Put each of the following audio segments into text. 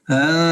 Hinchukin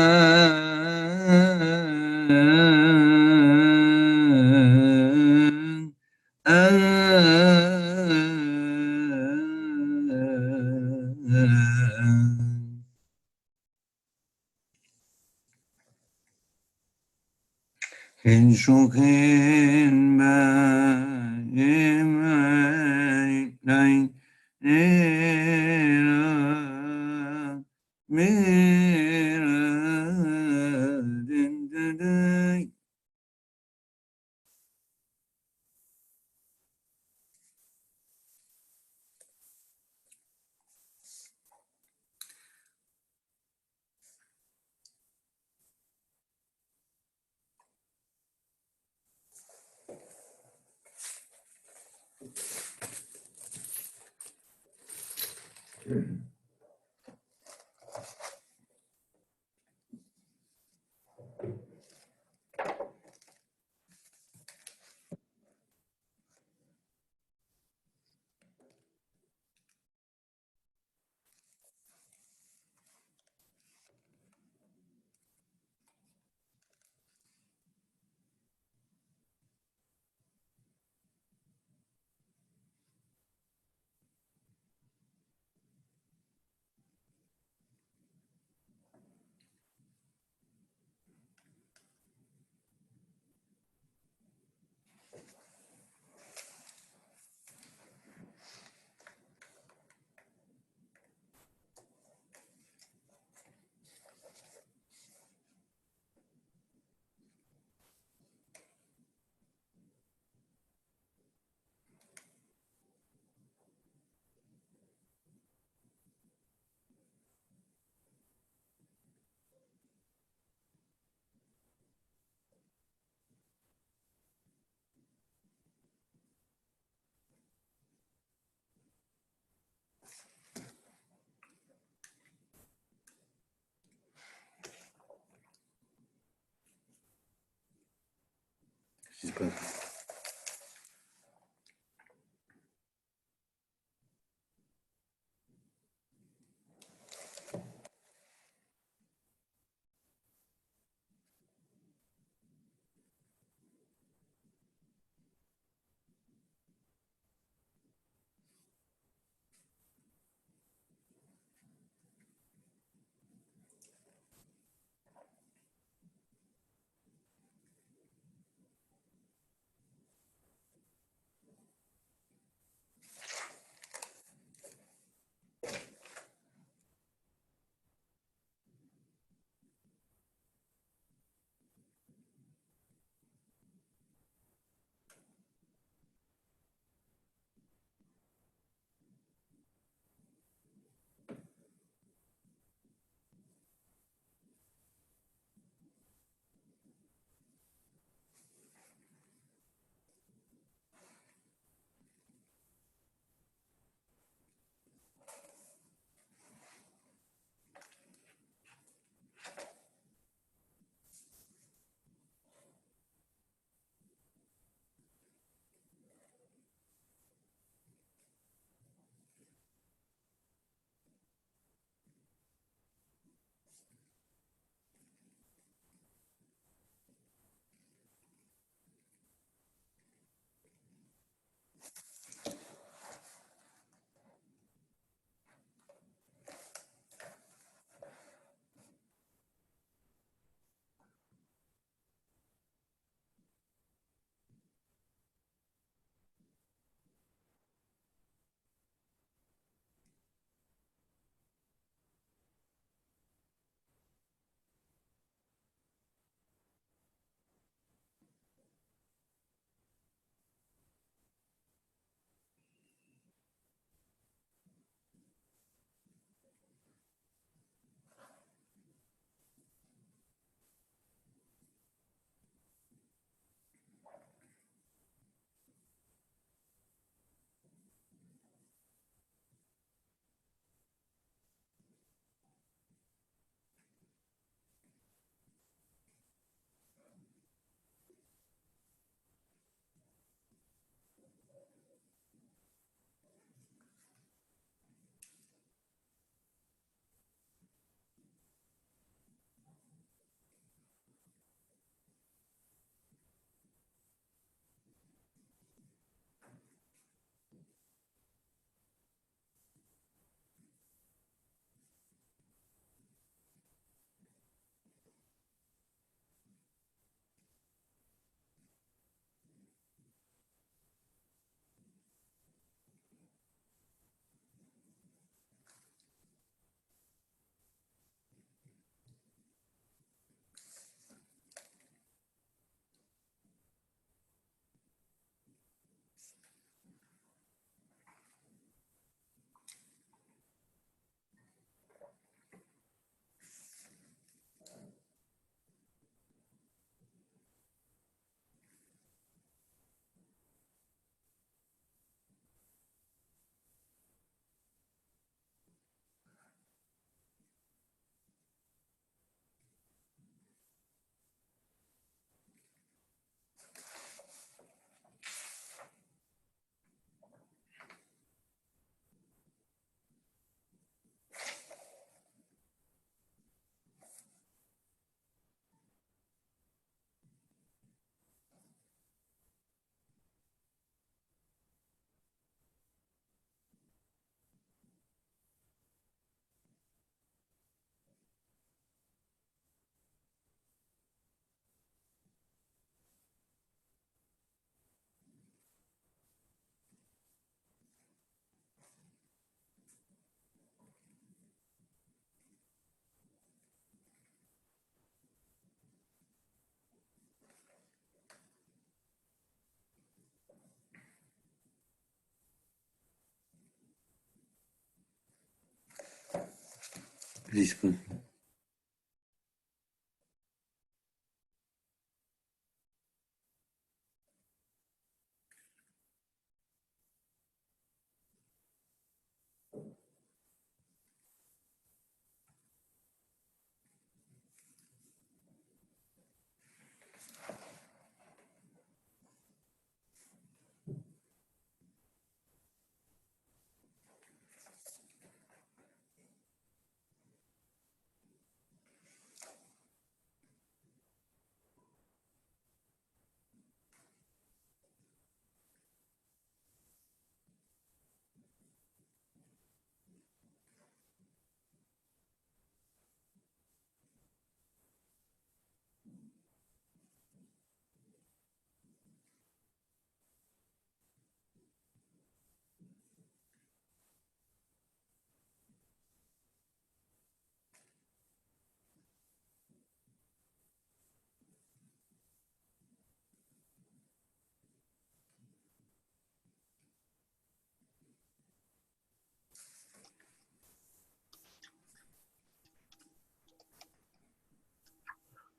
please.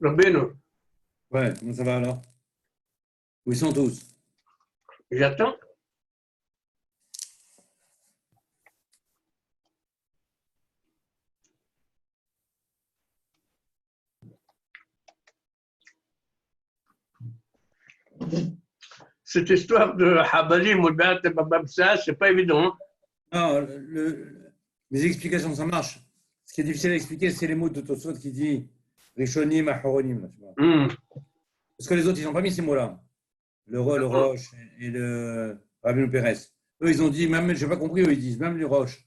Rabbeinu, Ouais, comment ça va alors? Où ils sont tous? j'attends. Cette histoire de Habalim ou de Beat Bababsa, c'est pas évident. Non, les explications, ça marche. Ce qui est difficile à expliquer, c'est les mots de Tosfot qui dit Rishonim, Ahoronim. Là, tu vois. Parce que les autres, ils n'ont pas mis ces mots-là. Le Roche et le Rabbeinu Pérez. Eux, ils ont dit, même, je n'ai pas compris, eux, ils disent, même les Roches.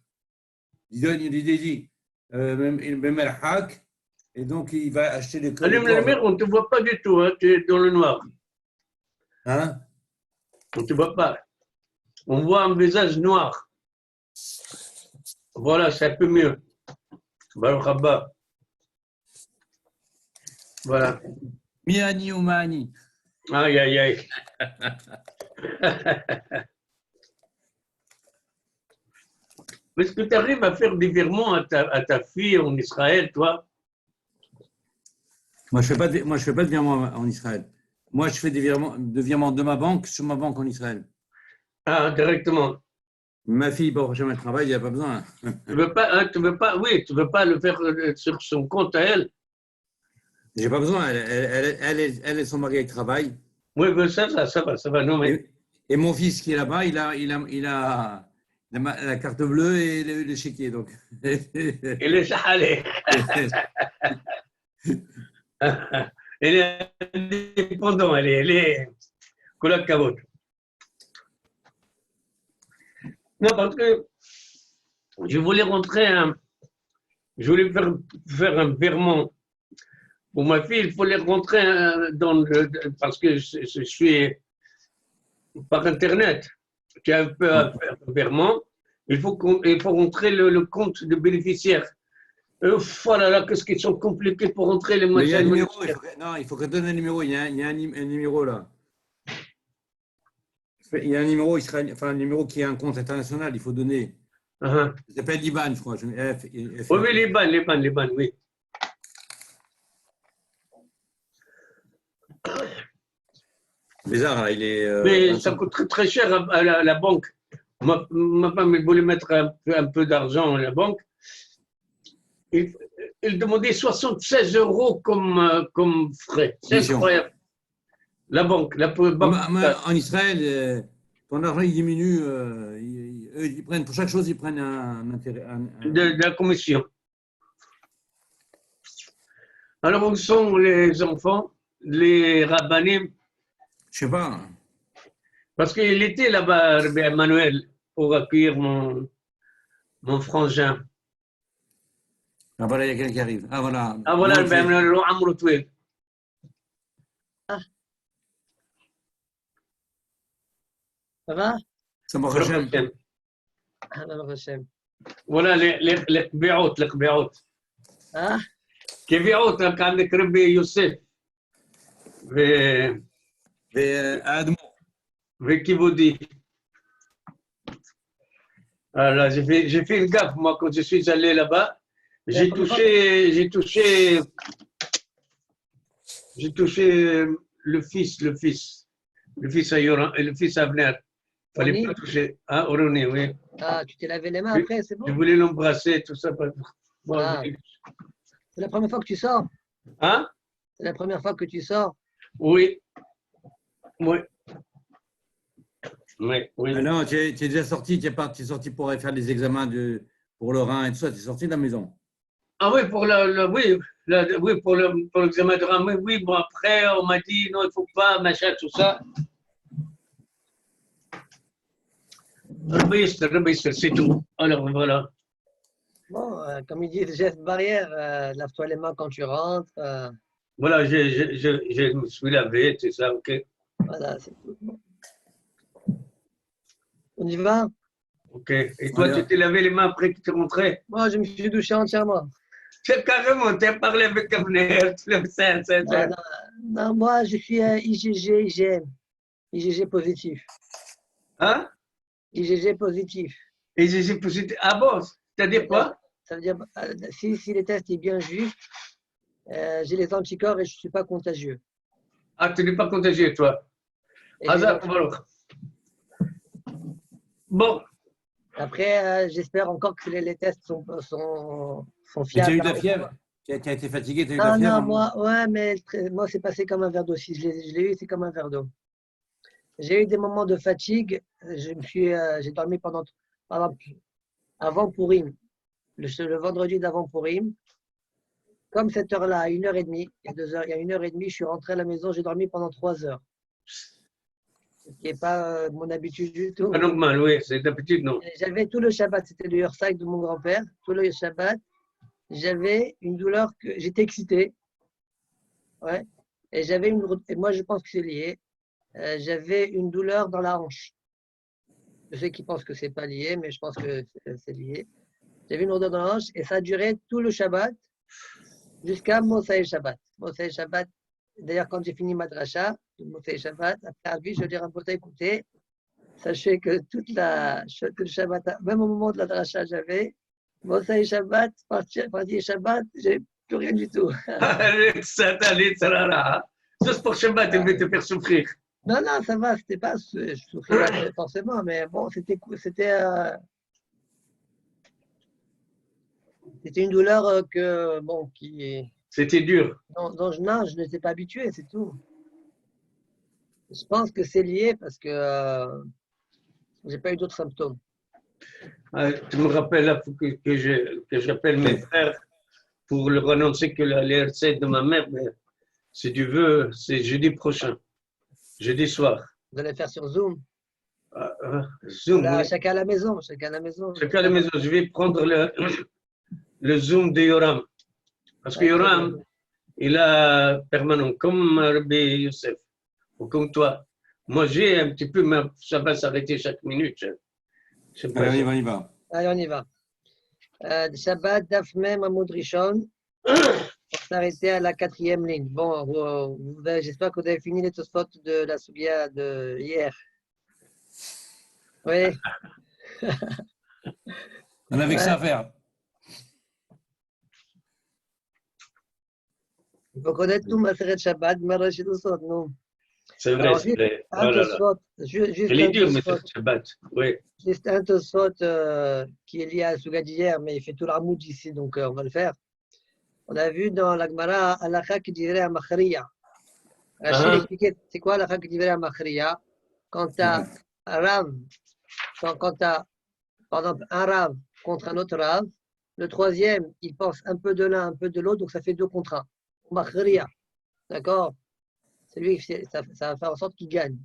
Ils disent, même El Hak, et donc il va acheter les corps. Allume la lumière, on ne te voit pas du tout, hein, tu es dans le noir. Hein? On ne te voit pas. On voit un visage noir. Voilà, c'est un peu mieux. Baruch Haba. Voilà. Miani ou Mani. Aïe, aïe, aïe. Est-ce que tu arrives à faire des virements à ta fille en Israël, toi? Moi, je fais pas de virement en Israël. Moi, je fais des virements de ma banque sur ma banque en Israël. Ah, directement. Ma fille, bon, jamais travail, il n'y a pas besoin. Tu veux pas, hein, tu veux pas le faire sur son compte à elle? J'ai pas besoin. Elle et son mari, ils travaillent. Oui, mais ça va. Non, mais... Et mon fils qui est là-bas, il a la carte bleue et le chéquier. Donc. Il est chalé. Elle est indépendante, elle est colacavote. Non, parce que je voulais faire un virement pour ma fille, il fallait rentrer parce que je suis par Internet, tu as un peu à faire un virement, il faut rentrer le compte de bénéficiaire. Voilà, là, qu'est-ce qu'ils sont compliqués pour rentrer les Mais il y a un machins. numéro, il faut que tu donnes un numéro. Il y a un numéro là. Il y a un numéro israélien, enfin un numéro qui a un compte international, il faut donner. Ça s'appelle l'IBAN, je crois. Oui, l'IBAN, oui. Bizarre, il est. Mais ça coûte très, très cher à la banque. Ma femme voulait mettre un peu d'argent à la banque. Il demandait 76 € comme frais. C'est incroyable. La banque. En Israël, ton argent il diminue. Ils prennent, pour chaque chose, ils prennent un intérêt. De la commission. Alors, où sont les enfants, les rabbinim? Je sais pas. Parce qu'il était là-bas, Rabbi Emmanuel, pour accueillir mon frangin. Ah voilà, il y a quelqu'un qui arrive. Ah voilà. Ah voilà, Rabbi Emmanuel, Amrou Touel. Ça va? Ça va, Hachem. Voilà les qbi'out. Ah? كبيعوت عندك ربي يوسف Admo. Kiboudi. Alors, j'ai fait une gaffe, moi, quand je suis allé là-bas. J'ai touché le fils à Yoram et le fils à Avner. Il fallait Orni? pas toucher. Hein, Oroni, oui. Ah, tu t'es lavé les mains après, c'est Je bon? voulais l'embrasser, tout ça. Bon, Ah. C'est la première fois que tu sors? hein? C'est la première fois que tu sors? Oui. Oui. Oui, oui. Ah non, tu es déjà sorti, tu es sorti pour aller faire des examens pour le rein et tout ça, tu es sorti de la maison. Ah oui, pour oui, pour l'examen de rame, oui, bon, après, on m'a dit, non, il ne faut pas, machin, tout ça. C'est tout. Alors, voilà. Bon, comme il dit, le geste barrière, lave-toi les mains quand tu rentres. Voilà, je me suis lavé, c'est ça, ok. Voilà, c'est tout. Bon. On y va? Ok. Et toi, Allez, tu t'es lavé les mains après que tu es rentré? Moi, je me suis douché entièrement. Carrément, tu as parlé avec Avner, ça. Non, non, non, moi, je suis IgG, IgM. IgG positif. Hein? IgG positif. Et j'ai posé. Ah bon? C'est-à-dire quoi? Ça veut dire, si les tests sont bien justes, j'ai les anticorps et je ne suis pas contagieux. Ah, tu n'es pas contagieux, toi? Et Hasard, voilà. Bon. après, j'espère encore que les tests sont tu fiables. as eu de la fièvre? Tu as été fatigué, tu as eu de la Non, fièvre? non, ouais, mais moi, c'est passé comme un verre d'eau. Si je l'ai eu, c'est comme un verre d'eau. J'ai eu des moments de fatigue. J'ai dormi avant Pourim, le vendredi d'avant Pourim. Comme cette heure-là, à 1h30, il y a 2 heures, il y a 1h30, je suis rentré à la maison, j'ai dormi pendant 3 heures. Ce qui n'est pas mon habitude du tout. Pas normal, oui, c'est d'habitude, non. J'avais tout le Shabbat, c'était le Yorsaï de mon grand-père, tout le Shabbat, j'avais une douleur que j'étais excité. Ouais. Et et moi je pense que c'est lié. J'avais une douleur dans la hanche. Je sais qu'ils pensent que c'est pas lié, mais je pense que c'est lié. J'avais une douleur dans la hanche et ça a duré tout le Shabbat jusqu'à Mosaï Shabbat. Mosaï Shabbat, d'ailleurs, quand j'ai fini ma dracha, Mosaï Shabbat, après Arvi, je dis à Rabota, écoutez, sachez que tout le Shabbat, même au moment de la dracha, j'avais Mosaï Shabbat, parti Shabbat, j'ai plus rien du tout. Ça t'allait, ça là. Juste pour Shabbat, elle veut te faire souffrir. Non, non, ça va, c'était pas, je souffrais pas forcément, mais bon, c'était une douleur qui, C'était dur. dont je n'étais pas habitué, c'est tout. Je pense que c'est lié parce que j'ai pas eu d'autres symptômes. Tu me rappelles là que j'appelle mes frères pour leur annoncer que l'RC de ma mère, mais si tu veux, c'est jeudi prochain, jeudi soir. Vous allez faire sur Zoom? Zoom, Là, oui. chacun à la maison, chacun à la maison. Chacun à la maison. Je vais prendre le Zoom de Yoram. Parce que Yoram, il a permanent, comme Rabbi Youssef, ou comme toi. Moi, j'ai un petit peu, mais ça va s'arrêter chaque minute. Allez, on y va. Allez, on y va. Shabbat, Daf Mem, Amoud Rishon. Pour s'arrêter à la 4e ligne. Bon, j'espère que vous avez fini les tosfot de la Sougia de hier. Oui. On avait que ça à faire. Il faut connaître tout Maseret Shabbat, Marashi Tosfot, non? C'est vrai, c'est vrai. Un tosfot, Elle est dure, mais c'est Shabbat. Oui. Juste un tosfot qui est lié à la Sougia d'hier, mais il fait tout l'Amoud ici, donc on va le faire. On a vu dans la Gemara Halakha qui dirait à Makhriya. Rachid expliquait c'est quoi Halakha qui dirait à Makhriya. Quand tu as un Rav, quand tu as par exemple un Rav contre un autre Rav, le troisième il pense un peu de l'un, un peu de l'autre, donc ça fait 2 contre 1. Makhriya. D'accord? C'est lui, ça va faire en sorte qu'il gagne.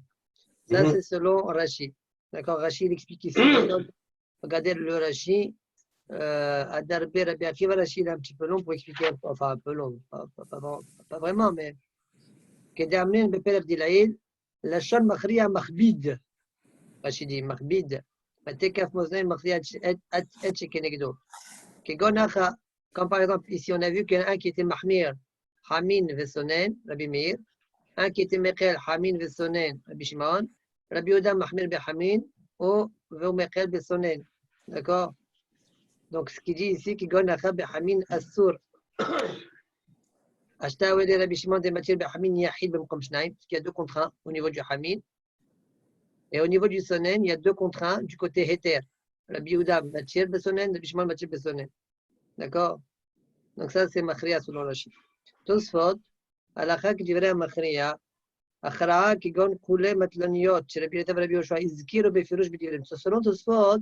Ça, c'est selon Rachid. D'accord? Rachid il explique ici. Regardez le Rachid. À Darbe, Rabbi Akiva, Rachid est un petit peu long pour expliquer, enfin un peu long, pas vraiment, mais Kedamnin Bepelef Dilaïd, la Shon Makhriya Makhbid, Rachid dit Makhbid, Matekaf Moznain Makhriya Et Shekenegdo. Kegonacha, comme par exemple ici on a vu qu'il y en a un qui était Mahmir, Hamin Vesonen, Rabbi Meir, un qui était Mekel, Hamin Vesonen, Rabbi Shimon, Rabbi Yoda Mahmir Behamin, ou Veu Mekel Besonen. D'accord? Donc, ce qu'il dit ici, qui gon acha behamin assur. Ashta ou Rabbi Shimon des matières behamin yahid b'mkom shnaim, parce qu'il y a 2 contre 1 au niveau du hamin. Et au niveau du sonen, il y a 2 contre 1 du côté héter. Rabbi Yehuda matière besonen, Rabbi Shimon matière besonen. D'accord? Donc, ça, c'est machria selon la Chine. Tosfot, halacha qui dirait machria, הכרעה כגון כולי מטלניות שרבי יהודה ורבי יהושע הזכירו בפירוש בדבריהם. Selon Tosfot,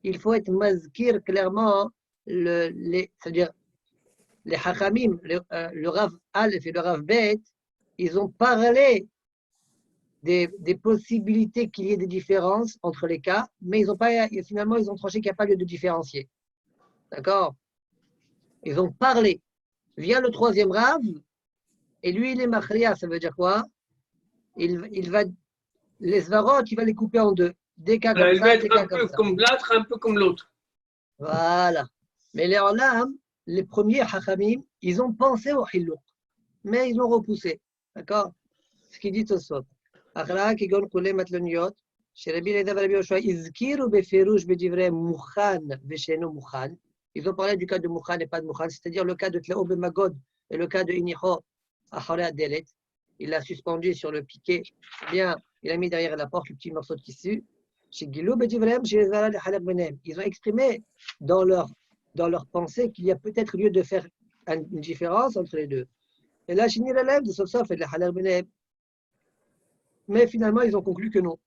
il faut être mazkir clairement, c'est-à-dire les Hachamim, le Rav Aleph et le Rav Bet, ils ont parlé des possibilités qu'il y ait des différences entre les cas, mais finalement, ils ont tranché qu'il n'y a pas lieu de différencier. D'accord? Ils ont parlé. Vient le 3e Rav, et lui, il est machria, ça veut dire quoi? Il va, les svarot, il va les couper en 2. Des cas comme ça, Il va des être cas un comme peu ça. comme l'autre, un peu comme l'autre. Voilà. Mais les olam, les premiers hachamim, ils ont pensé au hilouk, mais ils l'ont repoussé. D'accord? Ce qu'il dit Tosfot. Achra kigon kule matloniot, sherabi leda v'Rabbi Yoshua izkiru befirouch bedivrei mukhan v'sheno mukhan. Ils ont parlé du cas de mukhan et pas de mukhan, c'est-à-dire le cas de tlao b'magod et le cas de inicho achare adelet. Il l'a suspendu sur le piquet, bien, il a mis derrière la porte le petit morceau de tissu. Ils ont exprimé dans leur pensée qu'il y a peut-être lieu de faire une différence entre les deux. Et là, de la halal benem. Mais finalement, ils ont conclu que non.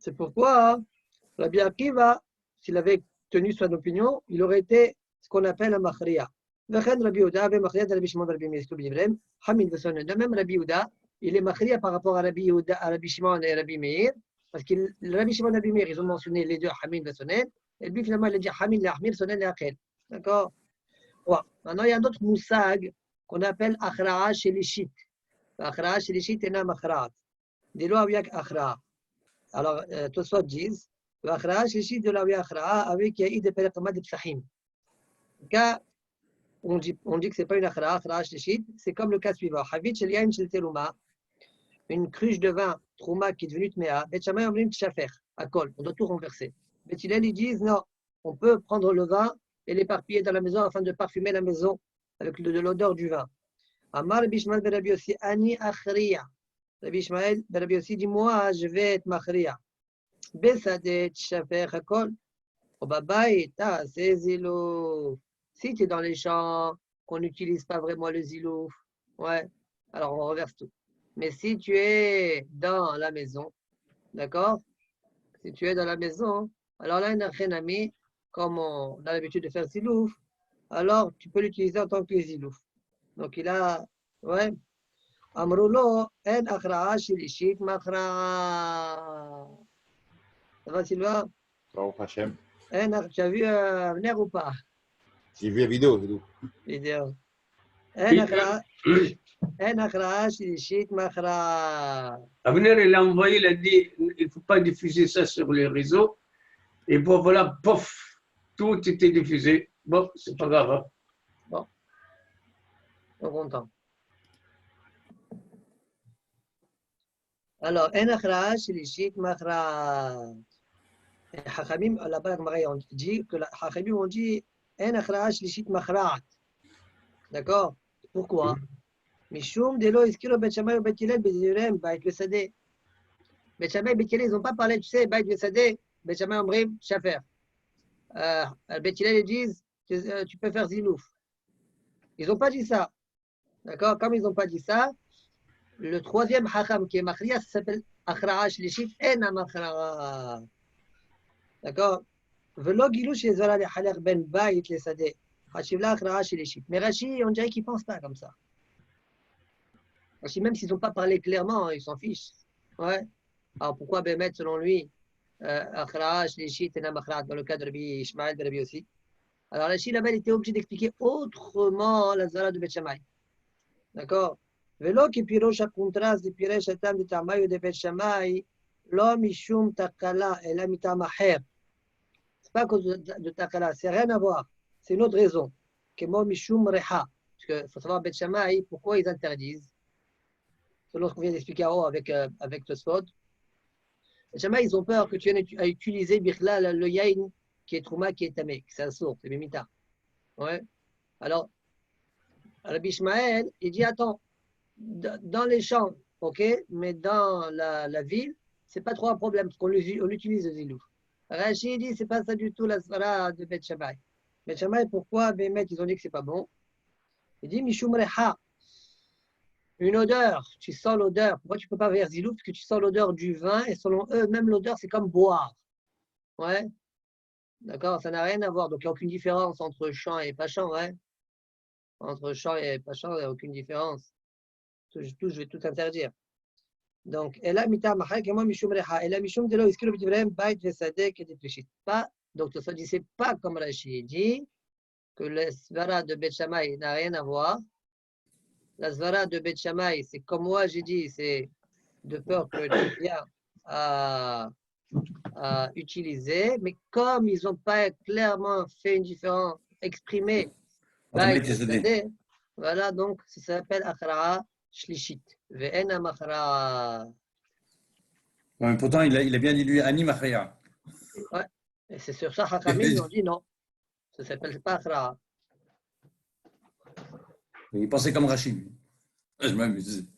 C'est pourquoi Rabbi Akiva, s'il avait tenu son opinion, il aurait été ce qu'on appelle un machriya. De même, Rabbi Yehuda, il est machriya par rapport à Rabbi Shimon et Rabbi Meir, parce que Rabbi Shimon et Rabbi Meir, ils ont mentionné les deux Hamin et Sonen, et lui finalement il a dit Hamin et Ahmir, Sonen et Achel. D'accord? Ouais. Maintenant, il y a un autre moussag qu'on appelle Achra'a Shelishit. Achra'a Shelishit est nam Achra'a. Dis-le avec Achra'a. Alors, tous les disent, Achra'a Shelishit de la Achra'a avec Yaïd de Perekama de Psahim. Car on dit que ce n'est pas une Achra'a Shelishit, c'est comme le cas suivant. Havit Shel Yain Shel Teruma, une cruche de vin, Trouma qui est devenue Tmea, Bet Shammai Omrim Tshafer, à Kol, on doit tout renverser. Bet Hillel, ils disent non, on peut prendre le vin et l'éparpiller dans la maison afin de parfumer la maison avec de l'odeur du vin. Amar Rabbi Ishmael ben Rabbi Yossi, Ani Achriya. Rabbi Ishmael ben Rabbi Yossi dit, moi, je vais être Machriya. Besadet Tshafer Hakol. Au Babaï, c'est zilouf. Si tu es dans les champs, qu'on n'utilise pas vraiment le zilouf, ouais, alors on renverse tout. Mais si tu es dans la maison, d'accord? Si tu es dans la maison, alors là, un ami, comme on a l'habitude de faire zilouf, alors tu peux l'utiliser en tant que zilouf. Donc il a, ouais. Amroulo, en akhra'a shilishit makhra'a. Ça va, Sylvain? Baruch Hashem. Tu as vu venir ou pas? J'ai vu la vidéo, c'est tout. Vidéo. En akhra'a shilishit makhra'a. Abner, il a envoyé, il a dit, il ne faut pas diffuser ça sur les réseaux. Et bon, voilà, pof, tout était diffusé. Bon, c'est pas grave. Hein. Bon, on est content. Alors, en akhra'a shilishit makhra'a. Hachamim, là-bas, on dit que Hachamim ont dit en akhra'a shilishit makhra'a. D'accord? Pourquoi? Mishum delo iskiro Bet Shammai ou Bet Hillel b'direm ba'it v'sadeh. Bet Shammai et Bet Hillel, ils n'ont pas parlé, tu sais, ba'it v'sadeh. Bet Shammai omrim shafer. Bet Hillel, ils disent, tu peux faire zilouf. Ils n'ont pas dit ça. D'accord? Comme ils n'ont pas dit ça, le 3e hacham qui est machriya, ça s'appelle akhra'a shlishit en makhra'a. D'accord? Velo gilou chez Zara le haler ben ba'it le sadeh. Hachivla akhra'a shlishit. Mais Rashi, on dirait qu'ils ne pensent pas comme ça. Même s'ils n'ont pas parlé clairement, ils s'en fichent. Ouais. Alors pourquoi Bémet, selon lui, Akhra'a, Shlishit, et Namakhra'a, dans le cas de Rabbi Ishmael, de Rabbi aussi. Alors Rashi, là-bas, il était obligé d'expliquer autrement la Zara de Bet Shammai. D'accord? Velo qui piroche à contraste de Piresh Atam de Tamaï ou de Bet Shammai, l'homme Mishum Takala et la Mitamaher. Ce n'est pas à cause de Takala, c'est rien à voir. C'est une autre raison. Que moi, Mishum Reha. Parce qu'il faut savoir Bet Shammai, pourquoi ils interdisent. Selon ce qu'on vient d'expliquer en haut avec Tosfot. Jamais ils ont peur que tu viennes à utiliser Bichla, le yain qui est Trouma, qui est Tamé, c'est un sourd, c'est Bimita. Ouais. Alors, Rabbi Ishmael, il dit attends, dans les champs, ok, mais dans la ville, c'est pas trop un problème parce qu'on utilise le zilou. Rachid dit c'est pas ça du tout la svara de Beth Shammai. Beth Shammai, pourquoi Bémet, ils ont dit que c'est pas bon? Il dit Mishum Reha, une odeur, tu sens l'odeur. Pourquoi tu peux pas faire zilou? Parce que tu sens l'odeur du vin et selon eux, même l'odeur, c'est comme boire. Ouais, d'accord, ça n'a rien à voir. Donc il n'y a aucune différence entre champ et pas champ, ouais. Entre champ et pas champ, il n'y a aucune différence. Je vais tout interdire. Donc, elle a mita mahal kama mishum reha. Elle a mishum de l'eau, iskilo b'divrem, bait vesadek et défléchit. Pas, donc, ça dit, c'est pas comme Rachid dit, que la svara de Beth Shammai n'a rien à voir. La svara de Beth Shammai, c'est comme moi j'ai dit, c'est de peur que tu viens à utiliser, mais comme ils n'ont pas clairement fait une différence exprimée, voilà, donc ça s'appelle akhra'a shlishit. Ve'ena makhra'a. Mais pourtant, il a bien dit lui, Ani Machria. Ouais, et c'est sur ça Hakamim, ils ont dit non, ça s'appelle pas akhra'a. Il pensait comme Rachid. Je m'amuse.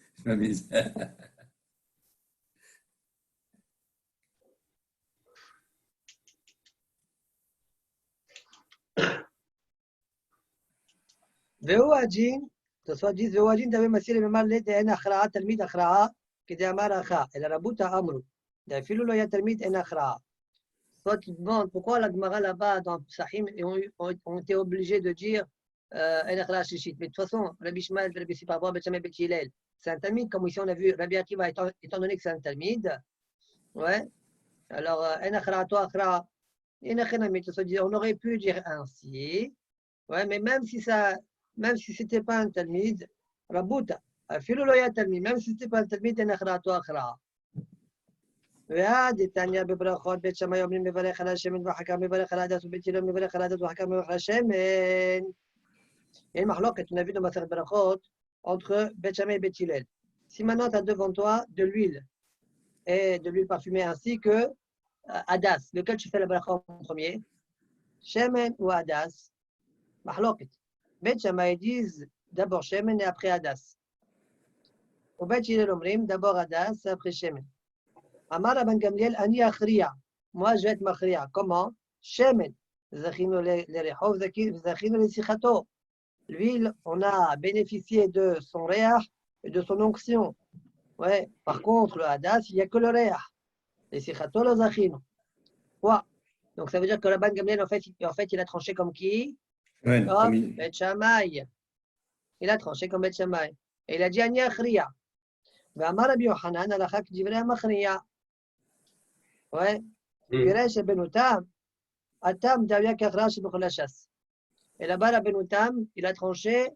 והוא הדין, תוספות דיס, והוא הדין דבי מסיר לממר אין הכרעה, תלמיד הכרעה, כדי אמר אחא, אלא רבותא אמרו, אפילו לא היה תלמיד אין הכרעה. Soit tu te demandes pourquoi la Gemara là-bas dans Psachim ont été obligés de dire en akhra shishit. Mais de toute façon, Rabbi Ishmael, Rabbi Sipavra, Beth Shammai, Beth Hillel, c'est un talmid, comme ici on a vu Rabbi Akiva, étant donné que c'est un talmid, ouais, alors en akhra, toi akhra, on aurait pu dire ainsi, ouais, mais même si c'était pas un talmid, Rabuta, afilo lo ya talmid, même si c'était pas un talmid, en akhra, toi akhra. ועד תניא בברכות בית שמאי אומרים מברך על השמן וחכם מברך על הדס ובית הלל מברך על הדס וחכם מברך על השמן. Il y a une mahloket, on a vu dans Maseret Berachot, entre Beth Shammai et Beth Hillel. Si maintenant tu as devant toi de l'huile et de l'huile parfumée ainsi que Hadas, lequel tu fais la bracha en premier, Shemen ou Hadas, mahloket. Beth Shammai disent d'abord Shemen et après Hadas. Au Beth Hillel omrim d'abord Hadas et après Shemen. Amar Rabban Gamliel, Ani Achriya. Moi, je vais être Machriya. Comment? Shemen. Zachinu le rechov, zachinu le sichato. L'huile, on a bénéficié de son réach et de son onction. Ouais. Par contre, le hadas, il n'y a que le réach. Les sichato, le zachinu. Quoi? Donc, ça veut dire que Rabban Gamliel, en fait, il a tranché comme qui? Comme Beth Shammai. Il a tranché comme Beth Shammai. Et il a dit Ani Achriya. Amar Rabbi Yochanan, alakha k'divrei Machriya. Ouais. Piresh ben Utam, Atam Davia Kakhrash Bukhlachas. Et là-bas, la Ben Utam, il a tranché,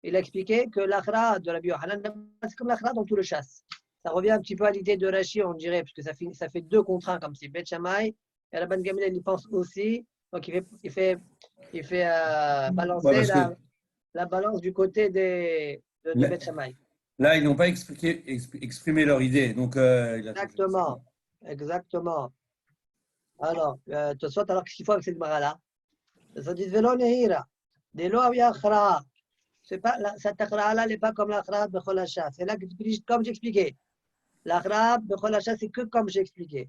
il a expliqué que l'Akhra de Rabbi Yochanan, c'est comme l'Akhra dans tout le chasse. Ça revient un petit peu à l'idée de Rashi, on dirait, parce que ça fait deux contre un, comme si Beth Shammai, et Rabban Gamliel, il pense aussi. Donc, il fait balancer la balance du côté de Beth Shammai. Là, ils n'ont pas exprimé leur idée. Donc, Exactement. Exactement. Alors, soit alors qu'est-ce qu'il faut avec cette Gemara-là? Ça dit Velo Nehira. De l'eau avec Akhra. C'est pas cette Akhra-là n'est pas comme l'Akhra Bechol Hasha. C'est là que comme j'expliquais. L'Akhra Bechol Hasha, c'est que comme j'ai expliqué.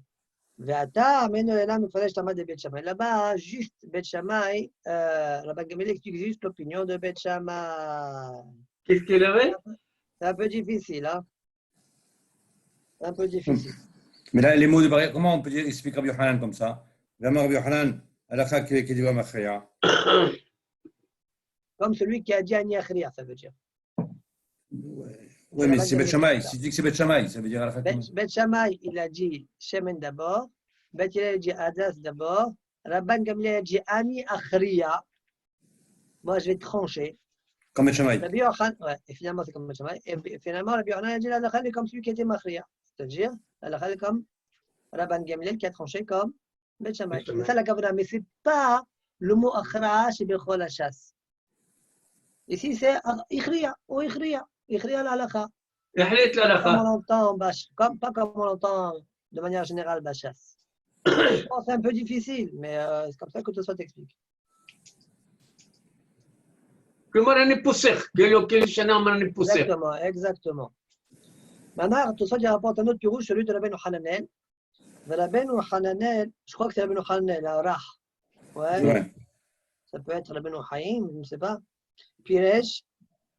Ve'ata amenu elam mefaresh tamad de Beth Shammai. Là-bas, juste Beth Shammai, Rabban Gamliel explique juste l'opinion de Beth Shammai. Qu'est-ce qu'il avait? C'est un peu difficile, hein? C'est un peu difficile. Mais là, les mots de barrière, comment on peut expliquer Rabbi Yochanan comme ça? Vraiment, Rabbi Yochanan, alakha qui dit Machria. Comme celui qui a dit Ani Achriya, ça veut dire. Oui, mais c'est Beth Shammai. Si tu dis que c'est Beth Shammai, ça veut dire alakha. Beth Shammai, il a dit Shemen d'abord. Beth Hillel a dit Hadas d'abord. Rabban Gamliel a dit Ani Achriya. Moi, je vais trancher. Comme Beth Shammai. Rabbi Yochanan, ouais, et finalement, c'est comme Beth Shammai. Et finalement, Rabbi Yochanan a dit l'alakha est comme celui qui était Machriya. C'est-à-dire, l'alakha est comme Rabban Gamliel qui a tranché comme Beth Shammai. C'est ça la kavana, mais ce n'est pas le mot Akhra chez Bechol Hashas. Ici, c'est Ikhriya ou Ikhriya. Ikhriya l'alakha. Ihlit l'alakha. Comme on l'entend, pas comme on l'entend de manière générale, Bachas. Je pense que c'est un peu difficile, mais c'est comme ça que tout ça t'explique. כלומר, אני פוסח, כאילו שנה אומר אני פוסח. Exactement, exactement. Maintenant, tout ça, il rapporte un autre pirouge, celui de Rabbeinu Hananel. Rabbeinu Hananel, je crois que c'est Rabbeinu Hananel, à Rah. Ouais. Ça peut être Rabbeinu Haïm, je ne sais pas. Piresh,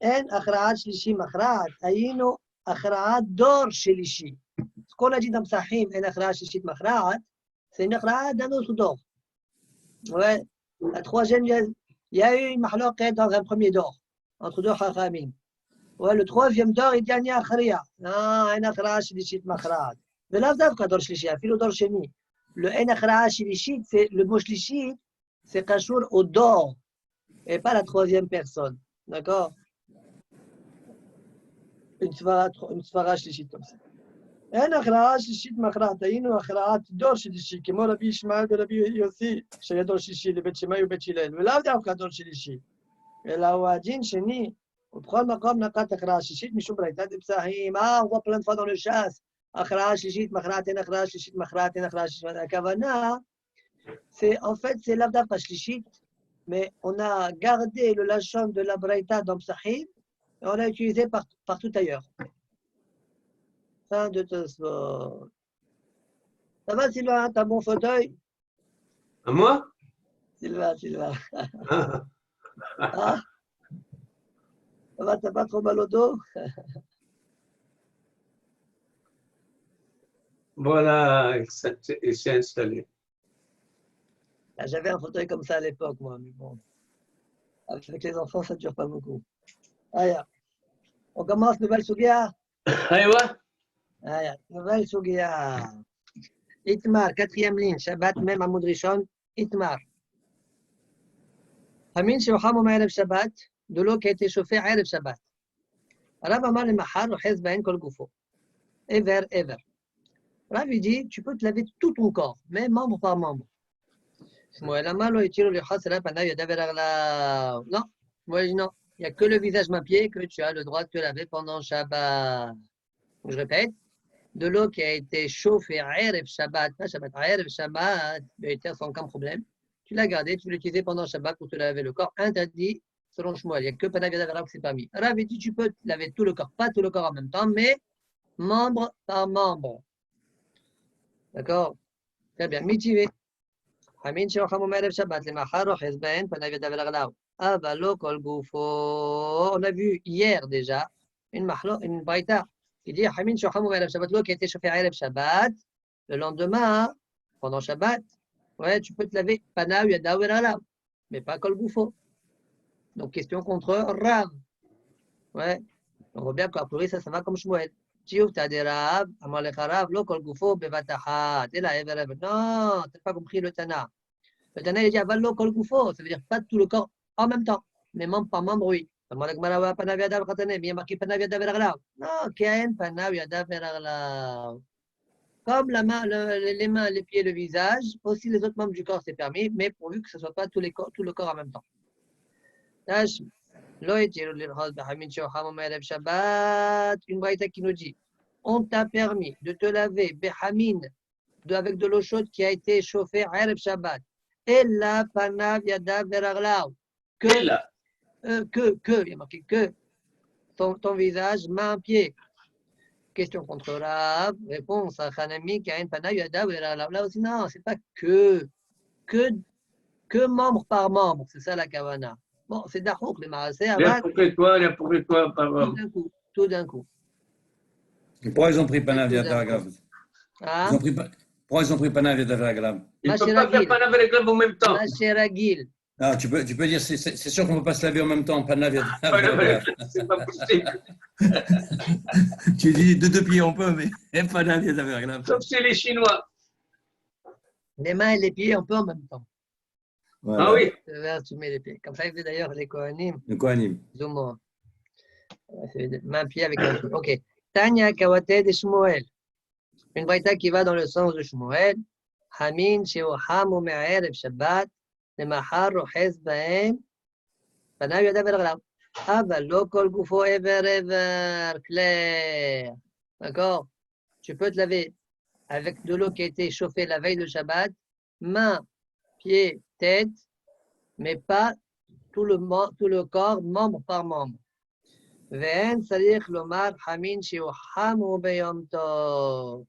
en akhra'at shlishi makhra'at, ayino akhra'at dor shlishi. Ce qu'on a dit dans Psahim, en akhra'at shlishi makhra'at, c'est une akhra'at d'un autre dor. Ouais. La troisième, il y a eu une mahloqet dans un premier dor, entre deux chachamim. Ouais, le troisième dor, il dit Ani akhriya. Non, en akhra'at shlishi makhra'at. Mais là, vous dor shlishi, afilo dor sheni. Le en akhra'at shlishi, c'est le mot shlishi, c'est kashour au dor, et pas la troisième personne. D'accord? Une svara shlichit comme ça. אין הכרעה שלישית מכרעת, היינו הכרעת דור שלישי, כמו רבי ישמעאל ורבי יוסי, שהיה דור שלישי לבית שמאי ובית הלל, ולאו דווקא דור שלישי, אלא הוא הדין שני, ובכל מקום נקט הכרעה שלישית משום ברייתא דפסחים. on voit plein de fois dans le chasse, הכרעה שלישית מכרעת, אין הכרעה שלישית מכרעת, אין הכרעה שלישית. הכוונה, en fait, c'est לאו דווקא שלישית, mais on a gardé le lachon de la Braïta dans Psahim et on l'a utilisé partout ailleurs. Fin de Tosfot. Ça va, Sylvain? T'as bon fauteuil? À moi? Sylvain. Ah, ça va, t'as pas trop mal au dos? Voilà, il s'est installé. J'avais un fauteuil comme ça à l'époque, moi, mais bon. Avec les enfants, ça ne dure pas beaucoup. Allez, on commence, nouvelle Sougia. Allez, nouvelle Sougia. Itmar, quatrième ligne, Shabbat, même Amoud Rishon, Itmar. Hamin Sheoham Erev Shabbat, de l'eau qui a été chauffée à Erev Shabbat. Rav Amar le Mahar, Hez Ben Kol Gufo. Ever. Rav dit, tu peux te laver tout ton corps, mais membre par membre. Shmuel Amar lo Yitiru Lichas Rab Panav Yadav Eraglav. Non, moi je dis non. Il n'y a que le visage main-pied que tu as le droit de te laver pendant Shabbat. Je répète, de l'eau qui a été chauffée à Erev Shabbat, pas Shabbat, à Erev Shabbat, sans aucun problème. Tu l'as gardé, tu l'utilisais pendant Shabbat pour te laver le corps. Interdit, selon Shmuel. Il n'y a que Panav Yadav Eraglav qui s'est permis. Rav dit, tu peux te laver tout le corps, pas tout le corps en même temps, mais membre par membre. D'accord? Très bien. Mitivé. Hamin Sheocham Erev Shabbat, les Mahar, Hez Ben, Panav Yadav Eraglav. Avalo Kol Gufo. On a vu hier déjà une braïta qui dit Hamin Shocham Erev Shabbat, l'eau qui a été chauffée à Erev Shabbat, le lendemain, pendant Shabbat, ouais, tu peux te laver Panav Yadav Eraglav, mais pas Kol Gufo. Donc question contre Rav. Ouais, on voit bien qu'à priori ça va comme Shmuel. Tiouf Tade Rav, Amalek Rav, lo Kol Gufo Bevataha. T'es là, Ever. Non, t'as pas compris le Tana. Le Tana il dit Avalo Kol Gufo, ça veut dire pas tout le corps en même temps, mais membre par membre, oui. Il y a marqué Panav Yadav Eraglav. Non, Kain Panav Yadav Eraglav. Comme la main, les mains, les pieds, le visage, aussi les autres membres du corps, c'est permis, mais pourvu que ce ne soit pas tout le corps en même temps. Une braïta qui nous dit, on t'a permis de te laver Behamin, avec de l'eau chaude qui a été chauffée à Erev Shabbat. Et la Panav Yadav Eraglav. Il y a marqué que ton visage, main, pied. Question contre Rav, réponse à Hanami qui a une Panav Yadav Eraglav. Là aussi, non, c'est pas que membre par membre, c'est ça la kavana. Bon, c'est d'achouk, les marasés. Il a pris quoi par tout d'un coup. Et pourquoi ils ont pris Panav Yadav Eraglav? Pourquoi ils ont pris Panav Yadav Eraglav? Il ne peut pas faire Panav Eraglav en même temps. Ah, tu peux dire, c'est sûr qu'on ne peut pas se laver en même temps, Panav Yadav Eraglav. C'est pas possible. Tu dis de deux pieds on peut, mais Panav Yadav Eraglav. Sauf chez les Chinois. Les mains et les pieds, on peut en même temps. Voilà. Ah oui. Tu mets les pieds. Comme ça, il fait d'ailleurs les Kohanim. Le Kohanim. Zoom. Main, pied avec un peu. Ok. Tanya Kawate de Shmuel. Une braïta qui va dans le sens de Shmuel. Hamin Sheoham Me'erev Shabbat. Le Mahar Rohez Bahem. Panav Yadav Eraglav. Aval lo kol gufo ever. Clair. D'accord? Tu peux te laver avec de l'eau qui a été chauffée la veille de Shabbat, mains, pieds, tête, mais pas tout le corps, membre par membre. Ve'en tzarich lomar hamin she'uhamu beyom tov.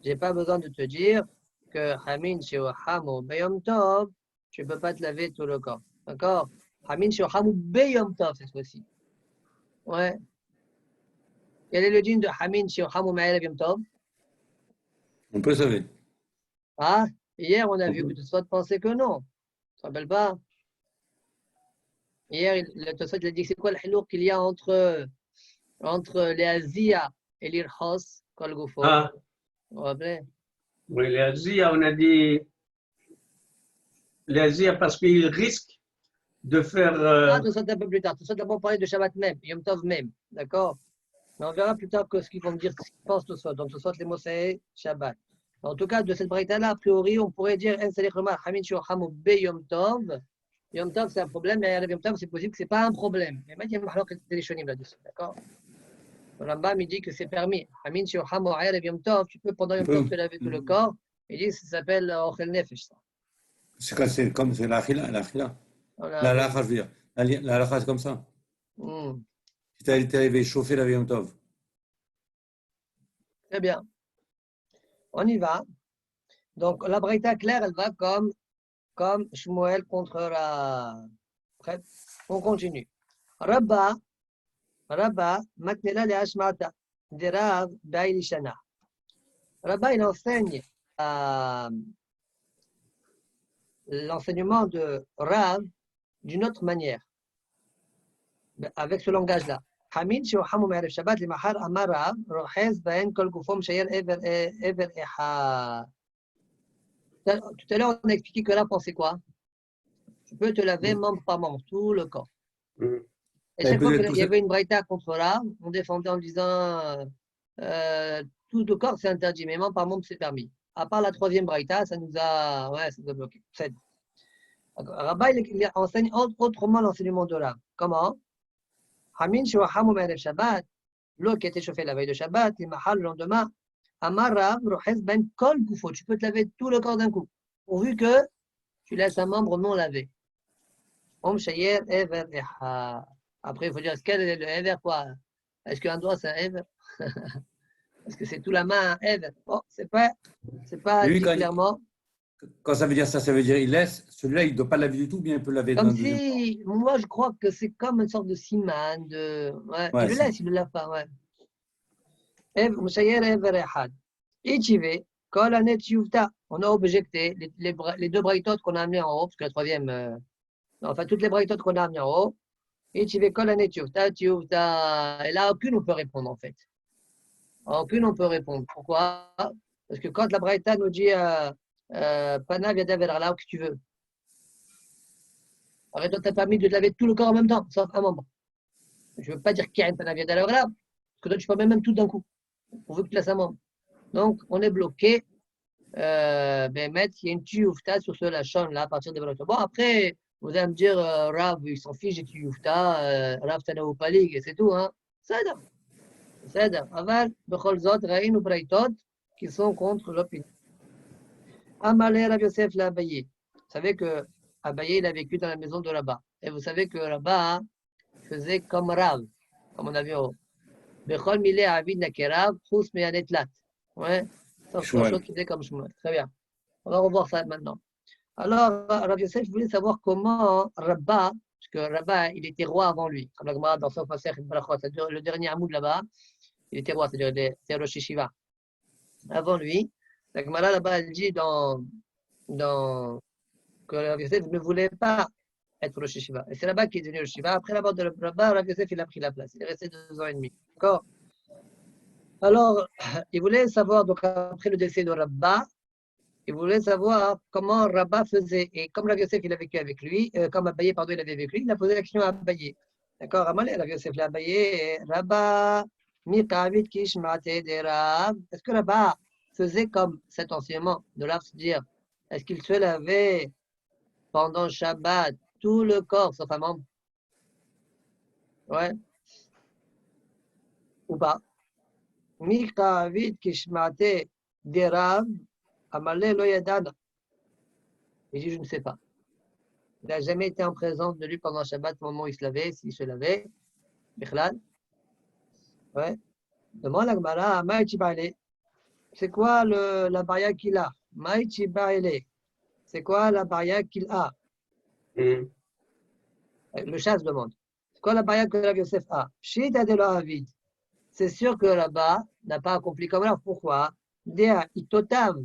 J'ai pas besoin de te dire que hamin she'uhamu beyom tov, tu ne peux pas te laver tout le corps. D'accord? Hamin she'uhamu beyom tov cette fois-ci. Ouais. Quel est le dîne de hamin she'uhamu ma'erev yom tov? On peut savoir. Ah, hier on a vu que Tosfot pensait que non. Tu te rappelles pas? Hier, le Tosfot il a dit que c'est quoi le hilouk qu'il y a entre les Azia et l'Irhos, Kol Gufo. Ah, Vous vous rappelez? oui, les Azia, on a dit les Azia parce qu'ils risquent de faire. Ah, Tosfot un peu plus tard. Tosfot d'abord parler de Shabbat même, Yom Tov même. D'accord? Mais on verra plus tard ce qu'ils vont me dire, ce qu'ils pensent Tosfot. Donc Tosfot les mots c'est Shabbat. En tout cas, de cette braïta-là, a priori, on pourrait dire En Salih Romar, Hamin Shohamu Be Yom Tov. Yom Tov, c'est un problème, mais Yom Tov, c'est possible que ce n'est pas un problème. Mais maintenant, il y a Mahlok et Rishonim là-dessus. D'accord? Le Rambam, il dit que c'est permis. Hamin Shohamu Erev Yom Tov, tu peux pendant Yom Tov te laver tout le corps. Il dit que ça s'appelle Ochel Nefesh. C'est comme c'est l'achila. La lacha, je veux dire. La lacha, c'est comme ça. Si tu as été arrivé chauffer la Yom Tov. Très bien. On y va. Donc, la braïta claire, elle va comme Shmuel contre Rav. Prêt? On continue. Rabba, Matnela le Hashmata, de Rav Bailishana. Rabba, il enseigne l'enseignement de Rav d'une autre manière, avec ce langage-là. Hamid she'uhamu me'erev Shabbat limachar amar Rav, rohez bahen kol gufo m'shayer ever echad. Tout à l'heure, on a expliqué que là, pensez quoi? Tu peux te laver membre par membre, tout le corps. Et chaque fois qu'il y avait une braïta contre là, on défendait en disant tout le corps c'est interdit, mais membre par membre c'est permis. À part la troisième braïta, ça nous a bloqué. Rabba, il enseigne autrement l'enseignement de là. Comment? Hamin she'uhamu me'erev Shabbat, l'eau qui a été chauffée la veille de Shabbat, et mahal le lendemain. Amara, rohez ben kol gufo. Tu peux te laver tout le corps d'un coup, pourvu que tu laisses un membre non lavé. Om shayer ever echa. Après, il faut dire, quel est le ever quoi? Est-ce qu'un doigt c'est un ever? Est-ce que c'est tout la main un ever? Bon, c'est pas dit clairement. Quand ça veut dire ça, ça veut dire il laisse. Celui-là, il ne doit pas laver du tout, bien il peut laver. Comme si, moi je crois que c'est comme une sorte de siman, il le laisse, il ne le lave pas, ouais. On a objecté les deux braïtotes qu'on a amenés en haut, parce que la troisième, enfin toutes les braïtotes qu'on a amenées en haut, et là aucune on peut répondre en fait. Aucune on peut répondre. Pourquoi? Parce que quand la braïta nous dit Pana via vers là où tu veux. Alors toi t'as permis de te laver tout le corps en même temps, sauf un membre. Je ne veux pas dire qu'il y a une Pana via là, parce que toi tu peux même tout d'un coup. On veut que tu laisses un membre. Donc, on est bloqué. Il y a une tioufta sur ce lachon-là à partir de Berachot. Bon, après, vous allez me dire, Rav, il s'en fiche des tioufta, Rav Tanaou Palig, et c'est tout. Hein. C'est Aval, Becholzot, Raïn ou Braïtot, qui sont contre l'opinion. Amalé Rav Yosef l'a Abaye. Vous savez que Abaye, il a vécu dans la maison de Rabat. Et vous savez que Rabat faisait comme Rav, comme on a vu en haut. Bechol milé avid nakerav, chous me'anetlat. Ouais, sauf quelque chose qui était comme Shmuel. Très bien. On va revoir ça maintenant. Alors, Rav Yosef voulait savoir comment Rabba, parce que Rabba, il était roi avant lui. Comme la Gemara dans son Fasech Brachot, c'est-à-dire le dernier Hamoud là-bas, il était roi, c'est-à-dire c'est Rosh Yeshiva. Avant lui, la Gemara là-bas, elle dit que Rav Yosef ne voulait pas être Rosh Yeshiva. Et c'est là-bas qu'il est devenu Rosh Yeshiva. Après la mort de Rabba, Rav Yosef, il a pris la place. Il est resté 2 ans et demi. D'accord? Alors, il voulait savoir, donc après le décès de Rabba, il voulait savoir comment Rabba faisait. Et comme Rav Yosef, il a vécu avec lui, comme Abaye, pardon, il avait vécu, il a posé la question à Abaye. D'accord? Rav Yosef l'a Abaye, Rabba, Miqavit Kishmate de Rav. Est-ce que Rabba faisait comme cet enseignement de Rav, c'est-à-dire, est-ce qu'il se lavait pendant Shabbat tout le corps, sauf un membre? Ouais. Ou pas? Miqavit Kishmate des Rav, Amalé lo yadana. Il dit, je ne sais pas. Il n'a jamais été en présence de lui pendant Shabbat, au moment où il se lavait, s'il se lavait. Bichlal. Ouais. Demande à Gmara, Maïti Baile. C'est quoi la baria qu'il a? Maïti Baile. C'est quoi la baria qu'il a? Le chasse demande. C'est quoi la baria que Rav Yosef a? Shita de Avid. C'est sûr que là-bas n'a pas accompli comme Rav. Pourquoi? Dea itotav.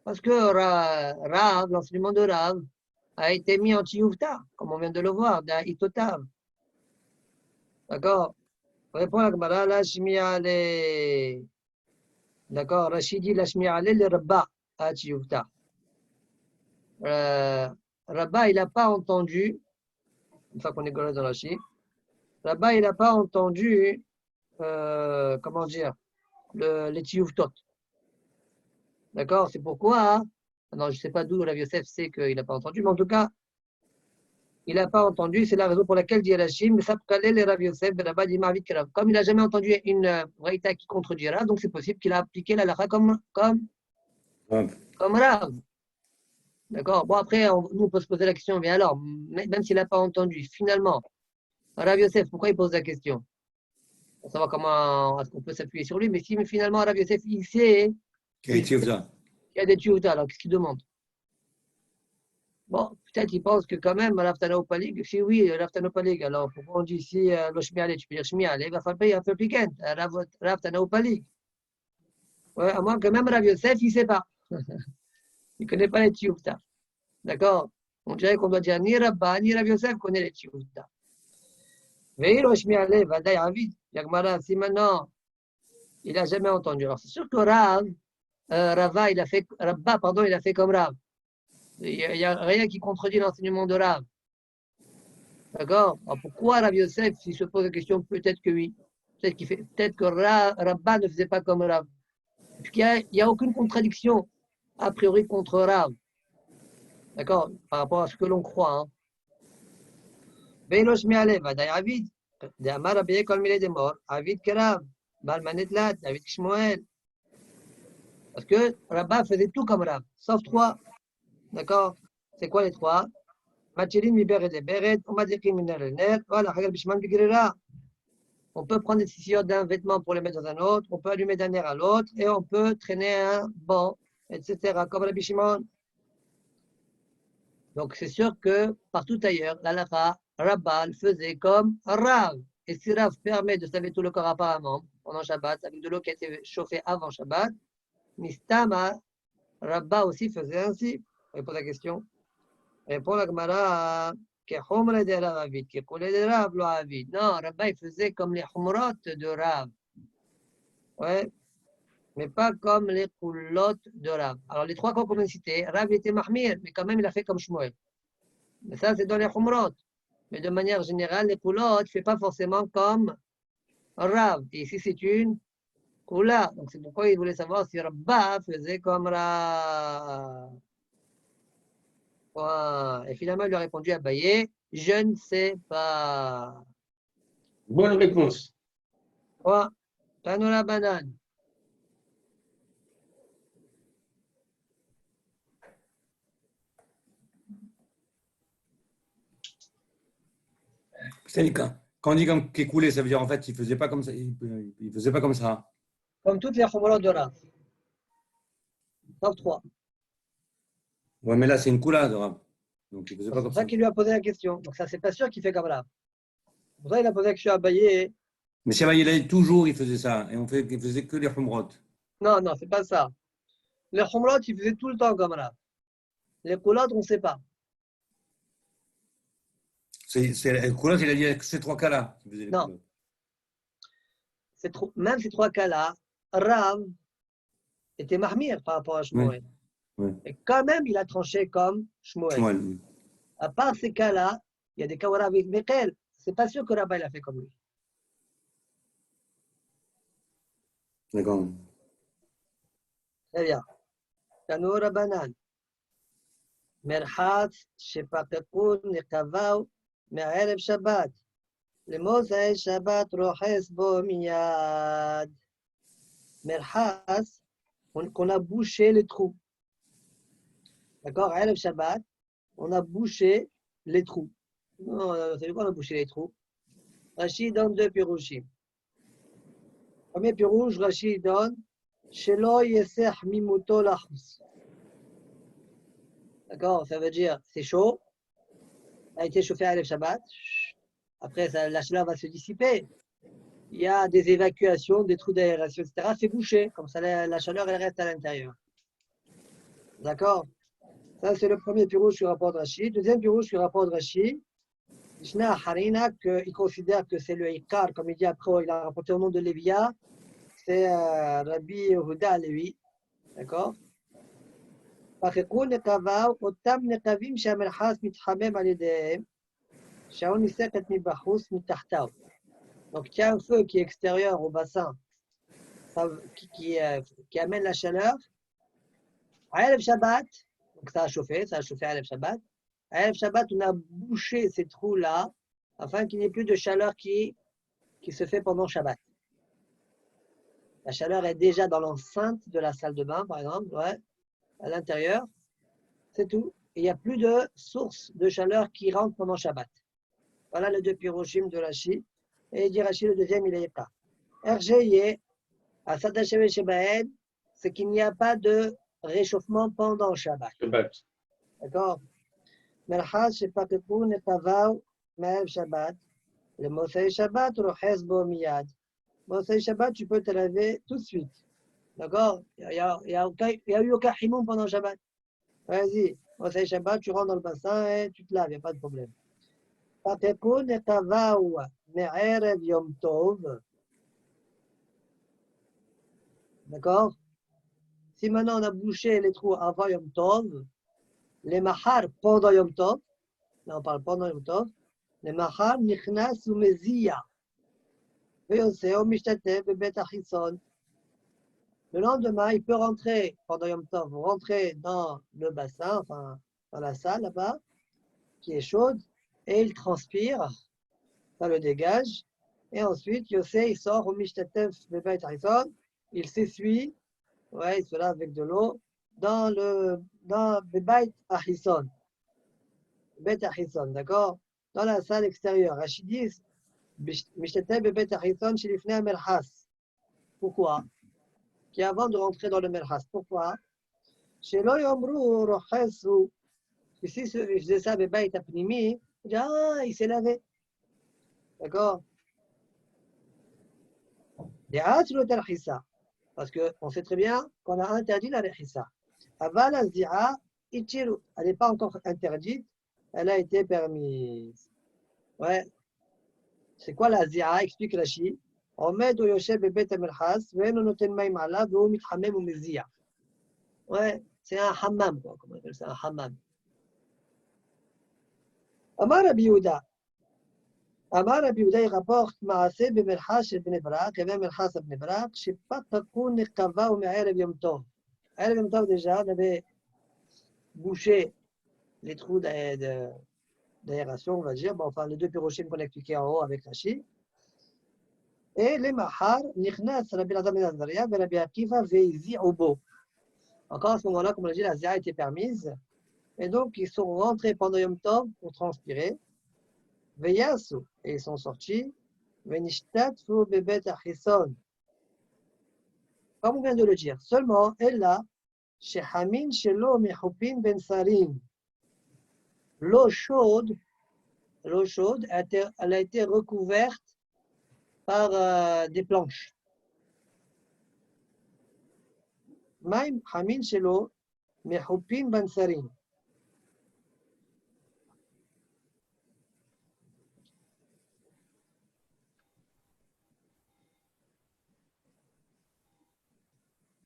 Parce que Rav, l'enseignement de Rav, a été mis en tiyuvta, comme on vient de le voir, Dea itotav. D'accord? Répond la Gemara, la shmi'ale. D'accord? Rachidi, la shmi'ale, le rabba a tiyuvta. Rabba, il n'a pas entendu, une fois qu'on est collé dans la chi, Rabba, il n'a pas entendu, comment dire, les tiyuvtot. D'accord? C'est pourquoi, non, je ne sais pas d'où Rav Yosef sait qu'il n'a pas entendu, mais en tout cas, il n'a pas entendu, c'est la raison pour laquelle dit Rachim, mais ça peut les Rav Yosef, comme il n'a jamais entendu une Braïta qui contredit Rav, donc c'est possible qu'il a appliqué la Lacha comme Rav. D'accord? Bon, après, nous, on peut se poser la question, mais alors, même s'il n'a pas entendu, finalement, Rav Yosef, pourquoi il pose la question? Pour savoir comment est-ce qu'on peut s'appuyer sur lui, mais si finalement Rav Yosef, il sait qu'il y a des tiyuvta, alors qu'est-ce qu'il demande? Bon, peut-être il pense que quand même, Rav Tana Upalig, si oui, Rav Tana Upalig, alors pourquoi on dit si le Shmi'ale, tu peux dire Shmi'ale, il va falloir payer un peu plus qu'un, Rav Tana Upalig. Ouais, à moins que même Rav Yosef, il ne sait pas. Il ne connaît pas les tiyuvta. D'accord? On dirait qu'on doit dire ni Rabba, ni Rav Yosef connaît les tiyuvta. Mais le Shmi'ale va d'ailleurs Avid, Yagmara, si maintenant il n'a jamais entendu. Alors c'est sûr que Rabba, il a fait comme Rav. Il n'y a rien qui contredit l'enseignement de Rav. D'accord? Alors pourquoi Rav Yosef, s'il se pose la question, peut-être que oui. Peut-être que Rabba ne faisait pas comme Rav. Puisqu'il n'y a aucune contradiction, a priori, contre Rav. D'accord? Par rapport à ce que l'on croit. Velosh mi'alev, d'ailleurs, Avid. De Amar Abiye kol mile de mort. Avid Kerav. Balmanetlat. Avid Kishmoel. Parce que Rabba faisait tout comme Rav, sauf 3. D'accord? C'est quoi les 3? Machirin mi beret de beret, on madrikin miner le ner, voilà, hagal bishman bigrera. On peut prendre des scissions d'un vêtement pour les mettre dans un autre, on peut allumer d'un air à l'autre, et on peut traîner un banc, etc., comme Rabbi Shimon. Donc c'est sûr que partout ailleurs, l'halakha, Rabba faisait comme Rav. Et si Rav permet de se laver tout le corps apparemment, pendant Shabbat, avec de l'eau qui a été chauffée avant Shabbat, Mistama, Rabba aussi faisait ainsi. Répond la question. Répond la Gemara, non, Rabba il faisait comme les humrot de Rav. Ouais, mais pas comme les koulot de Rav. Alors les 3 qu'on vient de citer, Rav était mahmir, mais quand même il a fait comme Shmuel. Mais ça c'est dans les humrot. Mais de manière générale, les koulot ne fait pas forcément comme Rav. Et ici c'est une koula. Donc c'est pourquoi il voulait savoir si Rabba faisait comme Rav. Et finalement, il lui a répondu à Baye, je ne sais pas. Bonne réponse. Tanola banane. Quand on dit comme qu'écoulé, ça veut dire en fait, il ne faisait pas comme ça. Il faisait pas comme ça. Comme toutes les chumrot de Rav. Sauf 3. Ouais, mais là, c'est une coula de Rav. Donc, il faisait pas C'est comme pour ça. ça qu'il lui a posé la question. Donc ça, c'est pas sûr qu'il fait comme Rav. C'est pour ça qu'il a posé la question à Baye. Mais si il a toujours, il faisait ça. Et il faisait que les humrot. Non, non, c'est pas ça. Les chumrot, il faisait tout le temps comme Rav. Les koulot, on ne sait pas. Le coula, il a dit que ces 3 cas-là. Non. Même ces 3 cas-là, Rav était mahmir par rapport à Shmuel. Oui. Et quand même, il a tranché comme Shmuel. Oui. À part ces cas-là, il y a des cas où Rav est Mekel. C'est pas sûr que Rabba il a fait comme lui. D'accord. Très bien. Tanu Rabbanan. Merhatz shepapekun nekavau me'erev Shabbat. למוצאי שבת רוחס בו מיד. מרחץ, qu'on a bouché les trous. D'accord? Erev Shabbat, on a bouché les trous. Non, vous savez quoi, on a bouché les trous? Rashi donne deux pirouchim. Premier pirouche, Rashi donne Shelo yeseh mimuto lachus. D'accord? Ça veut dire c'est chaud, a été chauffé à Erev Shabbat. Après, la chaleur va se dissiper. Il y a des évacuations, des trous d'aération, etc. C'est bouché, comme ça la chaleur elle reste à l'intérieur. D'accord? Ça, c'est le premier pirouche sur rapport de Rashi. Deuxième pirouche sur rapport de Rashi, Mishnah Harina, il considère que c'est le Ikar, comme il dit après, il a rapporté au nom de Lévia, c'est Rabbi Yehuda Levi. D'accord? Donc, il y a un feu qui est extérieur au bassin, qui amène la chaleur. À Erev Shabbat, donc ça a chauffé à Erev Shabbat. À Erev Shabbat, on a bouché ces trous-là afin qu'il n'y ait plus de chaleur qui se fait pendant Shabbat. La chaleur est déjà dans l'enceinte de la salle de bain, par exemple, ouais, à l'intérieur. C'est tout. Il n'y a plus de source de chaleur qui rentre pendant Shabbat. Voilà les deux piroshim de Rashi. Et il dit Rashi, le deuxième, il est pas. RGY, à Sadashem Shebaed, c'est qu'il n'y a pas de réchauffement pendant Shabbat. D'accord? Merchaz, Shepakepu, Netavav, Me'ev Shabbat. Le Mosei Shabbat, Roches Bo Miyad. Mosei Shabbat, tu peux te laver tout de suite. D'accord? Il n'y a eu aucun himoum pendant Shabbat. Vas-y, Mosei Shabbat, tu rentres dans le bassin et tu te laves, il n'y a pas de problème. Pakepu, Netavav, Me'erev Yom Tov. D'accord? Si maintenant on a bouché les trous avant Yom Tov, les mahar pendant Yom Tov, là on parle pendant Yom Tov, les mahar nichnas ou meziya. Le lendemain, il peut rentrer pendant Yom Tov, rentrer dans le bassin, enfin dans la salle là-bas, qui est chaude, et il transpire, ça le dégage, et ensuite Yosef il sort au Mishtatev Bebet Harison, il s'essuie, ouais, il se lave avec de l'eau, dans Bebet Harison. Bebet Harison, d'accord? Dans la salle extérieure. Rachidis, Mishtatev Bebet Harison, Shilifne Amelchas. Pourquoi? Qui avant de rentrer dans le Melchas. Pourquoi? Shelo Yomru Rochesu. Ici, il faisait ça, Bebet Apnimi, il dit, ah, il s'est lavé. D'accord? Parce qu'on sait très bien qu'on a interdit la rechissa. Aval azira, elle n'est pas encore interdite, elle a été permise. Ouais. C'est quoi la zira? Explique Rashi. Omed ou Yosef bebet amelchas, ve'en noten maim ala, ve'u mithamem ou mezia. Ouais, c'est un hammam, quoi. Comment on appelle ça? Un hammam. Amar Rabbi Yehuda. אמר רבי יהודה ירפוך מעשה במרחץ של בני ברק, avait מרחץ à בני ברק, שפתקו נקבה ומערב יום טוב. ערב יום טוב déjà, on avait bouché les trous d'aération, on va dire, bon, enfin les deux pirochim qu'on a expliqués en haut avec Rashi. Et les mahar, nichnas Rabbi Lazar ben Azariah, et Rabbi Akiva ve'zi'u bo. Encore à ce moment-là, comme on l'a dit, la zia était permise. Et donc, ils sont rentrés pendant Yom Tov pour transpirer. Veyasu, et ils sont sortis. Venishtatfu bebet achison. Comme on vient de le dire, seulement, elle là, chez Hamin shelo mechupin ben sarin. L'eau chaude, elle a été recouverte par des planches. Maim Hamin shelo mechupin ben sarin.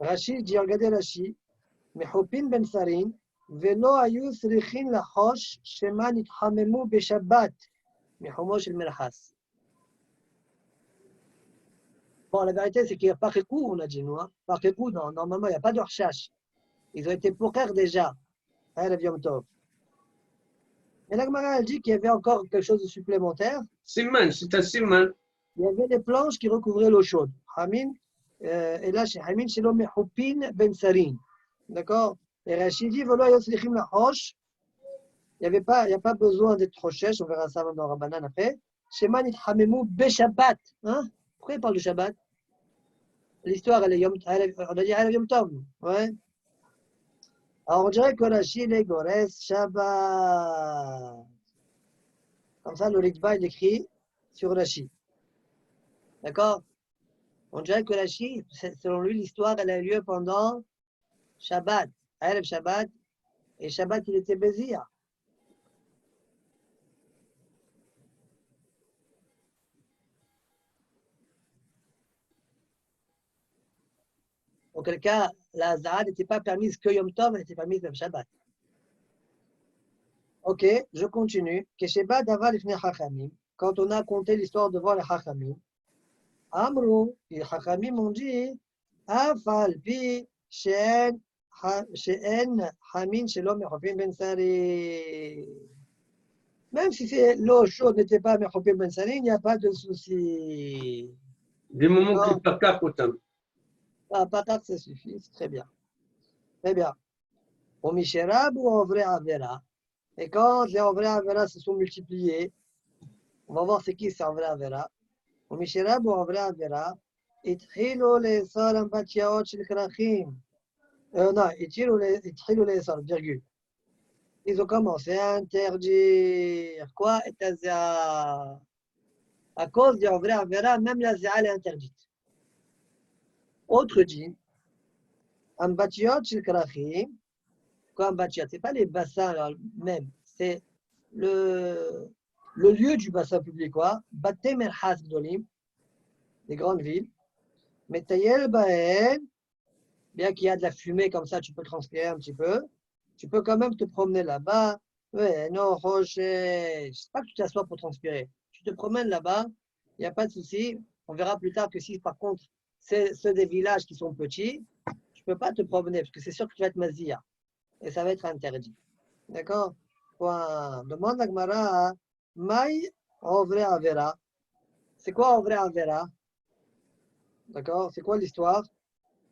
Rashi dit, regardez Rashi, Mechopin ben Sarin, Velo ayus richin lachosh, Shema nithamemu beshabbat, Mechomosh el Melchas. Bon, la vérité, c'est qu'il n'y a pas Rekou, on a dit, nous. Pas Rekou, non, normalement, il n'y a pas de recherche. Ils ont été pourrir déjà, à Erev Yom Tov. Mais la Gemara a dit qu'il y avait encore quelque chose de supplémentaire. Siman, c'est un siman. Il y avait des planches qui recouvraient l'eau chaude. Hamin, Et là, chez Hamin, chez l'homme Houpin Ben Sarin. D'accord? Et Rachid dit, voilà, Yoslichim la Hosh. Il n'y a pas besoin d'être Rochesh, on verra ça dans Rabbanan après. Shema Nithamemu Beshabbat. Hein? Pourquoi il parle de Shabbat? L'histoire, elle est Yom, on a dit elle est Yom Tov. Ouais. Alors on dirait que Rachid est Gores Shabbat. Comme ça, le Ritba, il écrit sur Rachid. D'accord? On dirait que Rachid, selon lui, l'histoire, elle a lieu pendant Shabbat. Erev Shabbat. Et Shabbat, il était Bézir. Auquel cas, la Zahad n'était pas permise que Yom Tov, elle était permise même Shabbat. Ok, je continue. Kesheba Davar Ifne Chachamim. Quand on a compté l'histoire devant les Chachamim, Amrou, les Chachamim ont dit, Afal Pi She'en Hamin Shelom Mechopim Ben Sari. Même si l'eau chaude n'était pas Mechopim Ben Sari, il n'y a pas de souci. Du moment que c'est pas cas, autant. Ah, patate, ça suffit, c'est très bien. Très bien. Au Misherab ou en vrai Avera. Et quand les en vrai Avera se sont multipliés, on va voir c'est qui c'est en vrai Avera. Au Misherab ou en vrai Avera, Itchilo les Salam Batiaot Shil Krachim. Non, Itchilo les Salam, virgule. Ils ont commencé à interdire. Quoi? À cause des en vrai Avera, même la Zéal est interdite. Autre dit, Ambatiot Shil Krachim. Quoi, Ambatiot? Ce n'est pas les bassins là, même, c'est le lieu du bassin public, quoi. Batem Merhas Gdolim, les grandes villes. Metayel Baen, bien qu'il y a de la fumée comme ça, tu peux transpirer un petit peu. Tu peux quand même te promener là-bas. Ouais, non, Rocher, c'est pas que tu t'assois pour transpirer. Tu te promènes là-bas, il n'y a pas de souci. On verra plus tard que si, par contre, c'est ceux des villages qui sont petits, tu ne peux pas te promener parce que c'est sûr que tu vas être mazia. Et ça va être interdit. D'accord? Point. Demande à Gmara, Maï Ovre Avera. C'est quoi Ovre Avera? D'accord? C'est quoi l'histoire?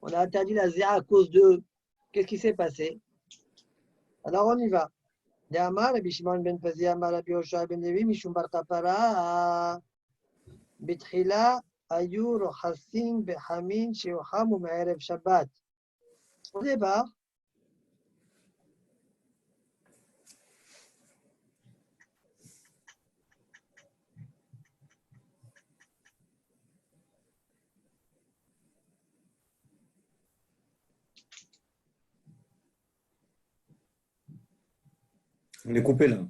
On a interdit la zéa à cause de. Qu'est-ce qui s'est passé? Alors on y va. Amar, Rabbi Shimon ben Pazi, Amar, Rabbi Yoshua ben Levi, Mishum bar Tapara, Bitchila, Ayur, Hassin, Behamin, Sheoham, ou Me'erev Shabbat. Au départ, On est coupé là.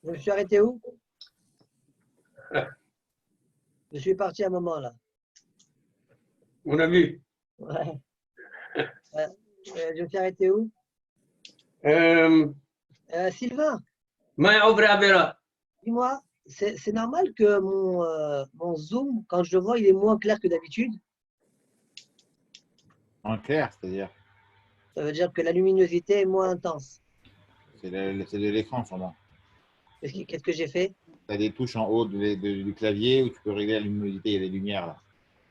je me suis arrêté où? Je suis parti à un moment là. On a vu. Ouais. Je me suis arrêté où? Sylvain, Maï Ovre Avera. dis-moi, c'est normal que mon zoom, quand je le vois, il est moins clair que d'habitude. En clair, c'est-à-dire. Ça veut dire que la luminosité est moins intense. C'est de l'écran, sûrement. Qu'est-ce que j'ai fait? Tu as des touches en haut du clavier où tu peux régler la luminosité. Il y a des lumières là.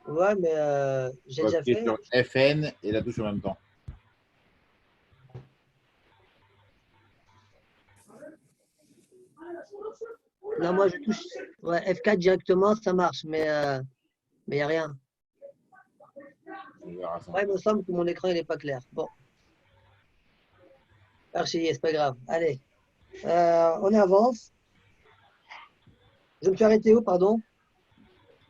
Ouais, mais j'ai Tu déjà appuies fait. sur FN et la touche en même temps. Non, moi je touche ouais, F4 directement, ça marche, mais il n'y a rien. On verra ça. Ouais, il me semble que mon écran il n'est pas clair. Bon, archi, c'est pas grave. Allez, on avance. Je me suis arrêté où, pardon?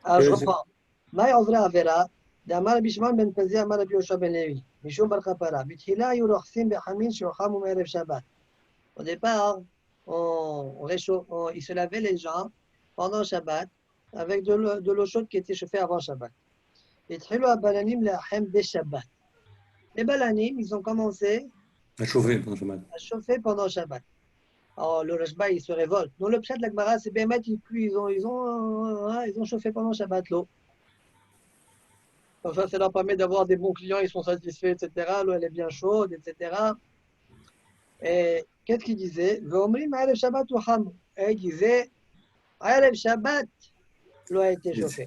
Alors, je reprends. Maï Ovra Avera, d'Amar Bishman Ben Pazi, Amar Biosha Ben Levi, Mishum Bar Kapara, Bithila Yurochsim Behamin, Shocham ou Erev Shabbat. Au départ, il se lavait les gens pendant Shabbat avec de l'eau chaude qui était chauffée avant Shabbat. Bithilo Abalanim Leachem Be Shabbat. Les Balanim, ils ont commencé À chauffer pendant Shabbat. à chauffer pendant Shabbat. Alors, le Rashba, il se révolte. Dans le Pshat de la Gemara, c'est Bémet, ils ont chauffé pendant Shabbat l'eau. Comme ça leur permet d'avoir des bons clients, ils sont satisfaits, etc. L'eau, elle est bien chaude, etc. Et qu'est-ce qu'il disait? Et il disait, Erev Shabbat, l'eau a été chauffée.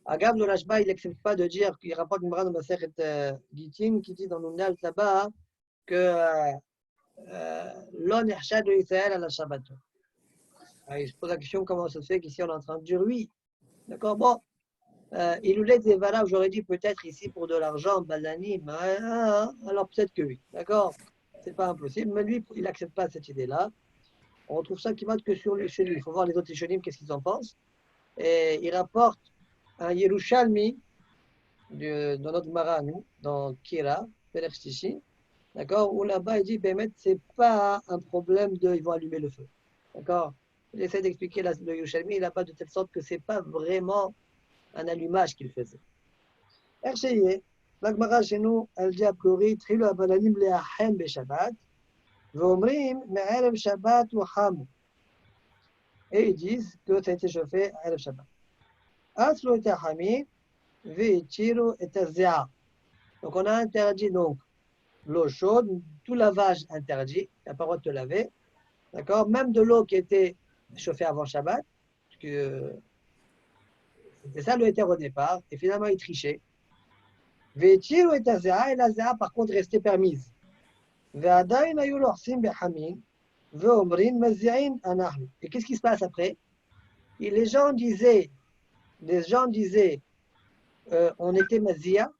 Agam, le Rashba, il n'accepte pas de dire, il rapporte une dans Masechet Gittin, qui dit dans Nounal là-bas que l'on est de Israël à la Shabbat. Il se pose la question comment ça se fait qu'ici on est en train de dire oui. D'accord? Bon, il nous laisse des valables, j'aurais dit peut-être ici pour de l'argent, Balanim, alors peut-être que oui. D'accord? C'est pas impossible, mais lui, il n'accepte pas cette idée-là. On retrouve ça qui va que chez lui. Il faut voir les autres Ishonim, qu'est-ce qu'ils en pensent. Et il rapporte un Yerushalmi dans notre Mara, nous, dans Kira, Perechtishi, d'accord, où là-bas il dit, Bémet, c'est pas un problème de, ils vont allumer le feu. D'accord? Il essaie d'expliquer le Yerushalmi là-bas de telle sorte que c'est pas vraiment un allumage qu'il faisait. Ercheye, la Gemara chez nous, elle dit a priori, Trilu Abalanim Leachem Be Shabbat, Vomrim Me'erev Shabbat ou Ham. Et ils disent que ça a été chauffé à Erev Shabbat. Aslo et Hamim, Ve'etiru et Azea. Donc on a interdit donc l'eau chaude, tout lavage interdit, tu n'as pas le droit de te laver, d'accord? Même de l'eau qui était chauffée avant Shabbat, parce que c'était ça le héter au départ, et finalement il trichait. Ve'etiru et Azea, et la Zea par contre restait permise. Ve'adayin ayu l'orsim be'hamim, ve'omrin mazi'in anahnu. Et qu'est-ce qui se passe après? Et les gens disaient, on était mazia.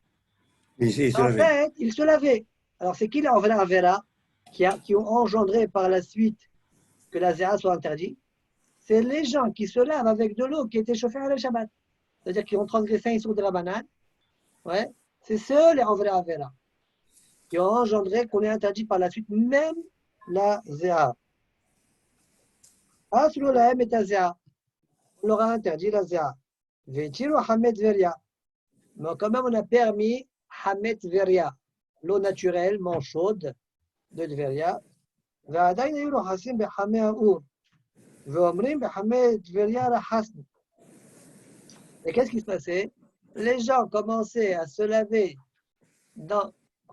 En fait, ils se lavaient. Alors, c'est qui la Avera qui ont engendré par la suite que la Zéa soit interdite? C'est les gens qui se lavent avec de l'eau qui était chauffée à le Shabbat. C'est-à-dire qu'ils ont transgressé un sur de la banane. Ouais. C'est ceux, les Avera, qui ont engendré qu'on est interdit par la suite, même la Zéa. Aslo lahem et la Zéa. On leur a interdit la Zéa. Ve'tiru Hamet Veria. Mais quand même, on a permis Hamet Veria, l'eau naturellement chaude de Tveria. Et qu'est-ce qui se passait? Les gens commençaient à se laver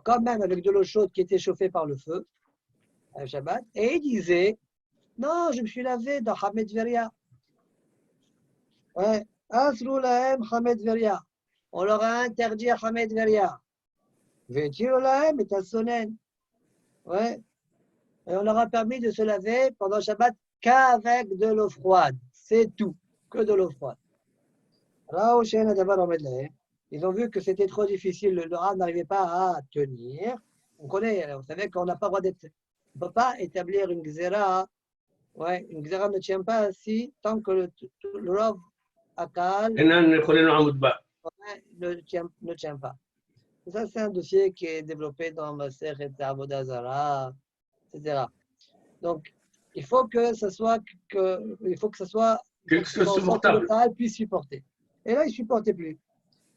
quand même avec de l'eau chaude qui était chauffée par le feu, à Shabbat, et ils disaient, non, je me suis lavé dans Hamet Veria. Ouais. Asru lahem Hamet Veria. On leur a interdit Hamet Veria. Ve'tiru lahem et Sonen. Ouais. Et on leur a permis de se laver pendant Shabbat qu'avec de l'eau froide. C'est tout, que de l'eau froide. Ils ont vu que c'était trop difficile, le Rav n'arrivait pas à tenir. On connaît, vous savez qu'on n'a pas le droit d'être. On ne peut pas établir une Gzera. Ouais, une Gzera ne tient pas assis tant que le Rav Akal ne tient pas. Ça, c'est un dossier qui est développé dans Masechet Avodah Zarah, etc. Donc, il faut que ce soit que le Kaal puisse supporter. Et là, il ne supportait plus.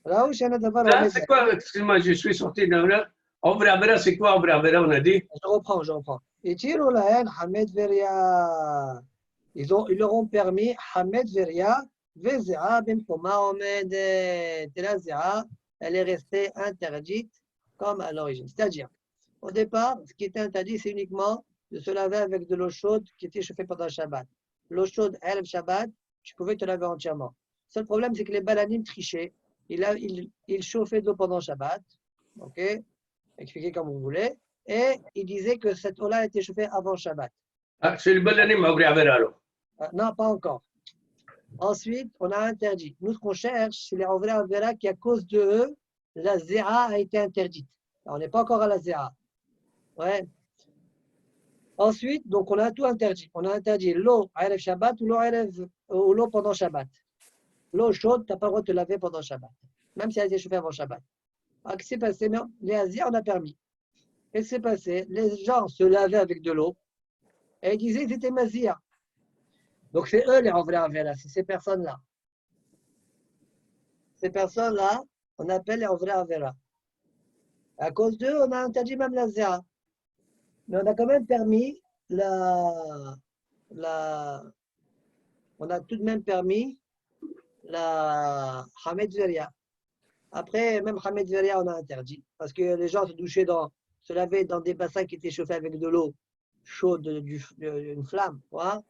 Là, c'est quoi? Excuse-moi, je suis sorti d'un là. Ombre Avera, c'est quoi Ombre Avera, on a dit? Je reprends. Et Tiro Lahen, Hamed Veria. Ils leur ont permis Hamed Veria, Vezera, Ben Koma, Omed, Telazera. Elle est restée interdite comme à l'origine. C'est-à-dire, au départ, ce qui était interdit, c'est uniquement de se laver avec de l'eau chaude qui était chauffée pendant le Shabbat. L'eau chaude, Erev Shabbat, tu pouvais te laver entièrement. Le seul problème, c'est que les balanim trichaient. Ils chauffaient de l'eau pendant le Shabbat, ok, expliquez comme vous voulez, et ils disaient que cette eau-là était chauffée avant le Shabbat. Ah, c'est le balanim à Avera alors? Non, pas encore. Ensuite, on a interdit. Nous, ce qu'on cherche, c'est les Avera qui, à cause de eux, la Zéa a été interdite. Alors, on n'est pas encore à la Zéa. Ouais. Ensuite, donc, on a tout interdit. On a interdit l'eau à Erev Shabbat ou l'eau à Erev ou l'eau pendant Shabbat. L'eau chaude, tu n'as pas le droit de te laver pendant Shabbat, même si elle a été chauffée avant Shabbat. Alors, qu'est-ce qui s'est passé? Les Asiens, on a permis. Qu'est-ce qui s'est passé? Les gens se lavaient avec de l'eau et ils disaient qu'ils étaient mazir. Donc, c'est eux les Ovrei Avera, c'est ces personnes-là. Ces personnes-là, on appelle les Ovrei Avera. À cause d'eux, on a interdit même la zéra. Mais on a quand même permis on a tout de même permis la Hamed Veria. Après, même Hamed Veria, on a interdit. Parce que les gens se lavaient dans des bassins qui étaient chauffés avec de l'eau chaude, d'une flamme. Voilà.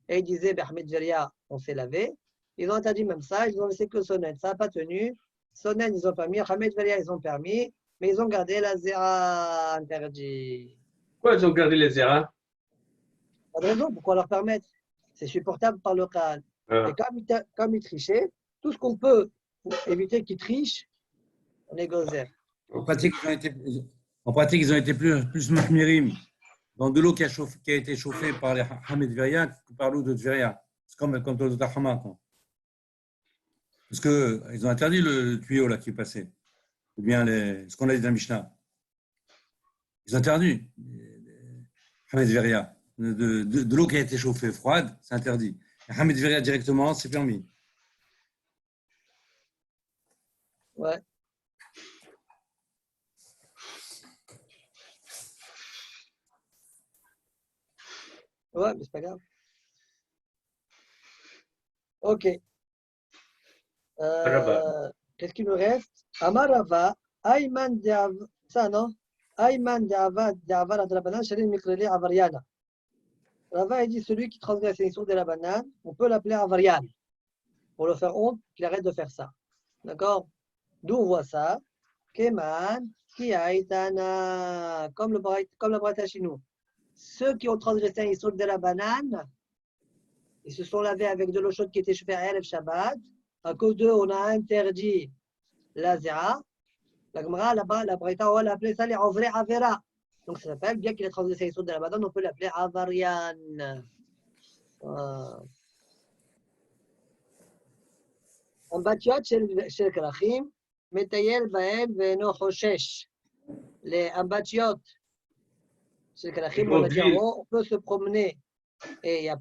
Et ils disaient, Hamed Veria, on s'est lavé. Ils ont interdit même ça, ils ont laissé que Sonnen. Ça n'a pas tenu. Sonnen, ils ont permis. Hamed Veria, ils ont permis. Mais ils ont gardé la zéra interdit. Pourquoi ils ont gardé les zéras? Pas de raison, pourquoi leur permettre? C'est supportable par le Qur'an. Et comme ils trichaient, tout ce qu'on peut pour éviter qu'ils trichent, on est gozer. En pratique, ils ont été plus mahmirim dans de l'eau qui a été chauffée par les Hamed Veria que par l'eau de Tveria. C'est comme l'eau de Tahama. Parce qu'ils ont interdit le tuyau là qui est passé. Ou bien ce qu'on a dit dans Mishnah. Ils ont interdit Hamed Veria. De l'eau qui a été chauffée froide, c'est interdit. Hamed Veria directement, c'est permis. Ouais. Ouais, mais c'est pas grave. Ok. Qu'est-ce qu'il me reste? Amarava, Ayman Diav, ça non? Ayman Diavad, Diavad Adrabanan, Shalim Mikreli Avariana. Rava, il dit celui qui transgresse les instructions de la banane, on peut l'appeler Avarian. Pour le faire honte, qu'il arrête de faire ça. D'accord? D'où on voit ça? Keman, Kiaitana, comme la Braïta chez nous. Ceux qui ont transgressé les instructions de la banane, ils se sont lavés avec de l'eau chaude qui était chauffée à Erev Shabbat. À cause d'eux, on a interdit la zéra. La Gemara, là-bas, la Braïta, on va l'appeler ça les Ovrei Avera. Donc ça s'appelle, bien qu'il ait transgressé les instructions de la banane, on peut l'appeler Avarian. Ambatiot shel Krachim, Metayel Baen Veno Choshesh. Les ambatiot shel Krachim, on peut se promener et il n'y a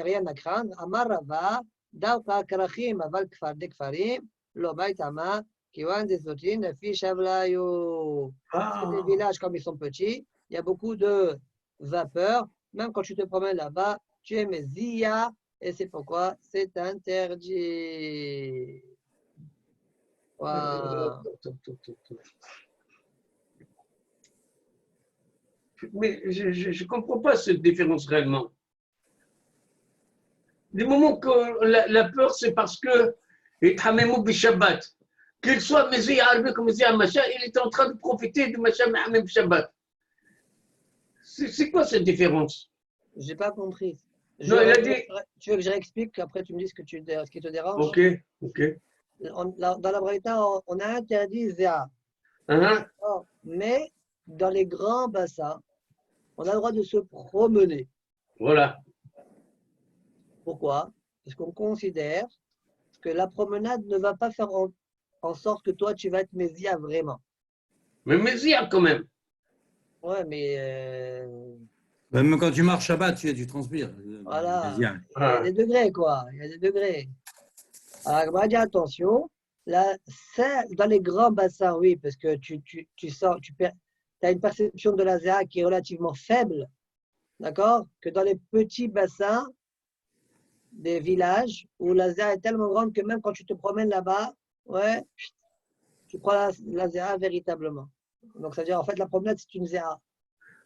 rien à craindre. Amarava, Dauka Krachim, Aval Kfar de Kfarim, Lobaitama, Kiwan des Zotine, Fishavlayo. Les villages, comme ils sont petits, il y a beaucoup de vapeur. Même quand tu te promènes là-bas, tu es Mézia. Et c'est pourquoi c'est interdit. Wow. Mais je ne comprends pas cette différence réellement. Du moment que la peur, c'est parce que Hamemou Bishabbat, qu'il soit Mézi Arbi comme Mézi Macha, il est en train de profiter du Macha Hamem Bishabbat. C'est quoi cette différence? Je n'ai pas compris. Non, il a dit... Tu veux que je réexplique, après tu me dis ce qui te dérange? Ok. Dans la Braïta, on a interdit Zéa. Mais dans les grands bassins, on a le droit de se promener. Voilà. Pourquoi? Parce qu'on considère que la promenade ne va pas faire en sorte que toi, tu vas être Mézia vraiment. Mais Mézia quand même. Ouais, mais... Même quand tu marches Shabbat, tu transpires. Voilà. Il y a des degrés, quoi. Il y a des degrés. Alors, moi, dis attention. Là, dans les grands bassins, oui, parce que tu as une perception de la zéa qui est relativement faible, d'accord? Que dans les petits bassins des villages où la zéa est tellement grande que même quand tu te promènes là-bas, ouais, tu prends la zéa véritablement. Donc, ça veut dire, en fait, la promenade, c'est une zéa.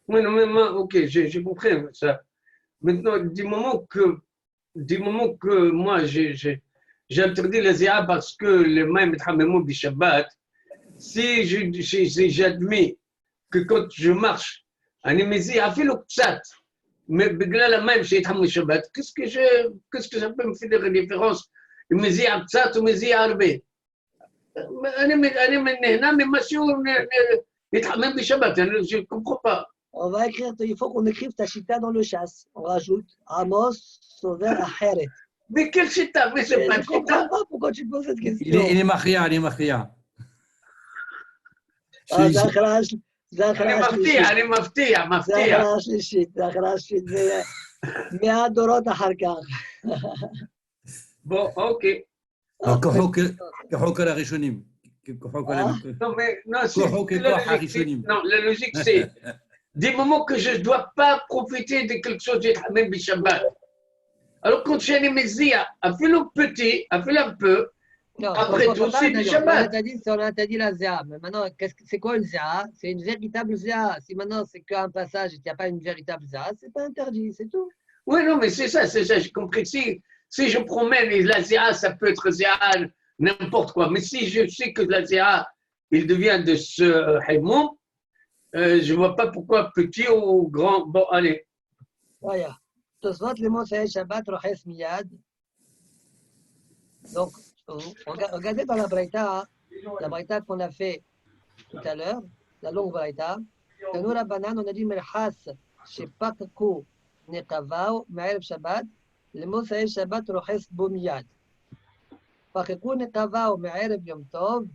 Oui, non, mais moi, ok, j'ai compris ça. Maintenant, du moment que moi, j'ai interdit les zéa parce que les mêmes Hamemou du Shabbat, si j'admets que quand je marche, un émézi a fait le psat, mais là, la même, j'ai Hamemou Shabbat, qu'est-ce que ça peut me faire de différence? Émézi a psat ou émézi a arbé? Je ne comprends pas. On va écrire, il faut qu'on écrive Tachita dans le chasse. On rajoute Amos, Sover, Aheret. Mais quel chita? Mais c'est Je pas ne de comprends chita. pas pourquoi tu poses cette Il question. est Machia, il est Machia. Ah, Zachra, Zachra, אני מפתיע. Zachra, Shlishit, Zachra, Shlishit, מהדורות אחר כך. Bon, ok. כחוק על הראשונים. Non, mais non, כחוק הראשונים. non, la logique, c'est des moments que je ne dois pas profiter de quelque chose de Hamem Bishabbat. Alors, quand j'ai les mézias, à fait le petit, à fait un peu, Non, après tout, c'est Bishabbat. On a interdit la zéa. Mais maintenant, c'est quoi une zéa? C'est une véritable zéa. Si maintenant c'est qu'un passage et qu'il n'y a pas une véritable zéa, c'est pas interdit, c'est tout. Oui, non, mais c'est ça, j'ai compris. Si je promène et la zéa, ça peut être zéa, n'importe quoi. Mais si je sais que la zéa, il devient de ce haïmoum, je ne vois pas pourquoi petit ou grand. Bon, allez. Voilà. Tosfot le mot c'est Shabbat Roches Miyad. Donc, regardez dans la Braïta qu'on a fait tout à l'heure, la longue Braïta. Dans nous, la banane, on a dit Merhas, Shepakaku, Nekavao, Ma'ereb Shabbat. Le mot c'est Shabbat Roches Bomiyad. Pakaku, Nekavao, Ma'ereb Yom Tov.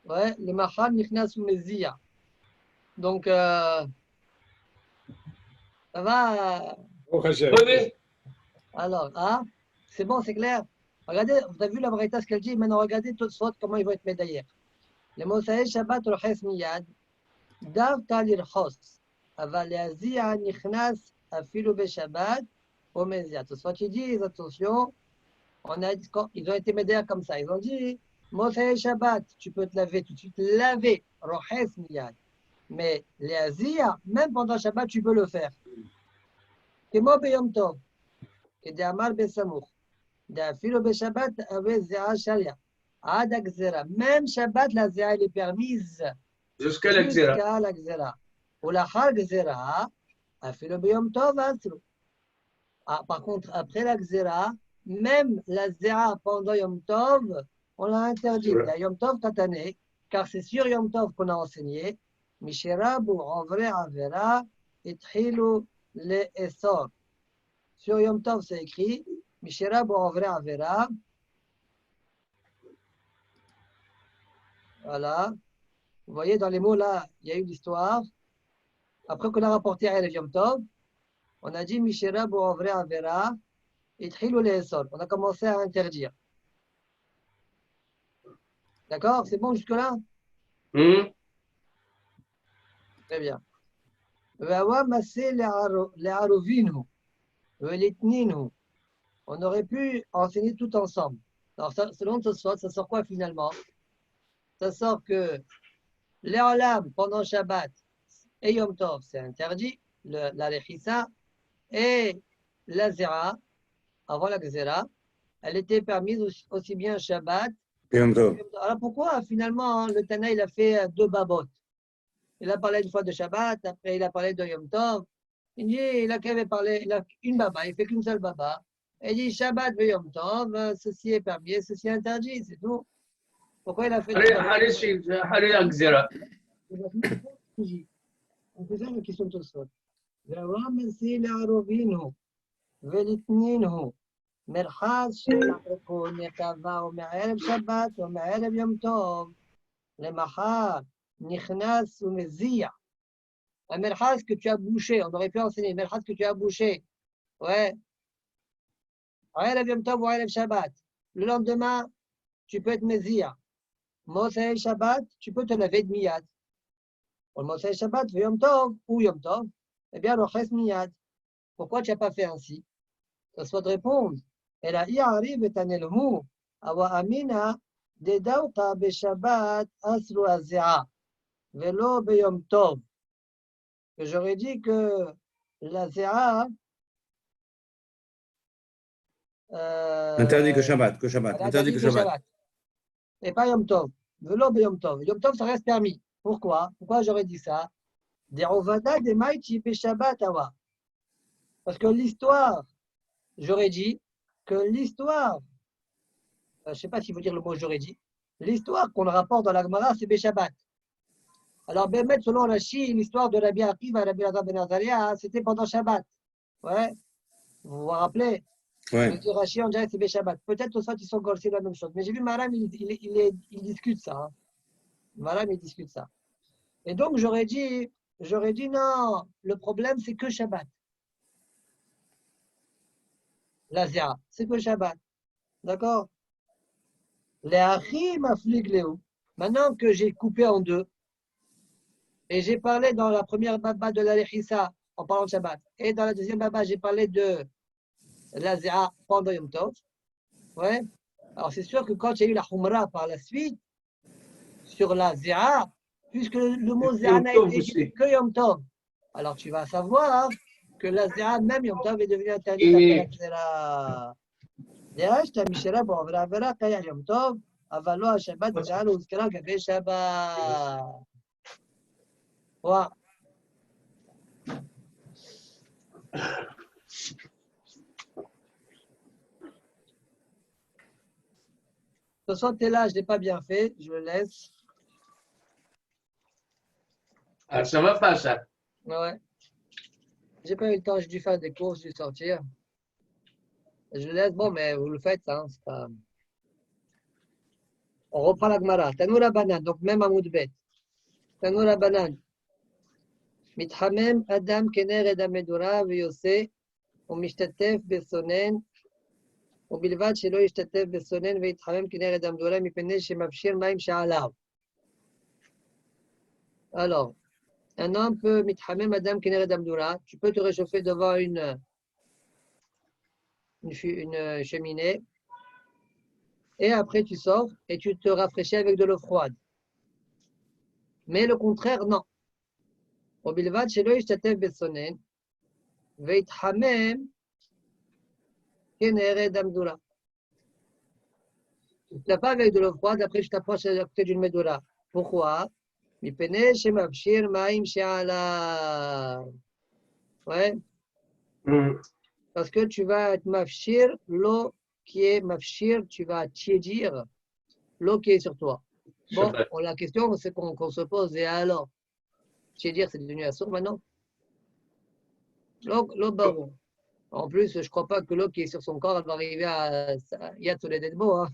Ouais, le Mahal Nichnas Mezia. Donc, ça va. Oui. Alors, ah, c'est bon, c'est clair. Regardez, vous avez vu la Braïta ce qu'elle dit, maintenant regardez tout de suite comment ils vont être médaillés. Le Mosaï Shabbat Roches Miyad, Dav Talir Chos, Aval Yazia Nichnas, Afilu Shabbat, Omezia. Tout de suite, ils disent, attention, ils ont été médaillés comme ça. Ils ont dit, Mosaï Shabbat, tu peux te laver tout de suite, laver, Roches Miyad. Mais les Azia, même pendant Shabbat, tu peux le faire. כמו ביום טוב, כדאמר בסמוך, דאפילו בשבת הווה זיעה שליה, עד הגזירה. même שבת לזיעה היא פרמיז, Jusqu'à la גזירה. ולאחר גזירה, אפילו ביום טוב אסרו. Par contre, après la gzera, même la zéa pendant Yom Tov, on l'a interdit. Il y a Yom Tov Tatané, car c'est sur Yom Tov qu'on a enseigné. Mishirabu Ovre Avera, Ithilu le Essor. Sur Yom Tov, c'est écrit Mishirabu Ovre Avera. Voilà. Vous voyez, dans les mots là, il y a eu l'histoire. Après qu'on a rapporté à Yom Tov, on a dit Mishirabu Ovre Avera. On a commencé à interdire. D'accord? C'est bon jusque-là? Très bien. On aurait pu enseigner tout ensemble. Alors, selon Tosfot, ça sort quoi finalement? Ça sort que l'Olam pendant Shabbat et Yom Tov, c'est interdit, la Lechissa, et la Zera, avant la Gzera, elle était permise aussi bien Shabbat. Alors pourquoi finalement le Tana il a fait deux babot? Il a parlé une fois de Shabbat, après il a parlé de Yom Tov. Il a parlé, il a une baba, il fait qu'une seule baba. Il dit Shabbat et Yom Tov, ceci est permis, ceci est interdit, c'est tout. Pourquoi il a fait la Gzera? On fait ça une question de Tosfot. ולתנינו מרחץ שיחרקו נקבה ומערב שבת ומערב יום טוב למחר נכנס ומזיע. המרחץ que tu as bouché, on aurait pu enseigner, מרחץ que tu as bouché, ouais, ערב יום טוב ou ערב שבת. Le lendemain, tu peux être mezia. Mosei Shabbat, tu peux te laver de miyad. Pour Mosei Shabbat, yom tov ou yom tov, eh bien, roches miyad. Pourquoi tu n'as pas fait ainsi? Ça soit de répondre. Elle a arrive et tanelmu, awa amina, de dauta be Shabbat asru azea, velo be yom tov. Que j'aurais dit que la zéa. Interdit que Shabbat, interdit que Shabbat. Et pas Yom Tov. Velo be Yom Tov. Yom Tov, ça reste permis. Pourquoi? Pourquoi j'aurais dit ça? Des Rovada, des Maïchi, be Shabbat awa. Parce que l'histoire, j'aurais dit que l'histoire, je ne sais pas s'il faut dire le mot j'aurais dit, l'histoire qu'on rapporte dans la Gemara, c'est Beshabbat. Alors, Bémet, selon Rashi, l'histoire de Rabbi Akiva et Rabbi Lazar ben Azaria, c'était pendant Shabbat. Ouais, vous vous rappelez? Ouais. Le Rashi, on dirait que c'est Shabbat. Peut-être au ils sont encore aussi la même chose. Mais j'ai vu Maram, il discute ça. Hein. Maram, il discute ça. Et donc, j'aurais dit non, le problème, c'est que Shabbat. La Zia, c'est que Shabbat. D'accord? Les Achim affligent Léo. Maintenant que j'ai coupé en deux, et j'ai parlé dans la première baba de la Lechissa en parlant de Shabbat, et dans la deuxième baba, j'ai parlé de la Zia pendant Yom Tov. Ouais. Alors, c'est sûr que quand il y a eu la Humra par la suite, sur la Zia, puisque le mot Zia n'a été dit que Yom Tov, alors tu vas savoir que la Zia, même Yom Tov, est devenue interdite après la Zera. יש את המשנה בעוברה עבירה קיים יום טוב, אבל לא השבת בשעה לא הוזכרה כגבי שבת. וואו. Ce soir, t'es là, je ne l'ai pas bien fait, je le laisse. Ah, ça va pas, ça. Ouais. J'ai pas eu le temps, j'ai dû faire des courses, j'ai dû sortir. Je le laisse, bon, mais vous le faites, hein, c'est pas... On reprend la Gemara. Tanoura banane, donc même à Moudbet. Tanoura banane. מתחמם אדם כנגד המדורה ויוצא ומשתתף בסונן ובלבד שלא ישתתף בסונן ויתחמם כנגד המדורה מפני שמפשיר מים שעליו. Alors, un homme peut מתחמם אדם כנגד המדורה, tu peux te réchauffer devant une cheminée et après tu sors et tu te rafraîchis avec de l'eau froide. Mais le contraire, non. ובלבד שלא ישתתף בסונן ויתחמם כנגד המדורה. Tu ne pas avec de l'eau froide, après tu t'approches à côté d'une médoura. Pourquoi? מפני שמפשיר מים שעליו. Ouais. Parce que tu vas être mafshir, l'eau qui est mafshir, tu vas tiédir l'eau qui est sur toi. Bon, la question c'est qu'on se pose, et alors? Tiédir, c'est devenu assourd maintenant? L'eau baron. En plus, je ne crois pas que l'eau qui est sur son corps, elle va arriver à Yad Soledetbo. Hein.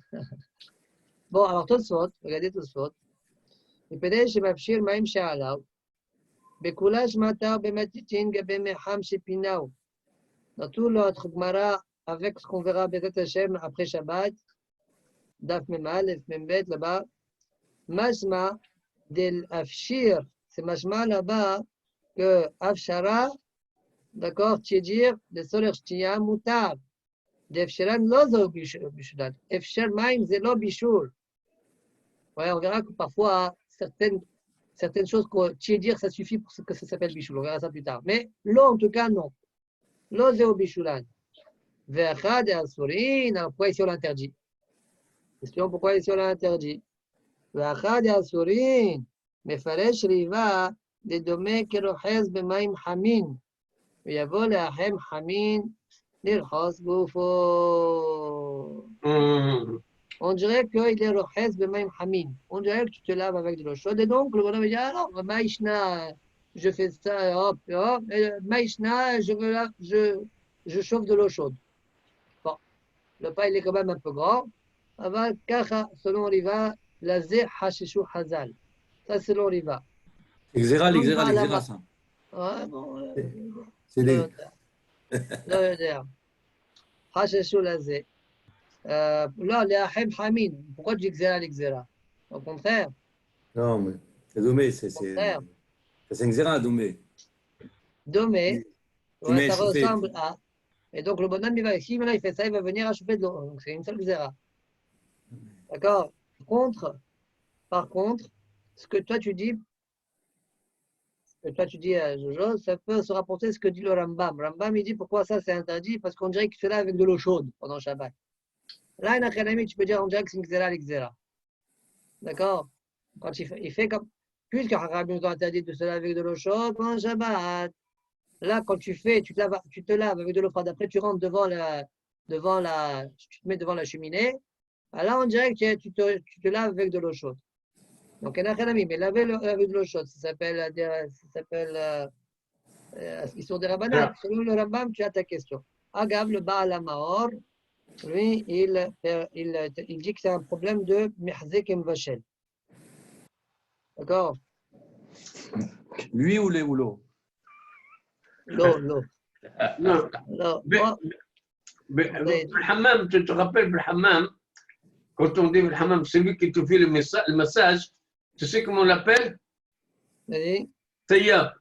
Bon, alors tout saute, regardez tout saute. מפני שמפשיר מים שעליו, בכולה שמעתיו במתיתין גבי מחם שפינהו. Dans tout notre Gemara, avec ce qu'on verra Bezat Hashem après Shabbat, Daf Memal, Membet là-bas, Masma del Afshir, c'est Masma là-bas que Afshara, d'accord, tu dire, le Soler Shtia Mutar, d'Efsheran Lozo Bishulat, Efsher Maim Zelo Bishul. Ouais, on verra que parfois, certaines choses que dire, ça suffit pour que ça s'appelle Bishul, on verra ça plus tard. Mais l'eau, en tout cas, non. לא זהו בישולן. ואחד האסורין, pourquoi ici on l'interdit? Question, pourquoi ici on l'interdit? ואחד האסורין, מפרש ריבה, לדומה כרוחז במים חמין, ויבוא לאחם חמין, לרחוץ גופו. On dirait qu'il est roches bemaim hamin. On dirait que tu te laves avec de l'eau chaude. Et donc, le bonhomme dit, alors, maïshna, je fais ça, hop, hop, maïshna, je chauffe de l'eau chaude. Bon, le pas, il est quand même un peu grand. Aval, kacha, selon Riva, la zé hashishu hazal. Ça, selon Riva. L'exéra, ça. Ouais, bon. C'est les. לא יודע. חששו לזה. לא, לאחם חמין. pourquoi tu dis גזירה לגזירה? Au contraire. Non, mais c'est domé, c'est un xéra, domé. Domé, ouais, ça chauffé. ressemble à. Et donc le bonhomme, il va ici, maintenant il fait ça, il va venir achever de l'eau. Donc c'est une seule xéra. D'accord? Par contre, ce que toi tu dis, Jojo, ça peut se rapporter à ce que dit le Rambam. Rambam, il dit pourquoi ça c'est interdit? Parce qu'on dirait qu'il fait là avec de l'eau chaude pendant Shabbat. Là, tu peux dire on dirait que c'est une xéra l'exéra. D'accord? Quand il fait comme. Puisque Haram nous a interdit de se laver avec de l'eau chaude pendant Shabbat. Là, quand tu te laves avec de l'eau froide, après tu rentres tu te mets devant la cheminée. Là, on dirait que tu te laves avec de l'eau chaude. Donc, mais laver de l'eau chaude, ça s'appelle histoire des Rabbanan. Selon le Rambam, tu as ta question. Agab, le Baal HaMaor, lui, il dit que c'est un problème de Mihzik Mvachel. D'accord? Lui ou l'eau? L'eau. Non. Mais Le hammam, tu te rappelles le hammam, quand on dit le hammam, c'est lui qui te fait le massage, tu sais comment on l'appelle? vas-y. Tayyab.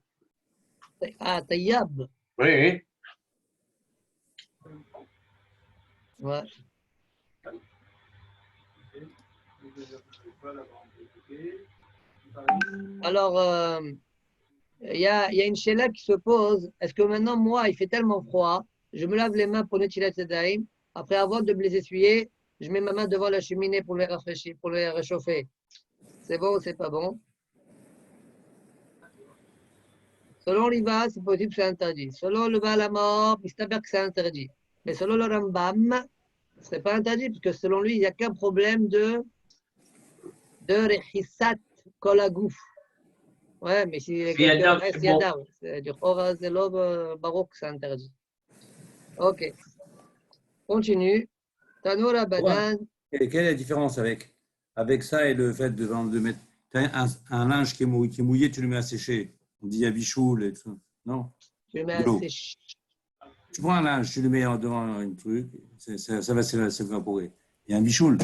Ah, Tayyab. Oui. Ouais. Alors, il y a une chéla qui se pose. Est-ce que maintenant, moi, il fait tellement froid, je me lave les mains pour nettoyer les daïm. Après avoir de me les essuyer, je mets ma main devant la cheminée pour les rafraîchir, pour les réchauffer. C'est bon ou c'est pas bon? Selon l'Iva, c'est possible que c'est interdit. Selon le Baal HaMaor, il s'avère que c'est interdit. Mais selon le Rambam, ce n'est pas interdit, parce que selon lui, il n'y a qu'un problème de Rechisat Kol Hagouf. Ouais, mais si quelqu'un reste Yada, c'est du Chora Zelov Baroque, c'est interdit. Ok. Continue. Tanoura Banan. Quelle est la différence avec ça et le fait de mettre un linge qui est mouillé, tu le mets à sécher? On dit Yabichoul et tout. Non? Tu le mets à sécher. Tu prends un linge, tu le mets devant un truc, ça va s'évaporer. Il y a un bichoul.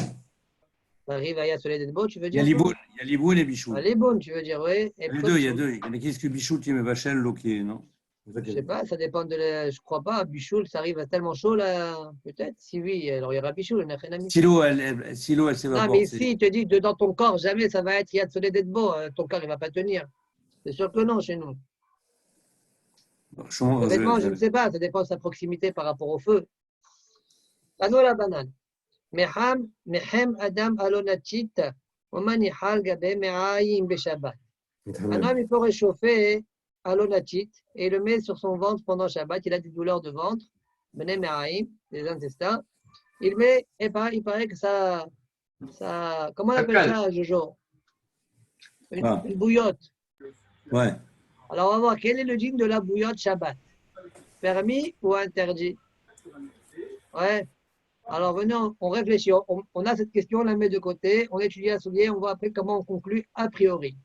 Ça arrive à Yassoulet Beau, tu veux Il y dire? a Liboun et bichoul. Liboun, tu veux dire, oui. Il y a deux. Il y en a qui disent que bichoul, tu mets vachel, l'eau qui est, non? Je ne sais pas, ça dépend de je crois pas. Bichoul, ça arrive à tellement chaud là, peut-être. Si oui, alors il y aura Bichoul. Si l'eau, elle s'évapore. Non, mais ici, il te dit que dans ton corps, jamais ça va être Yad Solé Beau. Ton corps, il ne va pas tenir. C'est sûr que non chez nous. Honnêtement, je ne sais pas, ça dépend de sa proximité par rapport au feu. Tano la banane. Mehem Adam Alonatit, Omanihal Gabe Me'ayim Beshabbat. Un homme, il peut réchauffer Alonatit et le met sur son ventre pendant Shabbat. Il a des douleurs de ventre, Bene Me'ayim, les intestins. Il met, et il paraît que ça comment on appelle ça, Jojo? Une bouillotte. Ouais. Alors, on va voir quel est le dîme de la bouillotte Shabbat. Permis ou interdit? Ouais. Alors, venez, on réfléchit. On a cette question, on la met de côté. On étudie à soulier. On voit après comment on conclut a priori.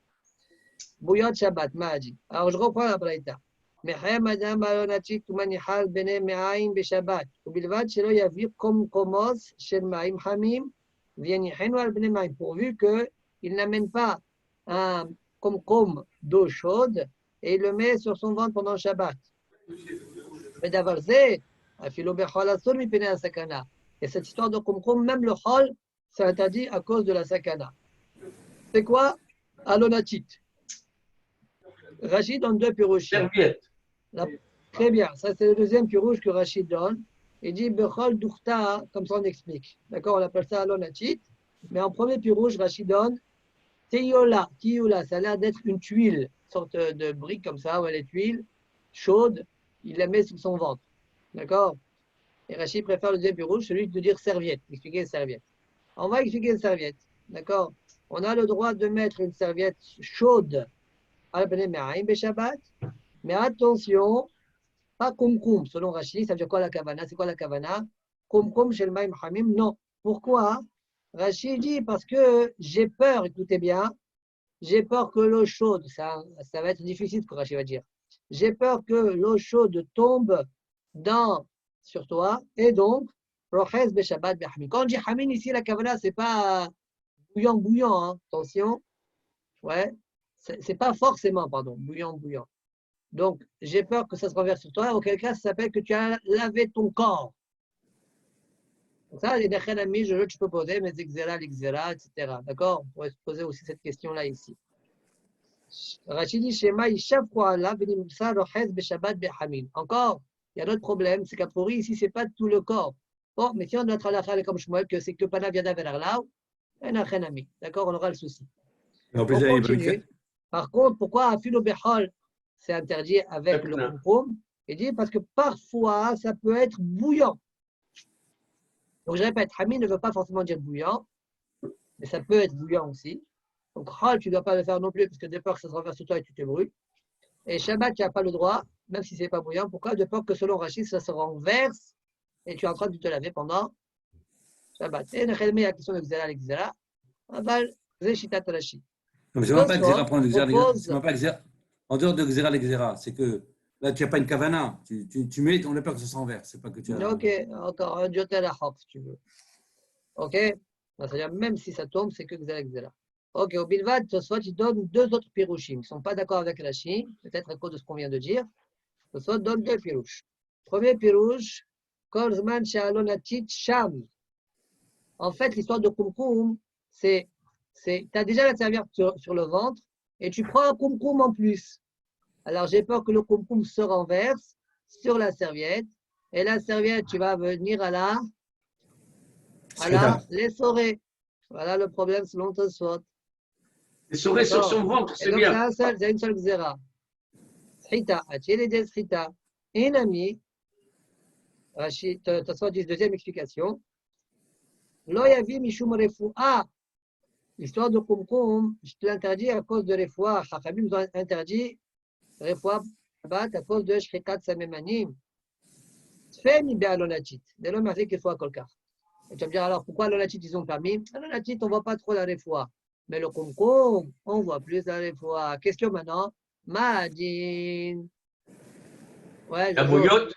Bouillotte Shabbat, Mahadi. Alors, je reprends la braïta. Mehem Adam Alonachik Tumanihal Bene Me'aim Beshabbat. Ubilvad Shelo Yavir Komos Shel Ma'im Hamim Vienichenu al Bene Ma'im. Pourvu qu'il n'amène pas un komkom d'eau chaude et il le met sur son ventre pendant le Shabbat. Mais d'avoir zé, afilo bechol asur mi pene sakana. Et cette histoire de komkom, même le chol, c'est interdit à cause de la sakana. C'est quoi? Alonatit. Rachid donne deux pirouchim. Très bien, ça c'est le deuxième pirouche que Rachid donne. Il dit bechol duchta, comme ça on explique. D'accord, on appelle ça alonatit. Mais en premier pirouche, Rachid donne Tiola, ça a l'air d'être une tuile, une sorte de brique comme ça, où elle est tuile, chaude, il la met sur son ventre. D'accord? Et Rachid préfère le deuxième pirouche, celui de dire serviette, expliquer une serviette. On va expliquer une serviette. D'accord? On a le droit de mettre une serviette chaude à la Shabbat, mais attention, pas kumkum, selon Rachid, ça veut dire quoi la kavana? C'est quoi la kavana? Kumkum shel ma'im hamim, non. Pourquoi? Rachid dit parce que j'ai peur, écoutez bien, j'ai peur que l'eau chaude, ça va être difficile ce que Rachid va dire. J'ai peur que l'eau chaude tombe sur toi et donc, Roches Beshabbat Behamim. Quand on dit Hamim ici, la kavana, c'est pas bouillant, hein, attention. Ouais, c'est pas forcément, bouillant. Donc, j'ai peur que ça se renverse sur toi, auquel cas, ça s'appelle que tu as lavé ton corps. Ça, les Nechanami, tu peux poser, mais Zexera, l'Exera, etc. D'accord? On pourrait se poser aussi cette question-là ici. Rachid dit Shema, Ishafroala, Benimsa, Roches, Beshabbat, Behamim. Encore, il y a d'autres problèmes, c'est qu'à priori, ici, ce n'est pas tout le corps. Bon, mais si on doit être comme Shmuel, que c'est que Pana Viada Velarla, un Nechanami. D'accord? On aura le souci. On continue. Par contre, pourquoi Afilo Behol, c'est interdit avec le kumkum? Il dit parce que parfois, ça peut être bouillant. Donc, je répète, Hamim ne veut pas forcément dire bouillant, mais ça peut être bouillant aussi. Donc, Chol, tu ne dois pas le faire non plus, parce que de peur que ça se renverse sur toi et tu te brûles. Et Shabbat, tu n'as pas le droit, même si ce n'est pas bouillant. Pourquoi? De peur que selon Rachid, ça se renverse et tu es en train de te laver pendant Shabbat. Et Nechelmi, la question de Xéra, l'Xéra, Aval, Zeshitat Rashi. Non, mais c'est même pas Xéra prendre Xéra, propose- c'est même pas Xéra. En dehors de Xéra, l'Xéra, c'est que là, tu n'as pas une kavana. Tu mets, on a peur que ça se renverse. C'est pas que tu as. Ok, encore un Diotel à Hop, si tu veux. Ok? C'est-à-dire, même si ça tombe, c'est que Xéra, Xéra. Ok, au Bilvad, Tosfot, il donne deux autres pirouchim. Ils ne sont pas d'accord avec Rashi, peut-être à cause de ce qu'on vient de dire. Tosfot donne deux pirouches. Premier pirouche, Kolzman Shalonatit Sham. En fait, l'histoire de Kumkum, tu as déjà la serviette sur le ventre et tu prends un Kumkum en plus. Alors, j'ai peur que le Kumkum se renverse sur la serviette et la serviette, tu vas venir à la l'essorer. Voilà le problème selon Tosfot. L'essorer sur son ventre, c'est donc, bien. c'est une seule xéra. Shrita, Atchele Shrita. Inami, Tosfot dit deuxième explication. Lo yavi mishum refuah. L'histoire de Kumkum, je te l'interdis à cause de refuah. Chachamim nous ont interdit refuah à cause de shrikat samemanim. Fais mi be'alonatit. De l'homme a fait qu'il faut à kolkar. Et tu vas me dire alors pourquoi l'onatit ils ont permis? L'onatit, on ne voit pas trop la refuah. Mais le Kumkum, on voit plus la refuah. Question maintenant. Ma'adin. Ouais, La bouillotte.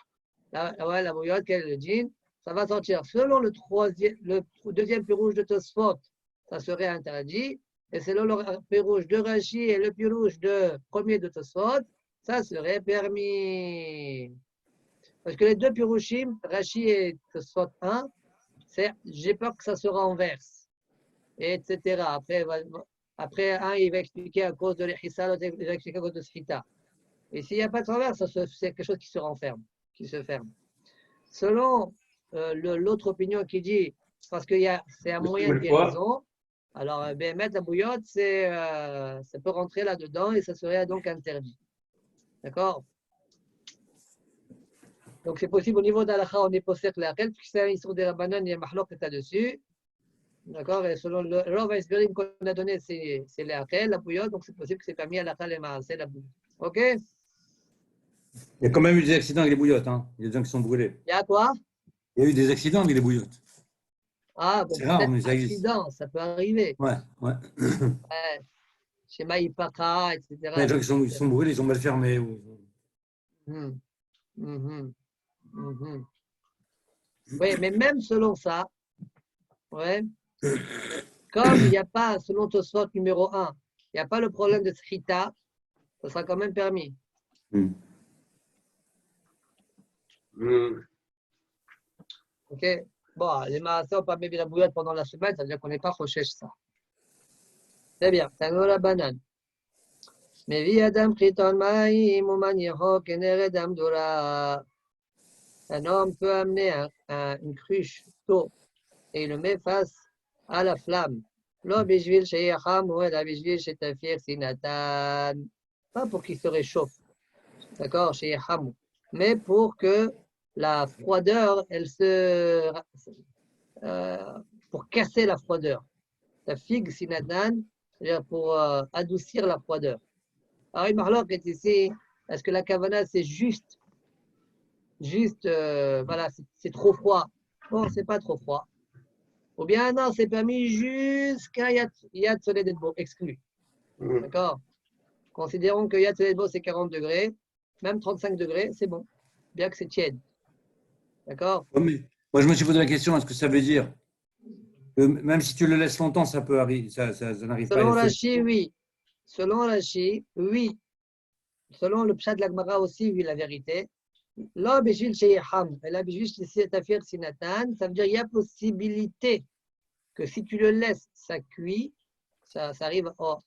La bouillotte, quel est le djinn? Ça va sortir. Selon le deuxième pirouge de Tosfot, ça serait interdit. Et selon le pirouge de Rashi et le pirouge de premier de Tosfot, ça serait permis. Parce que les deux pirouchim, Rashi et Tosfot 1, j'ai peur que ça se renverse, etc. Après un, il va expliquer à cause de l'Echissa, l'autre, il va expliquer à cause de Shrita. Et s'il n'y a pas de renverse, c'est quelque chose qui se renferme, qui se ferme. Selon l'autre opinion qui dit, parce que c'est un moyen de guérison, alors mettre la bouillotte, ça peut rentrer là-dedans et ça serait donc interdit. D'accord? Donc c'est possible au niveau d'Alakha, on est possède la règle, puisque c'est un histoire des Rabbanan, il y a Mahlok qui est là-dessus. D'accord? Et selon le Rav Esberim qu'on a donné, c'est la règle, la bouillotte, donc c'est possible que c'est permis à l'Alakha, les c'est la bouillotte. Ok? Il y a quand même eu des accidents avec les bouillottes. Hein. Il y a des gens qui sont brûlés. Il y a quoi? Il y a eu des accidents avec les bouillottes. Ah, bon, c'est rare, mais ça existe. Accident, ça peut arriver. Ouais. Chez Maïpaka, etc. Il y a des gens qui sont brûlés, ils ont mal fermé. Oui, mais même selon ça, ouais, comme il n'y a pas, selon Tosfot numéro 1, il n'y a pas le problème de Shrita, ça sera quand même permis. Ok. Bon, les maasas, on peut mettre la bouillotte pendant la semaine, ça veut dire qu'on n'est pas recherche ça. Très bien. Tango la banane. Mais vi adam chiton maïm ou maniho kenered amdura. Un homme peut amener une cruche d'eau et il le met face à la flamme. Lo bishvil sheyacham ou la bishvil shetafir sinatan. Pas pour qu'il se réchauffe. D'accord, sheyacham. Mais pour que la froideur, pour casser la froideur. La figue sinatan, c'est-à-dire pour adoucir la froideur. Alors, il marloque est ici, est-ce que la kavana c'est juste, voilà, c'est trop froid? Bon, c'est pas trop froid. Ou bien non, c'est permis jusqu'à Yad Soledetbo, exclu. D'accord? Considérons que Yad Soledetbo c'est 40 degrés, même 35 degrés, c'est bon, bien que c'est tiède. D'accord? Moi, je me suis posé la question, est-ce que ça veut dire que même si tu le laisses longtemps, ça peut arriver, ça n'arrive pas à Selon Rashi, oui. Selon Rashi, oui. Selon le Pshat de l'Agmara aussi, oui, la vérité. Là, Bishvil Sheyham, et là, Bishvil Shetafir Sinatan, ça veut dire qu'il y a possibilité que si tu le laisses, ça cuit, ça arrive à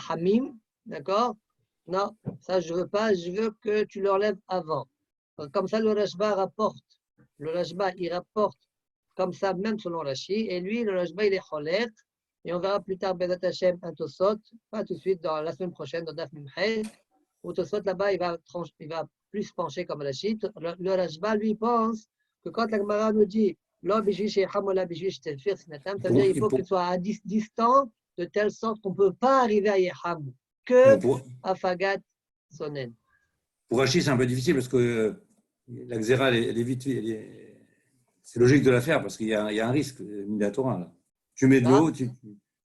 Hamim, d'accord? Non, ça je veux pas, je veux que tu l'enlèves avant. Comme ça, le Rashba rapporte. Le Rashba, il rapporte comme ça, même selon Rashi. Et lui, le Rashba, il est cholet. Et on verra plus tard, Bezat Hashem, un Tosot, pas tout de suite, dans la semaine prochaine, dans Daf Mimchet, où Tosot là-bas, il va plus pencher comme Rashi. Le Rashba, lui, pense que quand la Gemara nous dit, ça veut dire qu'il faut que tu sois à distant de telle sorte qu'on ne peut pas arriver à Yeham que Pour, à Fagat Sonen. pour Rachid, c'est un peu difficile parce que la xéra, elle est vite. C'est logique de la faire parce qu'il y a un risque, Minatora. Là. Tu mets de l'eau, tu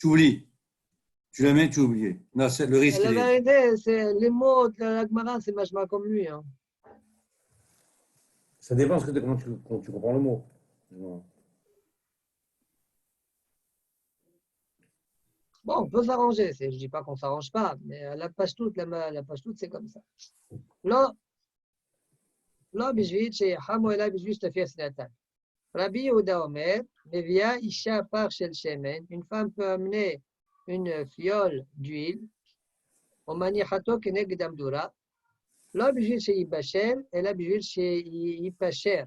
oublies. Tu la mets, tu oublies. Non, le risque. La vérité, c'est les mots de la Gemara, c'est vachement comme lui. Hein. Ça dépend comment tu comprends le mot. Bon, on peut s'arranger. Je ne dis pas qu'on ne s'arrange pas, mais la page toute, c'est comme ça. Là, בשביל שיחמו אליי בשביל שתפי הסנתן. Rabbi Yehuda Omer, Mevia Isha par shel shemen, une femme peut amener une fiole d'huile, au manichato keneged amdura, là בשביל שיבשל, אלא בשביל שיפשר.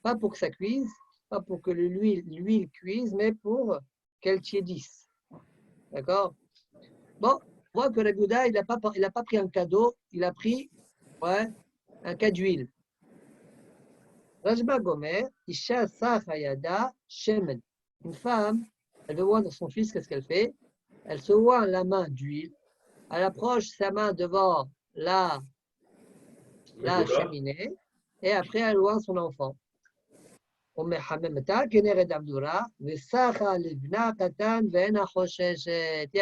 Pas pour que ça cuise, pas pour que l'huile cuise, mais pour qu'elle tiédisse. D'accord? Bon, on voit que Rabbi Yehuda, il n'a pas pris un cadeau, il a pris un cas d'huile. Rajba Gomer, Isha Sachayada Shemen. Une femme, elle veut voir son fils, qu'est-ce qu'elle fait? Elle se oint la main d'huile, elle approche sa main devant la cheminée, et après elle oint son enfant. Il n'y a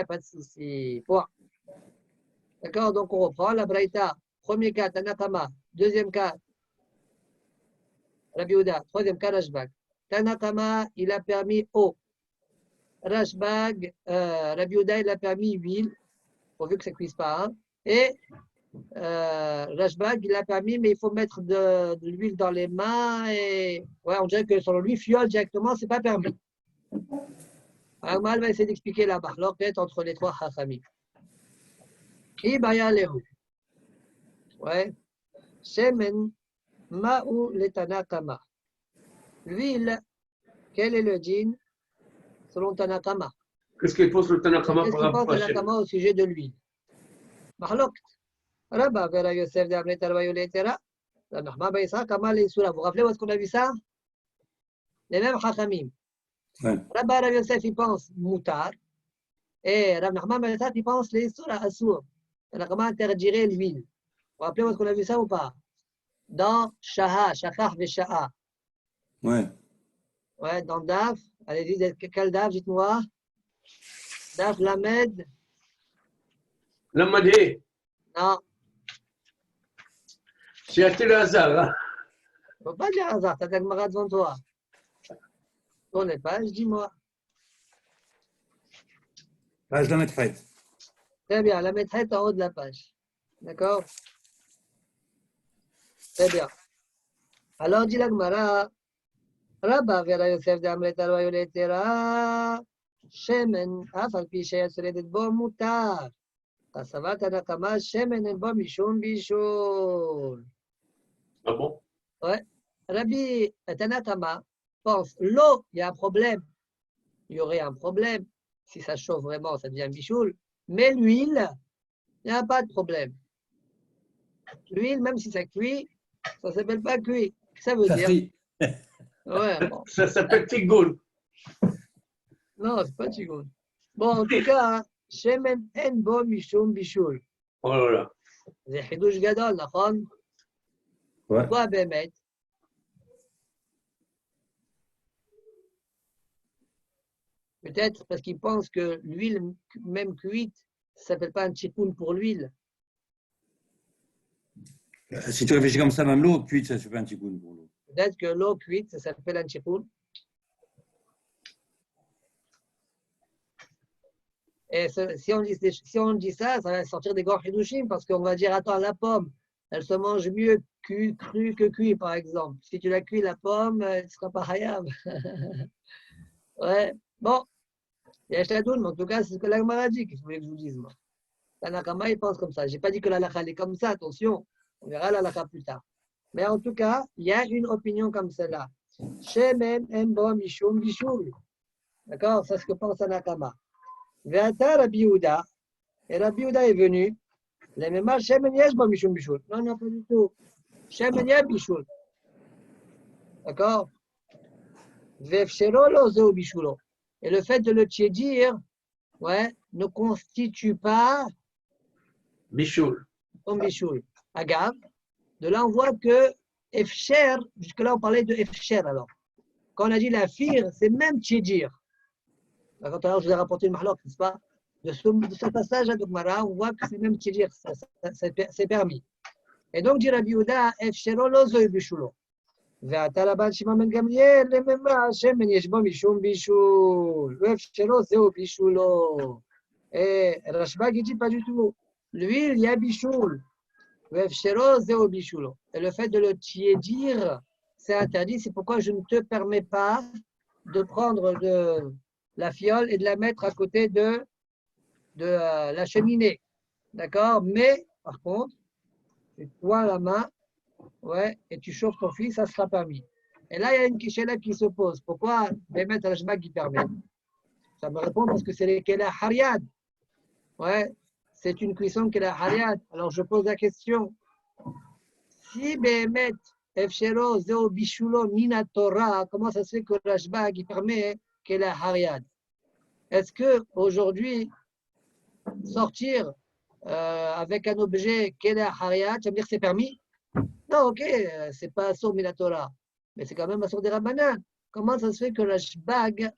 pas de souci. D'accord, donc on reprend la braïta. Premier cas, Tanakama. Deuxième cas, Rabbi Yehuda. Troisième cas, Rashbag. Tanakama, il a permis eau. Rashbag, Rabbi Yehuda, il a permis huile, pourvu que ça ne cuise pas. Hein. Et Rashbag, il a permis, mais il faut mettre de l'huile dans les mains. Et on dirait que selon lui, fiole directement, ce n'est pas permis. Alors, Mal va essayer d'expliquer la marloquette entre les trois Chachamim. Ibaya Lehu. Shemen Ma'u Letanakama. L'huile, quel est le djinn selon Tanakama? Qu'est-ce qu'il pense le Tanakama Qu'est-ce par qu'il pense rapport à Tanakama au sujet de l'huile? Mahlok. Rabba Vera Yosef de Amnet Alvayo Letera. La Mahma Baïsa Kamal et Soula. Vous vous rappelez où est-ce qu'on a vu ça? Les mêmes Chachamim. Rabba Rav Yosef, il pense Moutar. Et Rav Mahma Baïsa, il pense les Soula Assour. Tanakama interdirait l'huile. Vous vous rappelez où est-ce qu'on a vu ça ou pas? Dans Shaha, Shachach Vesha'a. Ouais, dans Daf. Allez-y, quel Daf, dites-moi? Daf Lamed. Lamed. Non. J'ai acheté le hasard. Hein? Il ne faut pas dire hasard, tu as ta Gemara devant toi. Tourne les pages, dis-moi. page de la maîtresse. Très bien, la maîtresse en haut de la page. D'accord? Très bien. Alors, dit la Gemara, Rabba Vera Yosef de Amret Alvayo Letera, Shemen, Afal Pisha Yasredet Bo Mutar. Kasavat Tanakama, Shemen en Bo Mishum Bishul. Ah bon? Ouais. Rabbi Tanakama pense, l'eau, il y a un problème. Il y aurait un problème. Si ça chauffe vraiment, ça devient bichoul. Mais l'huile, il n'y a pas de problème. L'huile, même si ça cuit, ça ne s'appelle pas cuit. Ça veut dire. Frit. Ouais, bon. Ça s'appelle Tigoul. Non, c'est pas Tigoun. Bon, en tout cas, Shemen en bo mishum bishul. Oh là là. C'est Hidouj Gadol, נכון? Ouais. Quoi, Bémet? Peut-être parce qu'il pense que l'huile, même cuite, ça ne s'appelle pas un tchikoun pour l'huile. Si tu réfléchis comme ça, même l'eau cuite, ça ne fait pas un petit coup pour l'eau. Peut-être que l'eau cuite, ça s'appelle un tchikoun. Et si on dit ça, ça va sortir des gorges hidushim parce qu'on va dire, attends, la pomme, elle se mange mieux crue que cuite, par exemple. Si tu la cuis, la pomme, elle ne sera pas hayab. Ouais, bon. Il y a Shtadoun, mais en tout cas, c'est ce que la Gemara dit, qu'il voulait que je vous dise, moi. Tanakama, il pense comme ça. Je n'ai pas dit que la halakha est comme ça, attention. On verra la halakha plus tard. Mais en tout cas, il y a une opinion comme celle-là. Shemen en bo mishum bishul. D'accord? C'est ce que pense Tanakama. Ve'ata Rabbi Yehuda. Et Rabbi Yehuda est venu. Les mêmes Shemen yesh bo mishum bishul. Non, non, pas du tout. Shemen yesh bishul. D'accord? Ve'fshero lo zeu bishulo. Et le fait de le tiédir, ouais, ne constitue pas Bichoul. ton bichoul. Agave. De là, on voit que Efcher, jusque-là, on parlait de Efcher alors. Quand on a dit la fire, c'est même Tchidjir. Quand alors, je vous ai rapporté une mahlok, n'est-ce pas? De ce passage à Dogmara, on voit que c'est même Tchidjir, c'est permis. Et donc, dit Rabbi Yehuda, Efshero lo zoy bishulo. ועתה לבן שמעון בן גמליאל לממה שמן יש בו משום בישול, ואפשרו זהו בישולו. Rashbag dit pas du tout. L'huile, il y a bichoul. Ve'efshero zeo bishulo. Et le fait de le tiédir, c'est interdit. C'est pourquoi je ne te permets pas de prendre de la fiole et de la mettre à côté de la cheminée. D'accord? Mais, par contre, tu toies la main, ouais, et tu chauffes ton fils, ça sera permis. Et là, il y a une question qui se pose. Pourquoi Bémet Rashbag qui permet? Ça me répond parce que c'est les Kela Hariad. Ouais, c'est une cuisson qui est la Hariad. Alors je pose la question. Si Bémet Efshero Zeo Bishulo Mina Torah, comment ça se fait que Rashbag il permet qu'elle a Hariad? Est-ce que aujourd'hui sortir avec un objet qu'elle a Hariad, ça veut dire que c'est permis? Non, ok, c'est pas Asur Mina Torah, mais c'est quand même Asur des Rabbanan. Comment ça se fait que Rashbag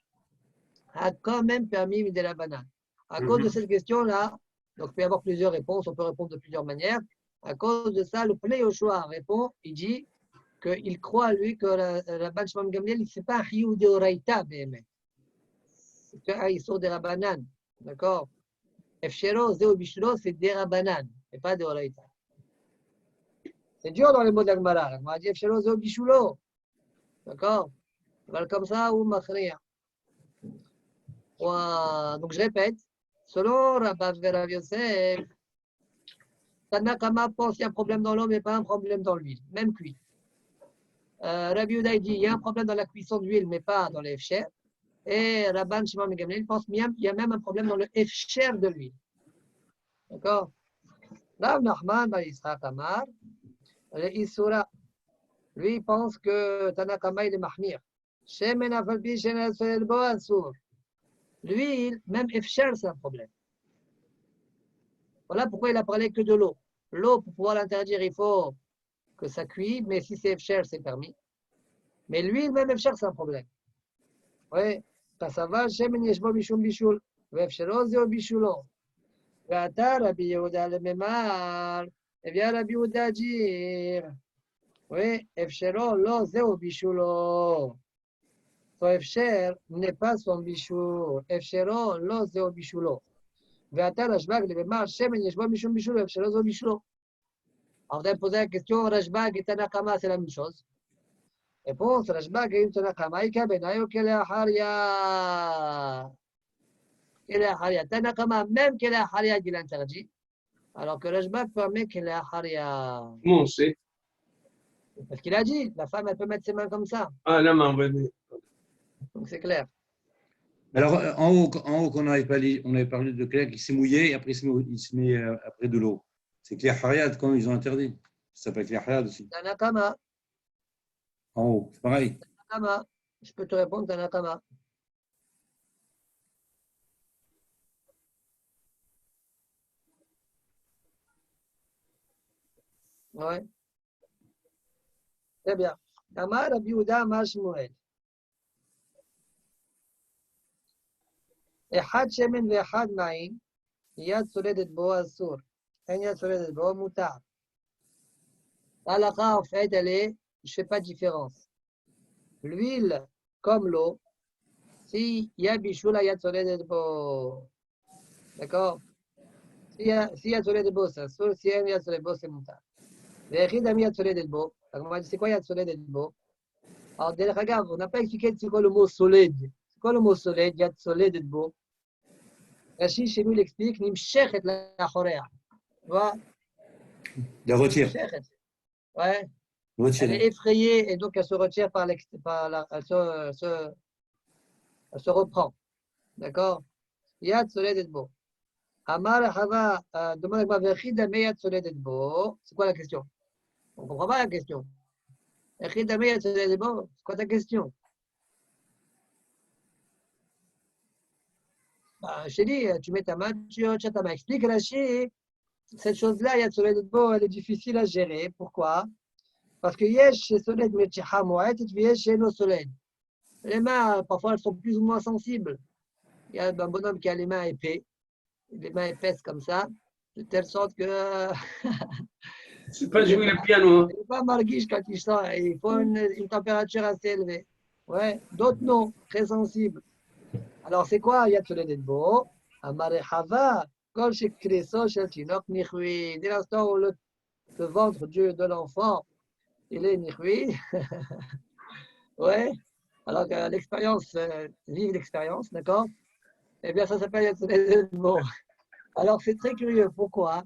a quand même permis de la banane? À cause de cette question-là, donc il peut y avoir plusieurs réponses, on peut répondre de plusieurs manières. À cause de ça, le Pnei Yoshua répond, il dit qu'il croit, lui, que la Ban Shimon Gamliel, il ne fait pas un Chiyuv de Oraïta, BM. C'est un Issour de Rabbanan. D'accord? Efshero, Zeo Bishlo, c'est des Rabbanan, et pas de Oraïta. C'est dur dans les mots de la Gemara. La Gemara dit Efshero, Zeo Bishlo. D'accord? Voilà, comme ça, ou Machria. Donc je répète. Selon Rabav et Rav Yosef, Tanakama pense qu'il y a un problème dans l'eau, mais pas un problème dans l'huile, même cuit. Rabbi Yehuda dit qu'il y a un problème dans la cuisson d'huile, mais pas dans l'efcher. Et Rabban Shimon ben Gamliel pense qu'il y a même un problème dans le efcher de l'huile. D'accord? Rav Nachman bar Yitzhak Amar, le Isura, lui pense que Tanakama il est mahmir. Shemen afalpi shemen asur bo asur. L'huile, même efcher, c'est un problème. Voilà pourquoi il a parlé que de l'eau. L'eau, pour pouvoir l'interdire, il faut que ça cuise, mais si c'est efcher, c'est permis. Mais l'huile, même efcher, c'est un problème. Oui, ça va, shemen yeshbo mishum bishul, ve'efshero zeo bishulo. Ve'ata Rabbi Yehuda le memar, et bien Rabbi Yehuda dire, oui, efshero lo zeo bishulo. Son efcher n'est pas son bishul, efshero lo zeo bishulo. Ve'ata Rashbag le memar, shemen yeshbo mishum bishul, ve'efshero zeo bishulo. Alors, vous avez posé la question, Rashbag et Tanakama, c'est la même chose. Réponse, Rashbag et Tanakama, Ika benayo kele haria. Kele haria. Tanakama, même kele haria, il interdit. Alors que Rashbag permet kele haria. Comment on sait? Parce qu'il a dit, la femme, elle peut mettre ses mains comme ça. Ah, la main, oui. Donc c'est clair. Alors, en haut on avait parlé de Claire qui s'est mouillé et après il se met après de l'eau. C'est Claire Hariad quand ils ont interdit. Ça s'appelle Claire Hariad aussi. Tanakama. En haut, c'est pareil. Tanakama. Je peux te répondre, Tanakama. Ouais. Très bien. Amar Rabbi Yehuda Amar Shmuel. אחד שמן ואחד מים, יד סולדת בו אסור. אין יד סולדת בו מותר. L'halakha, en fait, elle est, je ne fais pas de différence. L'huile, comme l'eau, si y a bichoul, yad soledet bo. D'accord? Si y a soledet bo, c'est asur. Si y a yad soledet bo, c'est moutar. V'echid ami yad soledet bo. Alors, on m'a dit, c'est quoi yad soledet bo? Alors, regarde, on n'a pas expliqué c'est quoi le mot soled. C'est quoi le mot soled? Yad soledet bo. Rachid, chez nous, il explique, nimshechet la chorea. Tu vois? Il retire. Ouais. Retire. Elle est effrayée et donc elle se retire elle se reprend. D'accord? Yad soledet bo. Amar Hava demande à Vechida Meyad soledet bo. C'est quoi la question? On ne comprend pas la question. Vechida Meyad soledet bo. C'est quoi ta question? Je t'ai dit, tu mets ta main, tu retires ta main. Explique Rashi, cette chose-là, il y a Soled Bo, elle est difficile à gérer. Pourquoi? Parce que Yesh, c'est Soled Mechiha Moed, et Yesh, c'est no Soled. Les mains, parfois, elles sont plus ou moins sensibles. Il y a un bonhomme qui a les mains épais, les mains épaisses comme ça, de telle sorte que. C'est pas jouer le piano. Il n'est pas marguiche quand il sort. Il faut une température assez élevée. Ouais. D'autres non, très sensibles. Alors, c'est quoi Yad Soled Bo? Amare Hava, Kol Shekreso Shel Tinok Nichui. Dès l'instant où le ventre de l'enfant, il est Nichui. Ouais. Alors que l'expérience, vive l'expérience, d'accord? Eh bien, ça s'appelle Yad Soled Bo. Alors, c'est très curieux. Pourquoi?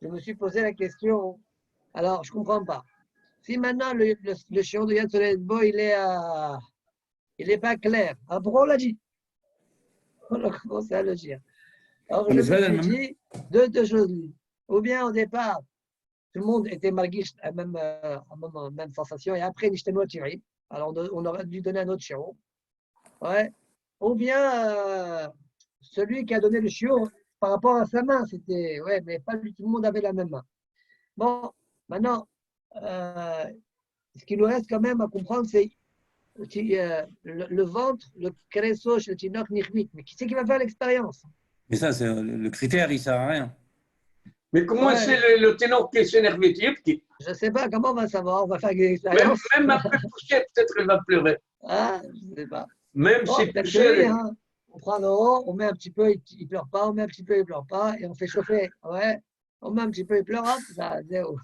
Je me suis posé la question. Alors, je ne comprends pas. Si maintenant le chiot de Yad Soled Bo, il n'est pas clair. Alors, pourquoi on l'a dit? On a commencé à le dire. Alors, je me suis dit deux choses. Ou bien, au départ, tout le monde était marguiche à même sensation, et après, Nishtemo Thierry. Alors, on aurait dû donner un autre chiot. Ouais. Ou bien, celui qui a donné le chiot par rapport à sa main, c'était. Ouais, mais pas tout le monde avait la même main. Bon, maintenant, ce qui nous reste quand même à comprendre, c'est le ventre, le cresso, le tinok, nirvit. Mais qui c'est qui va faire l'expérience? Mais ça, c'est le critère, il ne sert à rien. Mais comment c'est le ténor qui s'énerve? Je ne sais pas, comment on va savoir? On va faire l'expérience. Même après coucher, peut-être elle va pleurer. Ah, je ne sais pas. Même Bon, si coucher, hein. On prend le haut, on met un petit peu, il ne pleure pas, on met un petit peu, il ne pleure pas, et on fait chauffer. Ouais. On met un petit peu, il pleure, hop, ça, zéro.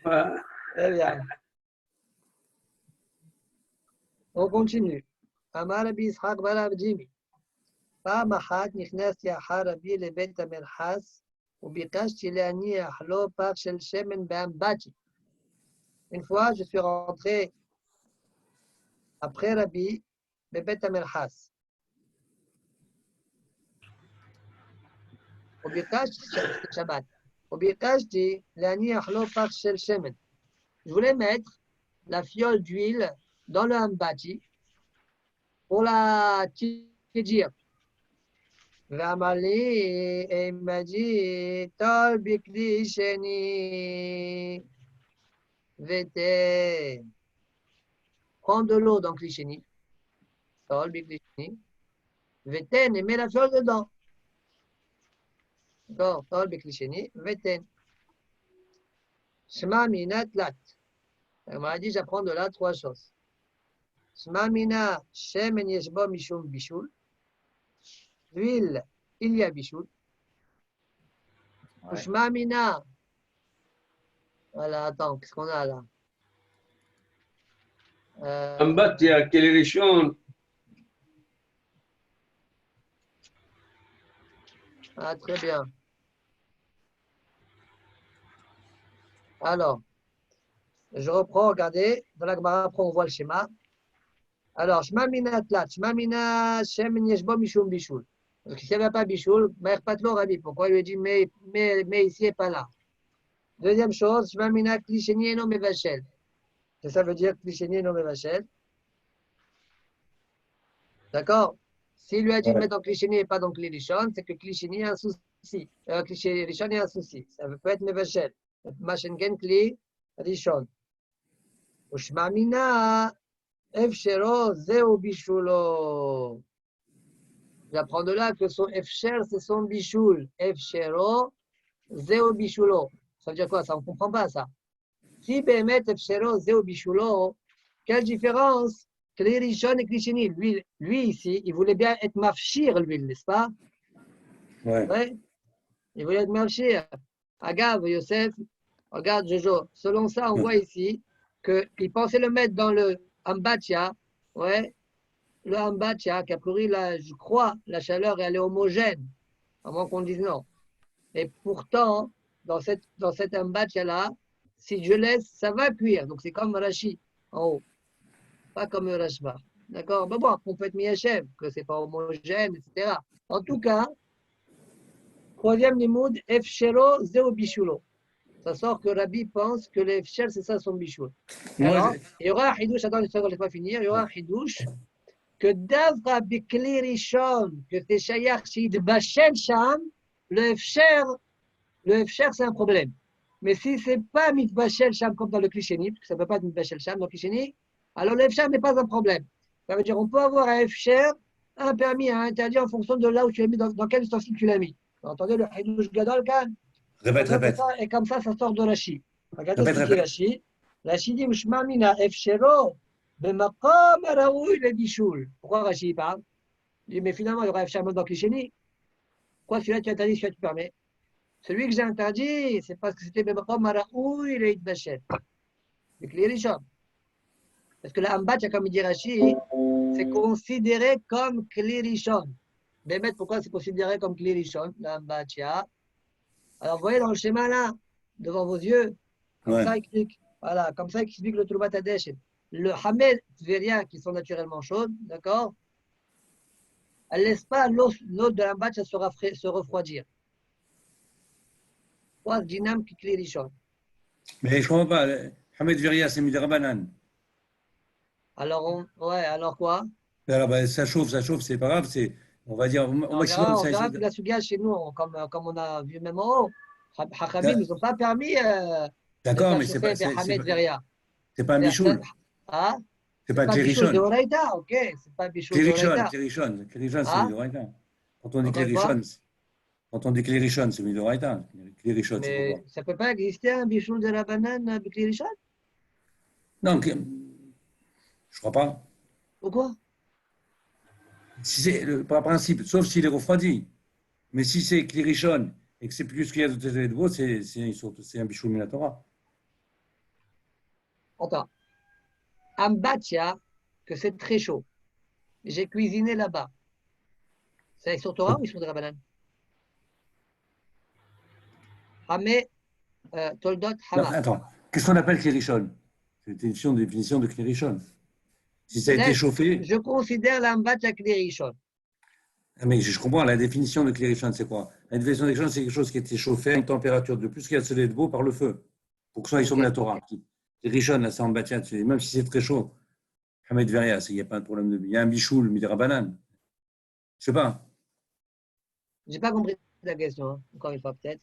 Très bien. On continue. Amar Rabbi Yitzhak bar Abdimi. פעם אחת נכנסתי אחר רבי לבית המרחץ וביקשתי להניח לו פח של שמן באמבטי. Une fois, je suis rentré après Rabbi בבית המרחץ. וביקשתי, שבת, וביקשתי להניח לו פח של שמן. Je voulais mettre la fiole d'huile dans le ambati pour la tiédir. Ramali, et il m'a dit, Tol bikli sheni, vete, prends de l'eau dans kli sheni, Tol bikli sheni, veten, et mets la fiole dedans. D'accord, Tol bikli sheni, veten. Shema mina tlat. Il m'a dit, j'apprends de là trois choses. Shema mina shemen yeshbo mishum bishul. L'huile, il y a bichoul. Shema mina. Voilà, attends, qu'est-ce qu'on a là? Ambatia, quelle est l'échelon? Ah, très bien. Alors, je reprends, regardez. Dans la Gemara, après, on voit le schéma. Alors, Shema mina tlat, Shema mina shemen yeshbo mishum bichoul. Parce que s'il n'y avait pas bichoul, Maher Patlo Rabbi. Pourquoi il lui a dit, mais ici et pas là? Deuxième chose, Shema mina klisheni eno mevachel. Ça veut dire klisheni eno mevachel. D'accord? S'il lui a dit de mettre dans klisheni et pas dans klirishon, c'est que klisheni a un souci. Klirishon a un souci. Ça peut être mevachel. Machengen kli rishon. Shema mina efshero zeu bishulo. J'apprends de là que son efsher, c'est son bichoul. Efshero, zeo bishulo. Ça veut dire quoi? Ça, on ne comprend pas ça. Si Behemet efshero, zeo bishulo, quelle différence que les Rishon et Klisheni? Lui ici, il voulait bien être mafshir, l'huile, n'est-ce pas? Ouais. Il voulait être mafshir. Agav, Yosef, regarde Jojo. Selon ça, on voit ici qu'il pensait le mettre dans le ambatia, ouais. Le ambatia, qui a priori, je crois, la chaleur, elle est homogène, à moins qu'on dise non. Et pourtant, dans cette ambatia-là, si je laisse, ça va cuire. Donc, c'est comme Rashi, en haut. Pas comme Rashba. D'accord? Bon, on peut être mi-hachem, que ce n'est pas homogène, etc. En tout cas, troisième limoud, Efshero zeo bishulo. Ça sort que Rabbi pense que l'Efsher, c'est ça son bichoul. Alors, il y aura un hidouche, attends, je ne vais pas finir, il y aura un hidouche que Davra Bikli Rishon, que c'est Shayach Shid Bachel Sham, le Fcher, c'est un problème. Mais si ce n'est pas Mitbachel Sham comme dans le Klisheni, parce que ça ne peut pas être Mitbachel Sham dans le Klisheni, alors le Fcher n'est pas un problème. Ça veut dire qu'on peut avoir un Fcher, un permis, un interdit en fonction de là où tu l'as mis, dans quel ustensile tu l'as mis. Vous entendez le Hidouj Gadol, Kan? Répète. Et comme ça sort de Rashi. Regardez ce Répète. qu'il dit Rashi. Rashi dit Mishma mina Fshero, b'makom raoui le bishul. Pourquoi Rashi parle? Il dit, mais finalement, il y aura Fcher même dans le Klisheni. Pourquoi celui-là tu interdis, celui-là tu permets? Celui que j'ai interdit, c'est parce que c'était b'makom raoui le Bachel. Le Kli Rishon. Parce que la Ambatcha, comme il dit Rashi, c'est considéré comme Kli Rishon. Mais pourquoi c'est considéré comme Kli Rishon, la Ambatcha? Alors, vous voyez dans le schéma là, devant vos yeux, comme ça, il explique. Voilà, comme ça, il explique le Troubat Hadeshet. Le Hamed Tveria, qui sont naturellement chaudes, d'accord? Elle ne laisse pas l'eau de l'ambatcha se refroidir. Quoi, Dinam qui Kli Rishon. Mais je ne comprends pas. Hamed Veria, c'est Midrabanan. Alors, alors quoi? Alors, ben, ça chauffe, c'est pas grave. On va dire au maximum. On verra que la Suga chez nous, comme on a vu même en haut, Hachabim, ils n'ont pas permis d'accord, de mais faire chauffer des Hamed Veria. C'est pas un bichoul. Ah? C'est pas Bichoul Klirishon. de Oraïta, ok. C'est pas Bichoul de Oraïta. Klirishon, c'est Midoraïta. Quand on dit Klirishon, c'est Midoraïta. Klirishon, c'est Mais pourquoi? ça ne peut pas exister un Bichoul de la banane avec Klirishon? Non, je crois pas. Pourquoi? Si c'est par principe, sauf s'il est refroidi. Mais si c'est Klirishon et que c'est plus qu'il y a de veau, c'est un bichoul Minatora. Attends. Ambatcha, que c'est très chaud. J'ai cuisiné là-bas. C'est sur Torah ou sur de la banane? Hamé, Toldot, Hama. Attends, qu'est-ce qu'on appelle Klirishon? C'est une définition de Klirishon. Si ça a été chauffé. Je considère l'ambatcha Klirishon. Mais je comprends, la définition de Klirishon, c'est quoi? La définition de Klirishon, c'est quelque chose qui a été chauffé à une température de plus qu'il y a de soleil de beau par le feu. Pour que ce soit sur la Torah. Klirishon, là, c'est en bâtiment, même si c'est très chaud. Hamed Veria, il n'y a pas de problème il y a un bichoul, Midra Banane. Je sais pas. J'ai pas compris la question, hein. Encore une fois, peut-être.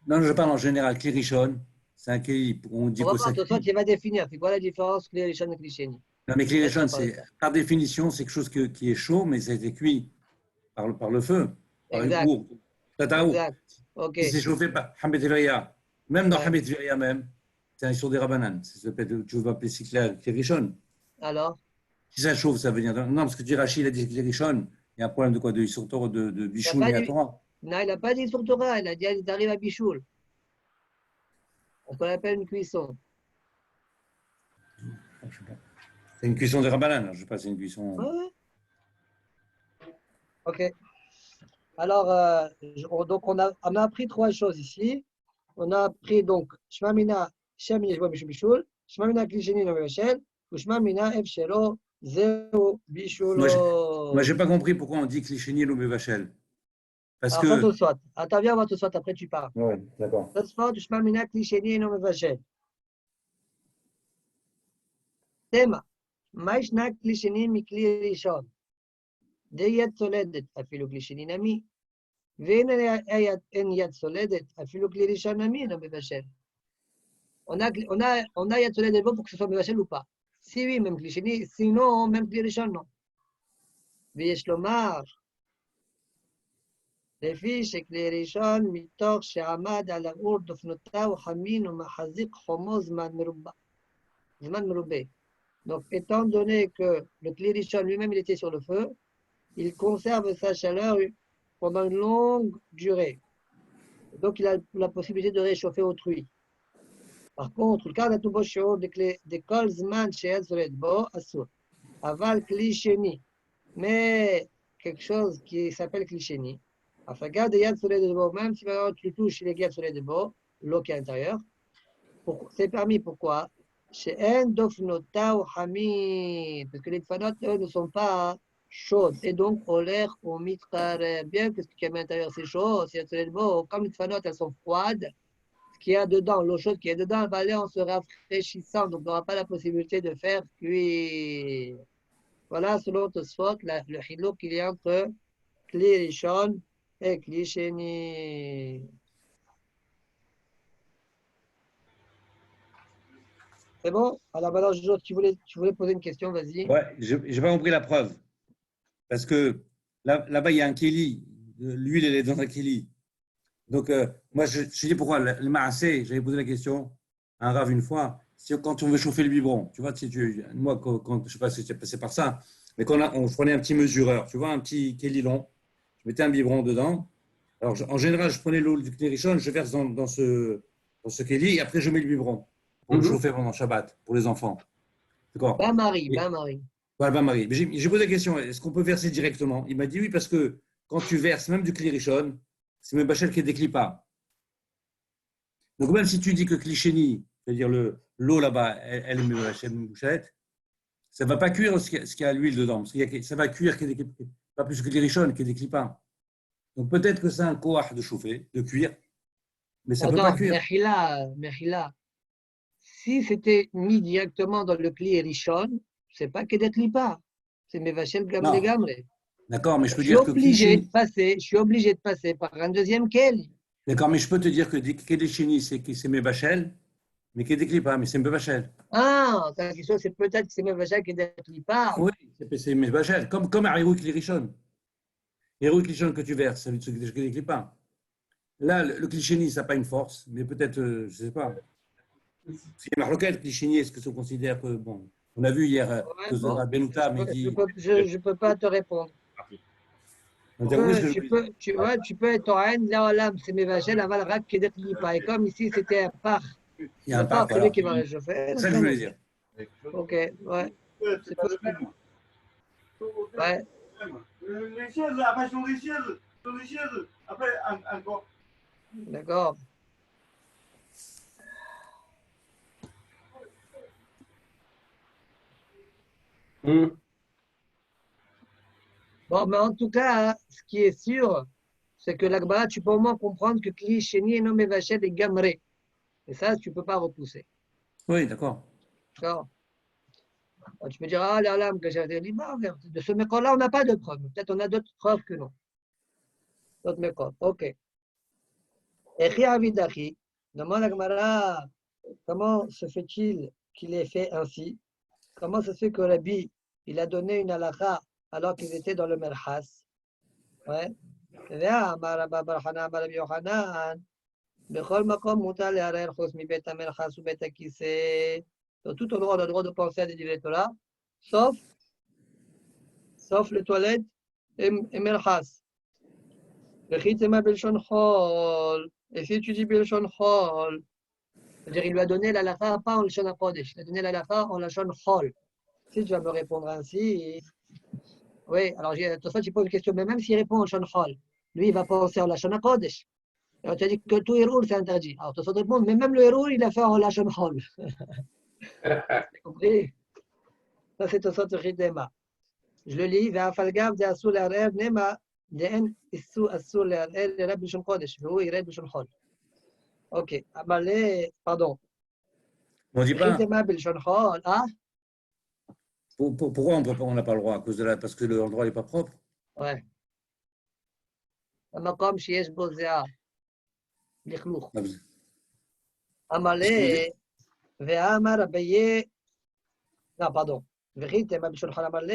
Non, je parle en général. Klirishon, c'est un kei, on dit on va que ça. Toi, tu vas définir. C'est quoi la différence Klirishon et Klisheni? Non, mais Klirishon, par définition, c'est quelque chose qui est chaud, mais ça a été cuit par le feu, par une cour. Exact. Okay. Si c'est chauffé par Hamed Veria, même dans Hamed Veria même, c'est un sur des Rabanan. Tu vas appeler ça Klirishon. Alors? Si ça chauffe, ça veut dire. Non, parce que tu dis Rachid a dit Klirishon, il y a un problème de quoi? De Issour de Bichoul et à Torah. Non, il n'a pas dit sur Torah, il a dit il arrive à Bichoul. On peut l'appeler une cuisson. C'est une cuisson de Rabanan, je ne sais pas, c'est une cuisson. Ouais. Ok. Alors, donc on a appris trois choses ici. On a appris donc Shmamina, Shem Yeshua Bichoul, Shmamina Klisheni no Mevashel, ou Shmamina Efshelo, Zeo Bichoulo. Moi, je n'ai pas compris pourquoi on dit Klisheni no Mevashel. Parce que. Attends, viens, on va tout soit, après tu parles. Oui, d'accord. Tosfot, Shmamina Klisheni no Mevashel. Tema, Maishna Klisheni Mikli Rishon. Deyat Soledet, Afilo Klisheni Nami. ואין אין יד סולדת, אפילו כלי ראשון אמין או מבשל. On a יד סולדת בו pour que ce soit מבשל ou pas. Si oui, même כלי שני, sinon, même כלי ראשון, non. ויש לומר, לפי שכלי ראשון, מתוך שעמד על האור דופנותיו חמין ומחזיק חומו זמן מרובה. Donc, étant donné que le כלי ראשון lui-même, il était sur le feu, il conserve sa chaleur pendant une longue durée. Donc, il a la possibilité de réchauffer autrui. Par contre, le cas de kol zman she'ed solet bo asur. Aval kli sheni. Mais quelque chose qui s'appelle kli sheni. Afin de yad solet de bo, même si tu touches les yad solet de bo, l'eau qui est à l'intérieur, c'est permis. Pourquoi? She'en dofnota ou hamid. Parce que les fanot, eux, ne sont pas chaude. Et donc, on l'air, on mitra bien que ce qui est à l'intérieur, c'est chaud. Si c'est beau, comme les fanotes, elles sont froides, ce qu'il y a dedans, l'eau chaude qui est dedans, elle va aller en se rafraîchissant. Donc, on n'aura pas la possibilité de faire cuire. Voilà, selon Tosfot, le chilou qu'il y a entre Kli Rishon et Kli Sheni. C'est bon? Alors maintenant, Jojo, tu voulais poser une question, vas-y. Ouais, j'ai pas compris la preuve. Parce que là-bas, il y a un kéli. L'huile, elle est dans un kéli. Donc, moi, je dis pourquoi. Le maassé, j'avais posé la question à un rave une fois. Quand on veut chauffer le biberon, tu vois, moi, quand, je sais pas si c'est passé par ça, mais quand on prenait un petit mesureur, tu vois, un petit kéli long, je mettais un biberon dedans. Alors, en général, je prenais l'eau du Knérichon, je verse dans ce kéli, et après, je mets le biberon pour le chauffer pendant Shabbat, pour les enfants. D'accord. Bain-Marie, Et- bain-Marie. Ouais, ben Marie. Mais j'ai posé la question, est-ce qu'on peut verser directement? Il m'a dit oui, parce que quand tu verses même du Knérichon, c'est même Bachel qui décline pas. Donc, même si tu dis que Klichéni, c'est-à-dire l'eau là-bas, elle est Bachel Mouchette, ça ne va pas cuire ce qu'il y a à l'huile dedans. Parce ça va cuire pas plus que Knérichon, qui décline pas. Donc, peut-être que c'est un koach de chauffer, de cuire, mais ça ne peut pas Attends, cuire. Mechila. Si c'était mis directement dans le Kli Rishon, c'est pas Kedet Lipa. C'est Mevachel Gamre Non, Gamre. d'accord, mais je Je peux suis dire que obligé de Klichéni. passer par un deuxième Kel. D'accord, mais je peux te dire que Klichéni, c'est mes Bachel, mais qui décline pas, mais c'est mes Bachel. Ah, ta question, c'est peut-être que c'est Mevachel Kedet Lipa. Oui, c'est mes Bachel, comme à Héroïque Lirichon. Héroïque Lirichon que tu verses, ça ne décline pas. Là, le Klichéni, ça n'a pas une force, mais peut-être, je ne sais pas. Si Marloquette, Klichéni, est-ce que ça considère que, bon, on a vu hier, Ouais, bon, Benouta, mais il dit. je peux pas te répondre. On a compris ce que je veux dire. Ouais, tu peux être en haine, là, là, c'est Mevachel, Aval Rak Kedet Lipa. Et comme ici, c'était un par, Il y a un le par, parc, celui voilà. qui va réchauffer. C'est ça que je voulais dire. Ok, ouais, c'est possible. Ouais. Les chaises, après sur les chaises, après encore. D'accord. Bon, mais en tout cas, hein, ce qui est sûr, c'est que l'Akbara, tu peux au moins comprendre que Kli, Sheni, et nommé Vachel et Gamré. Et ça, tu ne peux pas repousser. Oui, d'accord. D'accord. Alors, tu peux dire, ah là là, que j'ai dit, de ce mécor-là, on n'a pas de preuves. Peut-être on a d'autres preuves que non. D'autres mécor. Ok. Echi Avidachi, demande à Gmara, comment se fait-il qu'il ait fait ainsi? Comment ça se fait que Rabbi, il a donné une halakha alors qu'ils étaient dans le Merhas? Ouais. ואמר רבא בר חנא אמר רבי יוחנן, בכל מקום מותר לערער חוץ מבית המרחץ ובית הכיסא. Donc, tout endroit, on a le droit de penser à des divrei Torah, sauf les toilettes et merchas. Vechitema belshon chol. Et si tu dis belshon chol, c'est-à-dire il lui a donné la lacha pas en lashon hakodesh, il a donné la lacha en lashon chol. Si tu vas me répondre ainsi, oui, alors de toute façon, tu poses une question, mais même s'il répond en lashon chol, lui, il va penser en lashon hakodesh. Et on t'a dit que tout hérour, c'est interdit. Alors, tu vas te répondre, mais même le hérour, il a fait en lashon chol. T'as compris? Ça, c'est au sens de Chidema. Je le lis, והפלגב זה אסור לערער נמה דאין אסור לערער לרב בלשון קודש, והוא ירד בלשון חול. אוקיי, אבל, pardon. On dit pas. Chidema בלשון חול, Pourquoi on n'a pas le droit à cause de parce que l'endroit n'est pas propre? Ouais. המקום שיש בו זיעה, לכלוך. המלא, ואמר אביי, לא, pardon. וחיתמה בלשון חול המלא,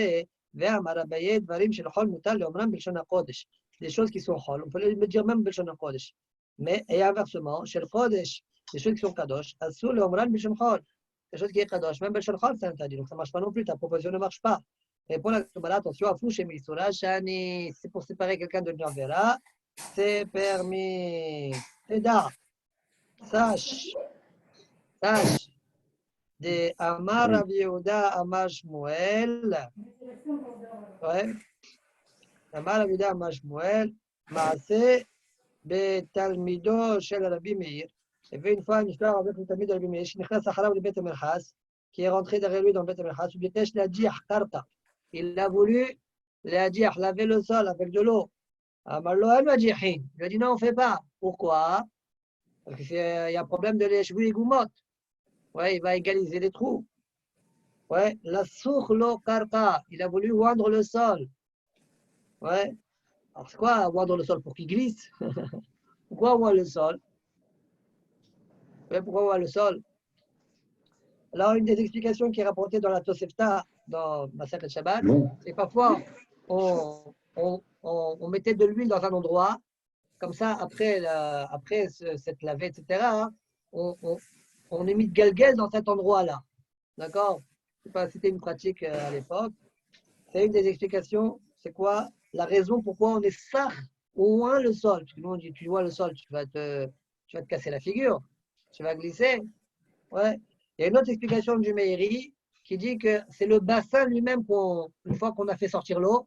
ואמר אביי דברים של חול מותר לאומרם בלשון הקודש. Des choses qui sont chol, on peut les dire même בלשון הקודש. Mais, et inversement, chez le kodesh, des choses qui sont kadosh, asur le omran b'shon chol. Des choses qui sont kadosh, même b'shon chol, c'est interdit. Donc ça ne marche pas non plus, ta proposition ne marche pas. Et pour la Kabbalah, attention, à flouche et misura, shani, c'est pour séparer quelqu'un de Navera, c'est permis. Teda, sache, de Amar Rav Yehuda, Amar Shmuel, ouais, Amar Rav Yehuda, Amar Shmuel, Maaseh, בתלמידו של רבי מאיר, הביא une fois une histoire avec le תלמיד de רבי מאיר, שנכנס אחריו לבית המרחץ, qui est rentré derrière lui dans le בית המרחץ, הוא ביקש להדיח קרקע. Il a voulu להדיח, laver le sol avec de l'eau. אמר לו, אין מדיחין. Il lui a dit, non, on ne fait pas. Pourquoi? Parce qu'il y a un problème de l'échouille et goumotte. Ouais, il va égaliser les trous. Ouais, la lo karka, il a voulu oindre le sol. Ouais. Alors c'est quoi oindre le sol pour qu'il glisse? Pourquoi oindre le sol? Ouais, pourquoi oindre le sol? Alors une des explications qui est rapportée dans la Tosefta, dans Masechet Shabbat, c'est parfois on mettait de l'huile dans un endroit, comme ça après cette lavée, etc., hein, on est mis de galguel dans cet endroit-là. D'accord? C'était une pratique à l'époque. C'est une des explications. C'est quoi? La raison pourquoi on est sach au moins le sol. Parce que nous, on dit, tu vois le sol, tu vas te casser la figure. Tu vas glisser. Ouais. Il y a une autre explication du Meiri qui dit que c'est le bassin lui-même une fois qu'on a fait sortir l'eau,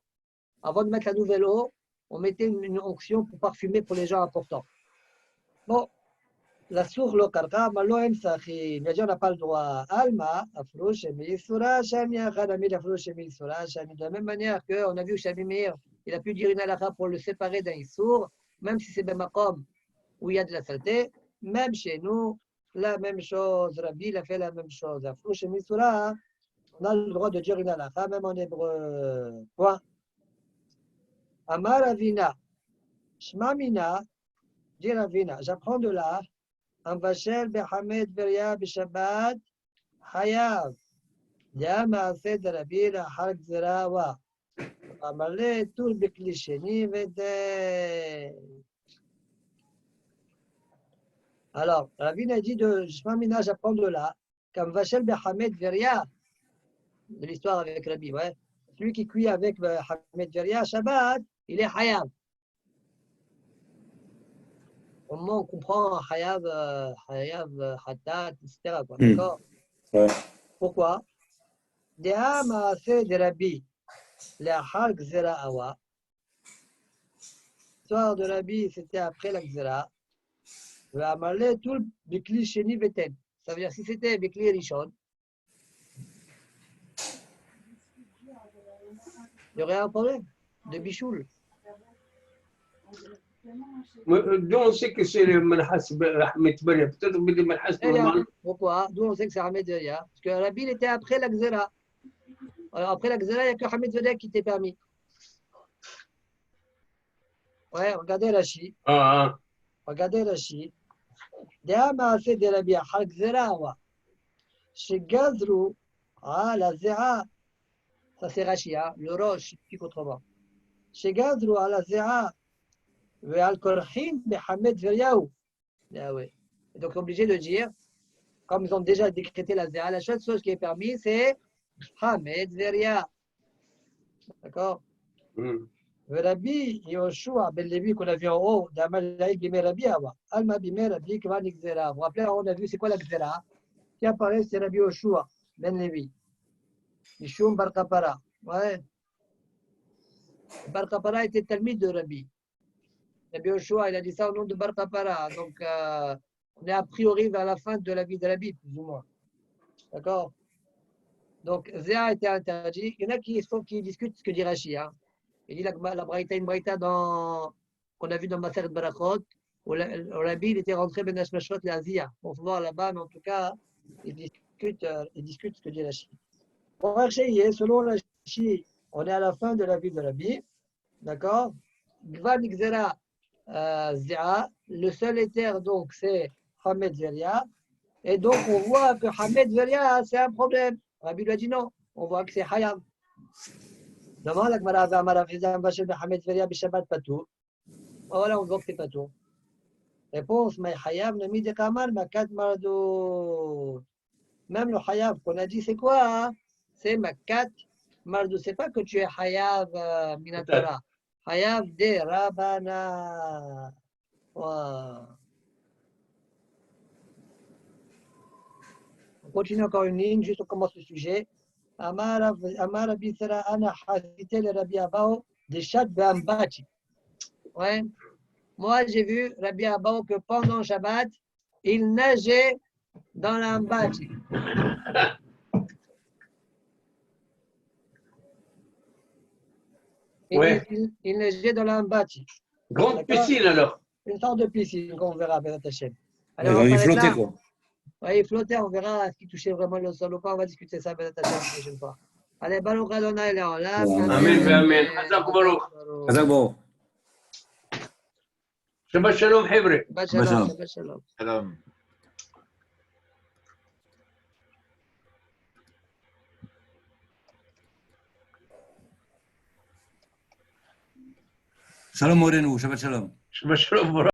avant de mettre la nouvelle eau, on mettait une onction pour parfumer pour les gens importants. Bon. La source lo karka, maloem sachi. Il a dit on n'a pas le droit. Alma, afrouche, misura, shamia, khadamid, afrouche, misura, shamia. De la même manière qu'on a vu Shami Meir, il a pu dire une halakha pour le séparer d'un issour, même si c'est ben makom où il y a de la saleté, même chez nous, la même chose. Rabbi, il a fait la même chose. Afrouche, misura, on a le droit de dire une halakha, même en hébreu. Point. Amar Avina, Shmamina, dire Avina, j'apprends de là. המבשל בחמץ בריאה בשבת חייב. זה מעשה דרבי לאחר גזירה ווה. המלא טול בכלי שני ודי. Alors, Rabbi a dit de Shmamina, j'apprends de là, comme Vachel Behamed Veria, de l'histoire avec Rabbi, ouais. Celui qui cuit avec Hamed Veria, Shabbat, il est Hayab. Au moment où on comprend Hayav, Hatat, etc. D'accord? Ouais. Pourquoi? Deha Maaseh de Rabbi, Le'achar Gzera Awa. L'histoire de Rabbi, c'était après la Gzera. Ve'amaleh tout Bikli Sheni Veten. Ça veut dire si c'était Bikli Rishon, il y aurait un problème de Bichoul. D'où on sait que c'est le Malhas Ahmed Beria. Peut-être que le Malhas normal. Pourquoi? D'où on sait que c'est Ahmed Veria. Parce que Rabbi, il était après la Gzera. Alors après la Gzera, il n'y a que Ahmed Veria qui était permis. Ouais, regardez Rashi. Regardez Rashi. Deha Maaseh de Rabbi, Achar Gzera Awa. Shegazru, la Zera. Ça c'est Rashi, hein? Le Roche, explique autrement. Shegazru, la Zera. Donc, obligé de dire, comme ils ont déjà décrété la zéra, la seule chose qui est permise, c'est Hamed Veria. D'accord? Rabbi Yoshua ben Levi qu'on a vu en haut, d'Amalaïk Bimé Rabbi Awa. Alma Bimé Rabbi Kvanik Zera. Vous vous rappelez, on a vu c'est quoi la Zera? Qui apparaît, c'est Rabbi Yoshua ben Levi. Yishum Bar Kapara. Ouais. Bar Kapara était talmid de Rabbi. Rabbi Yoshua, il a dit ça au nom de Bar Kapara. Donc, on est a priori vers la fin de la vie de Rabbi, plus ou moins. D'accord? Donc, Zéa était interdit. Il y en a qui discutent ce que dit Rashi. Hein. Il dit la braïta, une braïta qu'on a vu dans Maseret Barachot, où Rabbi il était rentré Ben Hashmashot et Azia. On va voir là-bas, mais en tout cas, ils discutent ce que dit Rashi. Pour Rashi, selon Rashi, on est à la fin de la vie de Rabbi. D'accord? Gvan Xera. Zéa, le seul éther donc c'est Hamed Veria, et donc on voit que Hamed Veria c'est un problème. Rabbi lui a dit non, on voit que c'est Hayab. Demande la Gemara Amara Fizam Bachel Hamed Veria Bishabat Patou. Voilà, on voit que c'est Patou. Réponse, mais Hayab Nami de Kamal Makat Mardou. Même le Hayab qu'on a dit c'est quoi hein? C'est Makat Mardou. C'est pas que tu es Hayab Minatora. Hayav de Rabana. Wow. On continue encore une ligne, juste on commence le sujet. Amar Abisara Ana Hasite le Rabbi Abao de Shat Bambati. Ouais. Moi, j'ai vu Rabbi Abao que pendant Shabbat, il nageait dans l'Ambati. Ouais. Il neigeait dans l'Ambati. Grande piscine alors. Une sorte de piscine qu'on verra avec Hachem. Alors, il flottait quoi. Ouais, il flottait, on verra ce qui touchait vraiment le sol ou pas. On va discuter ça la prochaine fois. Allez, Baruch Adonai Leolam. Amen, amen. Hazak Baruch. Hazak Baruch. Shabbat shalom, Hebre. Shabbat shalom. Shalom. Shabbat shalom. Shalom. Shalom Morenu, Shabbat Shalom. Shabbat shalom, Baruch.